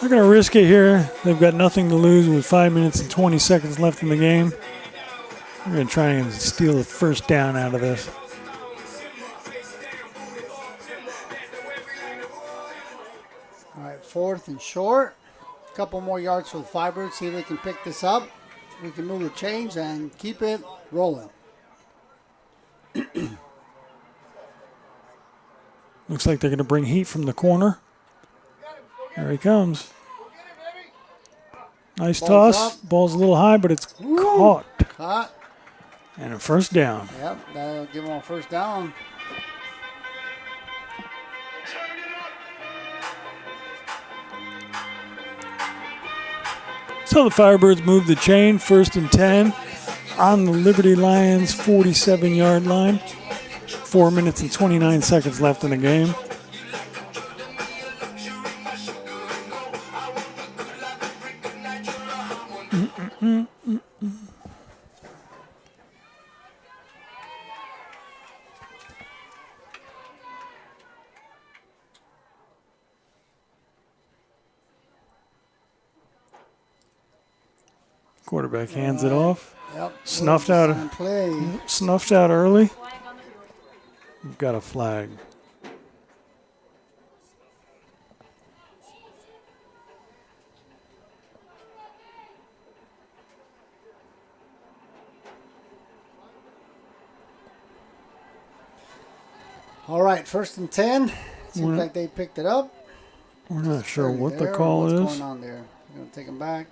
they're going to risk it here. They've got nothing to lose with 5 minutes and 20 seconds left in the game. They're going to try and steal the first down out of this. All right, 4th and short. A couple more yards for the Firebirds. See if they can pick this up. We can move the chains and keep it rolling. Looks like they're going to bring heat from the corner. There he comes. Nice toss. Up. Ball's a little high, but it's caught. Caught. And a first down. Yep, that'll give them a first down. So the Firebirds move the chain, 1st and 10 on the Liberty Lions 47-yard line. 4 minutes and 29 seconds left in the game. Quarterback hands it off. Yep. Snuffed out early. We've got a flag. All right, 1st and 10. Seems like they picked it up. We're not sure what the There. call What's is. going on there? You're going to take them back.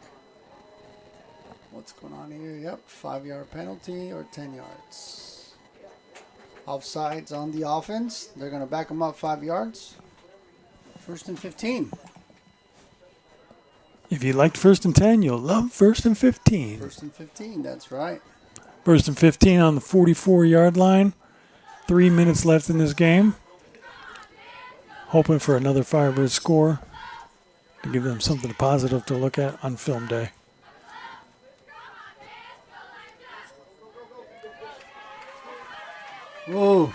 What's going on here? Yep, 5-yard penalty or 10 yards. Offsides on the offense. They're going to back them up 5 yards. First and 15. If you liked 1st and 10, you'll love 1st and 15. 1st and 15, that's right. 1st and 15 on the 44-yard line. 3 minutes left in this game. Hoping for another Firebird score to give them something positive to look at on film day. Whoa.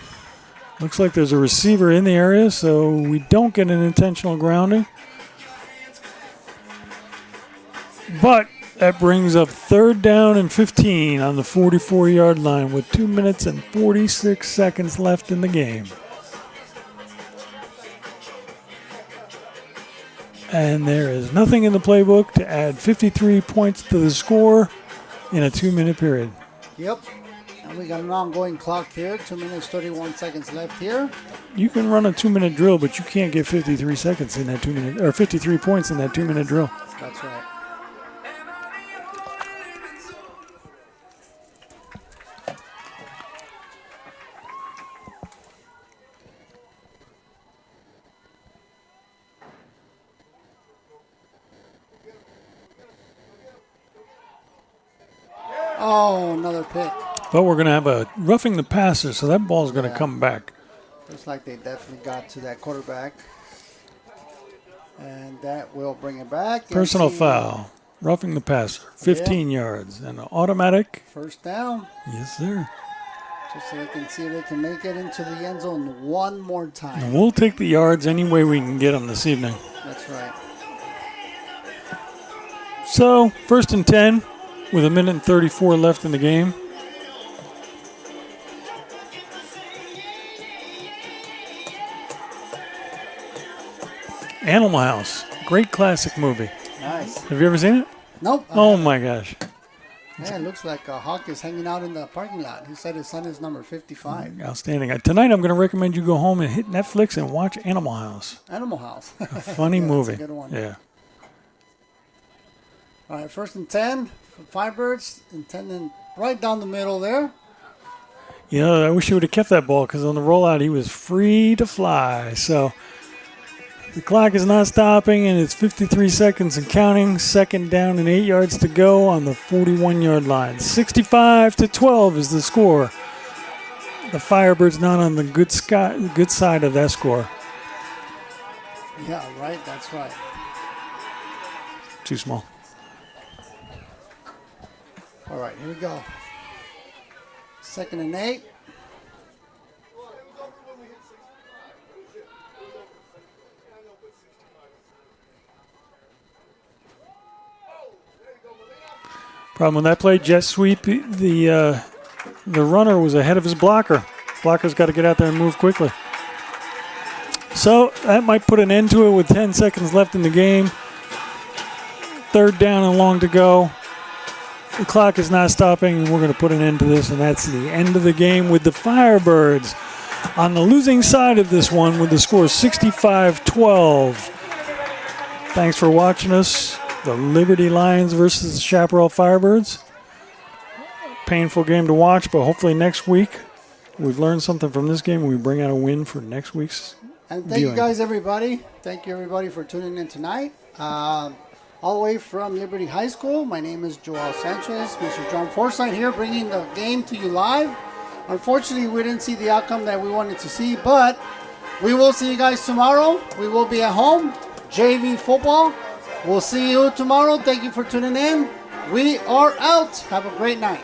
Looks like there's a receiver in the area, so we don't get an intentional grounding. But that brings up 3rd down and 15 on the 44-yard line with 2 minutes and 46 seconds left in the game. And there is nothing in the playbook to add 53 points to the score in a 2-minute period. Yep. And we got an ongoing clock here. 2 minutes, 31 seconds left here. You can run a 2-minute drill, but you can't get 53 seconds in that 2-minute, or 53 points in that 2-minute drill. That's right. Oh, another pick. But we're going to have a roughing the passer, so that ball's going to come back. Looks like they definitely got to that quarterback. And that will bring it back. Personal foul. Roughing the passer. 15 yards. And an automatic. First down. Yes, sir. Just so they can see if they can make it into the end zone one more time. And we'll take the yards any way we can get them this evening. That's right. So, 1st and 10 with 1 minute and 34 left in the game. Animal House. Great classic movie. Nice. Have you ever seen it? Nope. Oh, my gosh. Yeah, it looks like Hawk is hanging out in the parking lot. He said his son is number 55. Outstanding. Tonight I'm going to recommend you go home and hit Netflix and watch Animal House. Animal House. A funny movie. That's a good one. Yeah. All right, 1st and 10 for Firebirds. Intending right down the middle there. You know, I wish he would have kept that ball because on the rollout he was free to fly. So the clock is not stopping and it's 53 seconds and counting. 2nd down and 8 yards to go on the 41-yard line. 65-12 is the score. The Firebirds not on the good side of that score. Yeah, right. That's right. Too small. All right, here we go. 2nd and 8. Problem with that play, jet sweep, the runner was ahead of his blocker. Blocker's got to get out there and move quickly. So that might put an end to it with 10 seconds left in the game. 3rd down and long to go. The clock is not stopping, and we're going to put an end to this, and that's the end of the game with the Firebirds on the losing side of this one with the score 65-12. Thanks for watching us. The Liberty Lions versus the Chaparral Firebirds. Painful game to watch, but hopefully next week we've learned something from this game and we bring out a win for next week's And thank viewing. you guys, everybody. Thank you, everybody, for tuning in tonight. All the way from Liberty High School, my name is Joel Sanchez. Mr. John Forsythe here, bringing the game to you live. Unfortunately, we didn't see the outcome that we wanted to see, but we will see you guys tomorrow. We will be at home, JV football. We'll see you tomorrow. Thank you for tuning in. We are out. Have a great night.